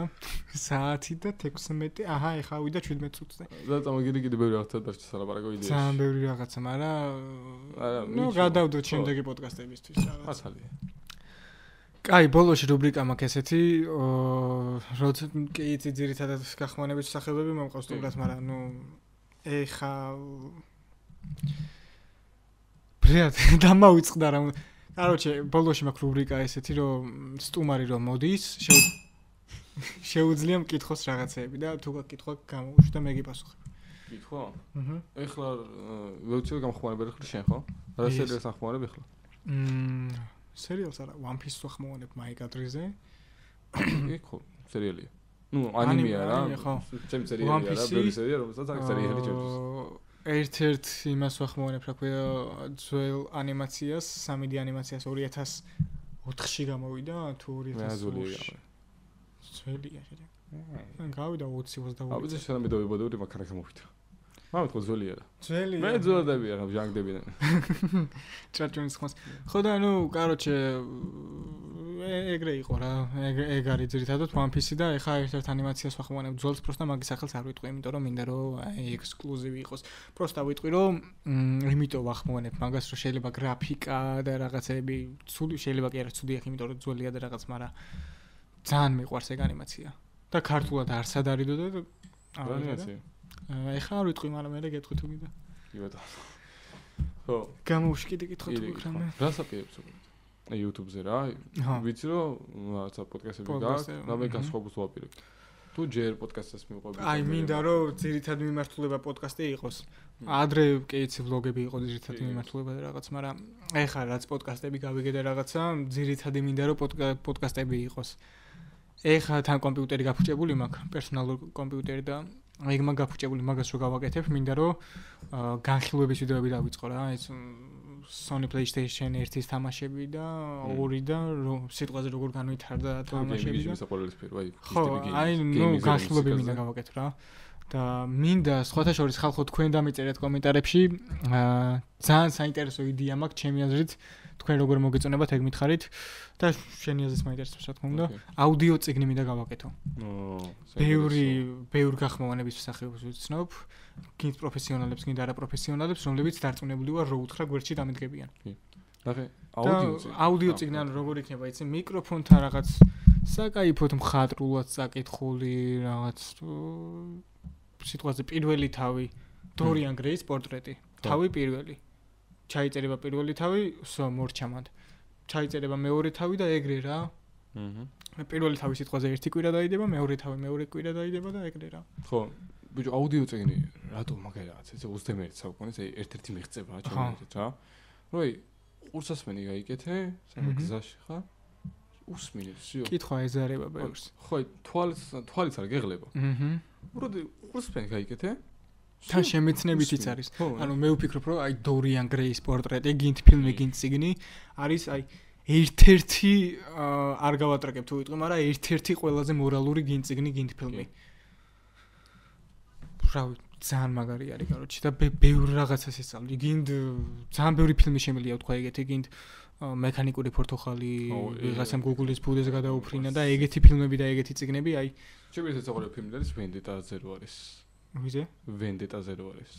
საათი და 16 აჰა ეხა ვიდა 17 წუთზე და წამოგიდი კიდე ბევრი რაღაცა დარჩა სალაპარაკო იდეაში ძალიან ბევრი რაღაცა მაგრამ ნუ გადავდოთ შემდეგი პოდკასტებისთვის რაღაცა კაი ბოლოში რუბრიკა მაქვს ესეთი როცა კი იცი ძირითადად გახმოვანების სახეობები მომყავს თუმცა მაგრამ ნუ ეხა ბრიად დამავიწყდა რა короче ბოლოში მაქვს რუბრიკა ესეთი რომ სტუმარი რომ მოდის შეუძლია მკითხოს რაღაცეები და თუ გაკითხვა გამოვუშვი და მე გიპასუხებ კითხვა? ეხლა ვეუჩები გამხმარებელი ხარ შენ ხო? რა სერიალს ახმარებ ეხლა? სერიალს არა One Piece-ს ახმოვანებ მაიკადრიზე იქ ხო სერიალია ნუ ანიმეა რა ჩემი სერიალია რა ბევრი სერია რომელსაც არის სერიალი ჩემთვის ერთ-ერთ იმას ვახმოვანებ რა ქვია ძველ ანიმაციას 3D ანიმაციას 2004-ში გამოვიდა თუ 2004-ში ძველია შედე გავიდა 20-22 აბა შეიძლება მე დავიბადოდი მაგ გამოვიდა მაგრამ ხო ძველია ძველია მე ძველადები არა ჟანგდებიან ჭაჭუნის ხმას ხო და ნუ короче ეგრე იყო რა ეგ არის ძირითადად One Piece და ეხა ერთ-ერთ ანიმაციას ვახმოვანებ ძველს პროსტა მაგის სახელს არ ვიტყვი იმიტომ რომ მინდა რომ ექსკლუზივი იყოს პროსტა ვიტყვი რომ იმიტომ ვახმოვანებ მაგას რომ შეიძლება გრაფიკა და რაღაცები ცუდი შეიძლება კი არა ცუდი ახ იმიტომ რომ ძველია და რაღაც მაგრამ ძალიან მიყვარს ეგ ანიმაცია და ქართულად არსად არიდო და ანიმაცია ეხა არ ვიტყვი მაგრამ მე გეტყვი თუ გინდა კი ბატონო ხო გამოვშკიდე კითხვა თუ გქრამე რა საპირებს უყურებთ YouTube-ზე რა ვიცი რომ რაღაცა პოდკასტები გაქვს და მე განსხვავებას ვაპირებ თუ ჯერ პოდკასტს მივყვები აი მინდა რომ ძირითადი მიმართულება პოდკასტი იყოს ადრე კი იცი ვლოგები იყო ძირითადი მიმართულება და რაღაც მაგრამ ეხა რაც პოდკასტები გავიგე და რაღაცა ძირითადი მინდა რომ პოდკასტები იყოს ეხა თან კომპიუტერი გაფუჭებული მაქვს პერსონალური კომპიუტერი და ეგ მაგ გაფუჭებული მაგას რო გავაკეთებ მინდა რომ განხილვების ვიდეოები დავიწყო რა ეს Sony PlayStation 1-ის თამაშები და 2 და სიტყვაზე როგორ განვითარდა თამაშები და ხო აი ნუ განხილვები მინდა გავაკეთო რა და მინდა სხვათა შორის ხალხო თქვენ დამიწერეთ კომენტარებში ძალიან საინტერესო იდეა მაქვს ჩემი აზრით თქვენ როგორ მოგეწონებათ ეგ მითხარით და შენი აზრიც მაინტერესებს რა თქმა უნდა აუდიო წიგნი მინდა გავაკეთო ბევრი გახმოვანების მსახიობს ვიცნობ გინდ პროფესიონალებს გინდ არაპროფესიონალებს რომლებიც დარწმუნებული ვარ რო უთხრა გვერდში დამედგებიან ნახე აუდიო წიგნი ანუ როგორ იქნება იცი მიკროფონთან რაღაც საკაიფოდ მხატვრულად საკითხული რაღაც სიტყვაზე პირველი თავი დორიან გრეის პორტრეტი თავი პირველი ჩაიწერება პირველი თავი მორჩამად ჩაიწერება მეორე თავი და ეგრე რა პირველი თავი სიტყვაზე ერთი კვირა დაიდება მეორე თავი მეორე კვირა დაიდება და ეგრე რა ხო ბიჭო აუდიო წიგნი რატო მაგარი რაღაც ეს 21 საუკუნის ერთ-ერთი მიღწევა რა ჩემი აზრით რა როი ყურსასმენი გაიკეთე საგზაში ხა უსმინებსიო კითხვა ეზარება ბევრს ხო თვალიც არ გეღლება უბრალოდ ყურსასმენი გაიკეთე თან შემეცნებითიც არის ანუ მე ვფიქრობ რომ აი დორიან გრეის პორტრეტი გინდ ფილმი გინდ წიგნი არის აი ერთ-ერთი არ გავატრაკებ თუ ვიტყვი მაგრამ ერთ-ერთი ყველაზე მორალური გინდ წიგნი გინდ ფილმი რავი ძალიან მაგარი არის კაროჩი და ბევრი რაღაცას ისწავლი გინდ ძალიან ბევრი ფილმი შემიძლია ვთქვა ეგეთი გინდ მექანიკური პორტოხალი ვიღაცამ გუგლის ბუდეს გადაუფრინა და ეგეთი ფილმები და ეგეთი წიგნები აი ჩემი ეს საყვარელი ფილმი არის ვენდეტაზე რო არის ვიზე ვენდეტაზე რო არის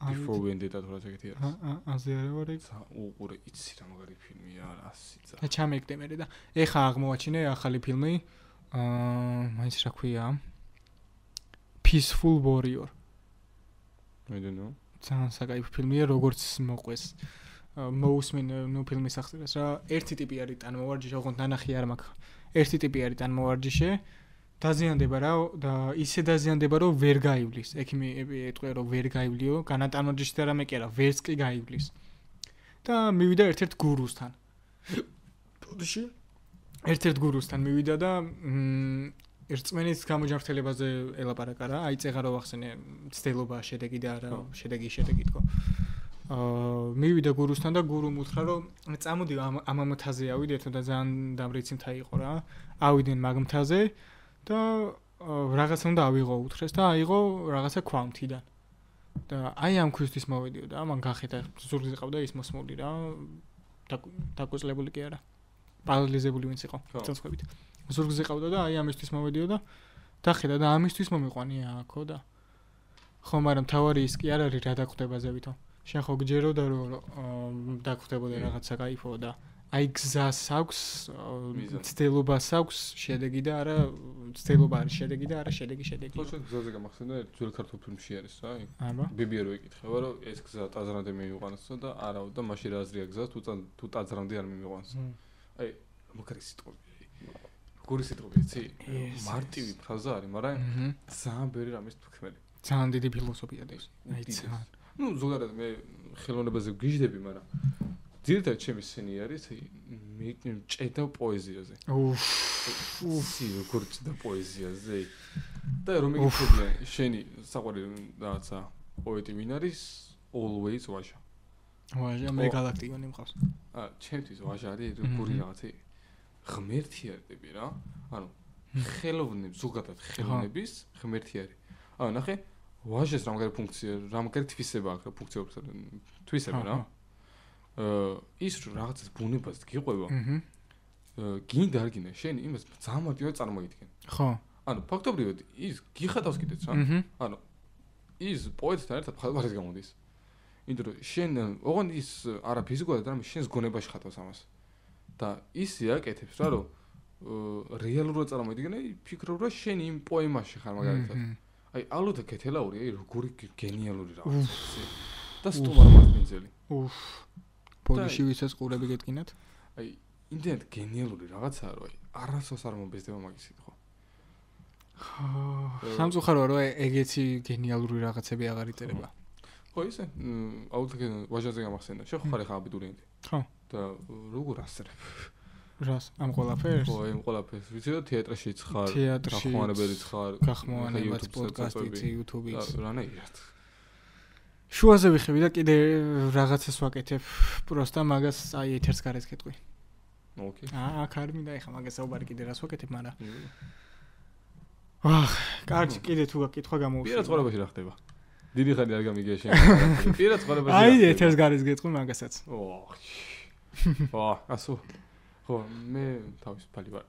before vendetta თუ რაღაც ეგეთი არის აზე არ ვარ ეგ უყურე იცი რა მაგარი ფილმია რა სიცა და ჩამეკდე მე და ეხა აღმოაჩინე ახალი ფილმი მაინც რა ქვია Peaceful Warrior I don't know ძალიან საკაიფო ფილმია როგორც მოყვეს მოусმენ ნუ ფილმის აღწერას რა ერთი ტიპი არის ტანმოვარჯიშე ოღონდ ნანახი არ მაქვს ერთი ტიპი არის ტანმოვარჯიშე დაზიანდება რა და ისე დაზიანდება რომ ვერ გაივლის ექიმები ეტყვია რომ ვერ გაივლიო განატანვარჯიშე და რამე კი არა ვერც კი გაივლის და მივიდა ერთ-ერთ გურუსთან ბოდიში ერთ-ერთ გურუსთან მივიდა და ერთწმენის გამოჯანმრთელებაზე ელაპარაკა რა აი წეღარო ვახსენე ცდელობა შედეგი და არა შედეგი თქო მივიდა გურუსთან და გურუმ უთხრა რომ წამოდი ამ მთაზე ავიდეთ და ძალიან დამრეცი მთა იყო რა ავიდნენ მაგ მთაზე და რაღაცა უნდა ავიღო უთხრეს და აიღო რაღაცა ქვამთიდან და აი ამ ქვისთვის მოვიდიო და მან გახედა ზურგზე ყავდა ის მოსმული რა დაკოწლებული კი არა პარალიზებული ვინც იყო წელსხვებით ზურგზე ყავდა და აი ამისთვის მოვიდიო და დახედა და ამისთვის მომიყვანია აქო და ხო მაგრამ თავარი ის კი არ არის რა დაგხვდება ზევითო შენ ხო გჯეროდა რომ დაგხვდებოდა რაღაცა кайფო და აი გზას აქვს ცდელობას აქვს შედეგი და არა ცდელობა არის შედეგი და არა შედეგი ხო შენ გზაზე გამახსენდა ერთ ძველ ქართულ ფილმში არის რა აი ბიბიე რო ეკითხება რომ ეს გზა ტაძრამდე მივიყვანსო და არა და მაშინ რა აზრია გზას თუ ტაძრამდე არ მივიყვანსო აი მაგარი სიტყვები გური სიტყვები იცი მარტივი ფრაზა არის მაგრამ ძალიან ბევრი რამის თქმელი ძალიან დიდი ფილოსოფია და აი ძალიან ну ზოგადად მე ხელოვნებაზე გიждები მაგრამ ძირითადად ჩემი სცენი არის მე ჭედა პოეზიაზე ისი როგორ ჭედა პოეზიაზე და რომ იგებია შენი საყვარელი რაღაცა პოეტი ვინ არის always ვაჟა მე galaktikoni მყავს ჩემთვის ვაჟა არის გური რაღაცა ღმერთი არდები რა ანუ ხელოვნების ზოგადად ხელოვნების ღმერთი არის ანუ ნახე ვაჟეს რამგარი ფუნქცია რამგარი თვისება აქვს რა ფუნქციობს თვისება რა ის რაღაცას ბუნებას გიყვება გინდა არ გინდა შენ იმას ძალიან მარტივად წარმოიდგენ ხო ანუ ფაქტობრივად ის გიხატავს კიდეც რა ანუ ის პოეტთან ერთად ხალხად გამოდის იმიტომ რომ შენ ოღონდ ის არა ფიზიკურად არა შენს გონებაში ხატავს ამას და ის იაკეთებს რა რომ რეალურად წარმოიდგენ აი ფიქრობ რა შენ იმ პოემაში ხარ მაგალითად აი ალოთა კეთელაური აი როგორი გენიალური რაღაცა და სტუმარ მარტინძელი ბოდიში ვისაც ყურები გეტკინათ აი იმდენად გენიალური რაღაცაა რომ აი არასოს არ მომბეზდება მაგის სიტყვა სამწუხაროა რომ ეგეთი გენიალური რაღაცები აღარ იწერება ხო ისე აუცილებლად ვაჟაზე გამახსენდა შეხო ხარ ხა აბიტურიენტი ხო და როგორ ასწრებ რას ამ ყველაფერს ხო ამ ყველაფერს ვიცი რომ თეატრშიც ხარ გახმოვანებელიც ხარ გახმოვანებაც პოდკასტიც YouTube-იც რანაირად შუაზე ვიხები და კიდე რაღაცას ვაკეთებ პროსტა მაგას აი ეთერს გარეთ გეტყვი ოკეი აქ არ მინდა ეხა მაგას საუბარი კიდე რას ვაკეთებ მაგრამ კარგი, კიდე თუ გაკითხვა გამოუშვი. პირად ცხოვრებაში რა ხდება? დიდი ხანი არ გამიგია შენ. პირად ცხოვრებაში. აი, ეთერს გარის გეტყვი მაგასაც. ასო. ხო, მე თავის ფალი ვარ.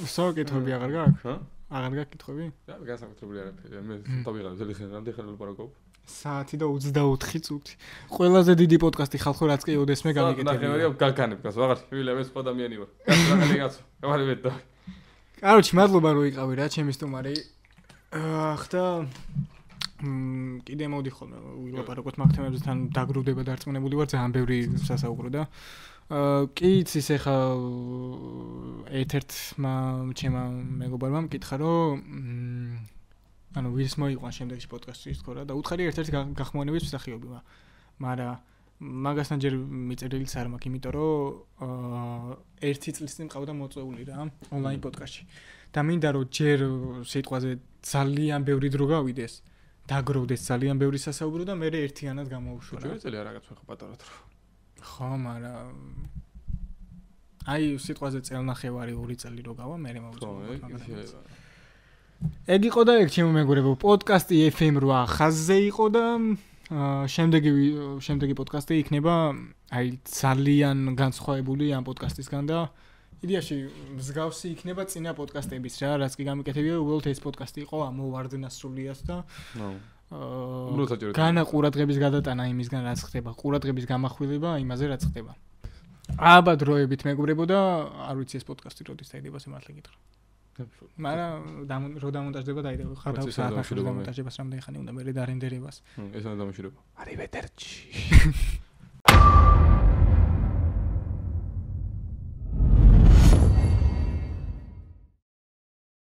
სო კითხები აღარ გაქვს? აღარ გაქვს კითხები? რა, განსაკუთრებული არაფერი. მე თავიღარ ძელი ხანი რამდენი ხანი ვლაპარაკობ? საათი და 24 წუთი. ყველაზე დიდი პოდკასტი ხალხო რაც კი ოდესმე გამიგეთებია. ნახევარია გაგანებ გასო, აღარ შევიდა მე სხვა ადამიანი ვარ. გასაგები გასო. გავარი ვედა. კაროჩი, მადლობა რომ იყავი რა, ჩემი სტუმარი. ხდა კიდე მოდი ხოლმე ვილაპარაკოთ მაგ თემებზე თან დაგროვდება დარწმუნებული ვარ ძალიან ბევრი სასაუბრო და კი იცის ეხა ერთ-ერთმა ჩემმა მეგობარმა მკითხა რომ ანუ ვის მოიყვან შემდეგში პოდკასტის თქო რა და უთხარი ერთ-ერთი გახმოვანების მსახიობი მაგრამ მაგასთან ჯერ მიწერილიც არ მაქვს იმიტომ რომ 1 წლის წინ მყავდა მოწვეული რა ონლაინ პოდკასტში და მინდა რომ ჯერ სიტყვაზე ძალიან ბევრი დრო გავიდეს დაგროვდეს ძალიან ბევრი სასაუბრო და მე ერთიანად გამოვუშვა რა. ჩვენი წელი არ რაღაც ხა პატარად რო. ხო, მაგრამ აი სიტყვაზე წელნახევარი 2 წელი რო გავა, მე მოვუწევ. ეგ იყო და ეგ ჩემო მეგობრებო, პოდკასტი FM 8 ხაზზე იყო და შემდეგი პოდკასტი იქნება აი ძალიან განსხვავებული ამ პოდკასტისგან და იდეაში მსგავსი იქნება წინა პოდკასტების რა, რაც კი გამიკეთებია, უბრალოდ ეს პოდკასტი იყო ამოვარდნასრულიას და განა ყურადღების გადატანა იმისგან რაც ხდება, ყურადღების გამახვილება იმაზე რაც ხდება. აბა დროებით მეგობრებო და არ ვიცი ეს პოდკასტი როდის დაიდება, მართლა გითხრა. მაგრამ რო დამონტაჟდება დაიდება, ხარ საათნახევრის დამონტაჟებას რამდენი ხანი უნდა მე დარენდერებას. ეს არ დამშვიდობა. არივედერჩი.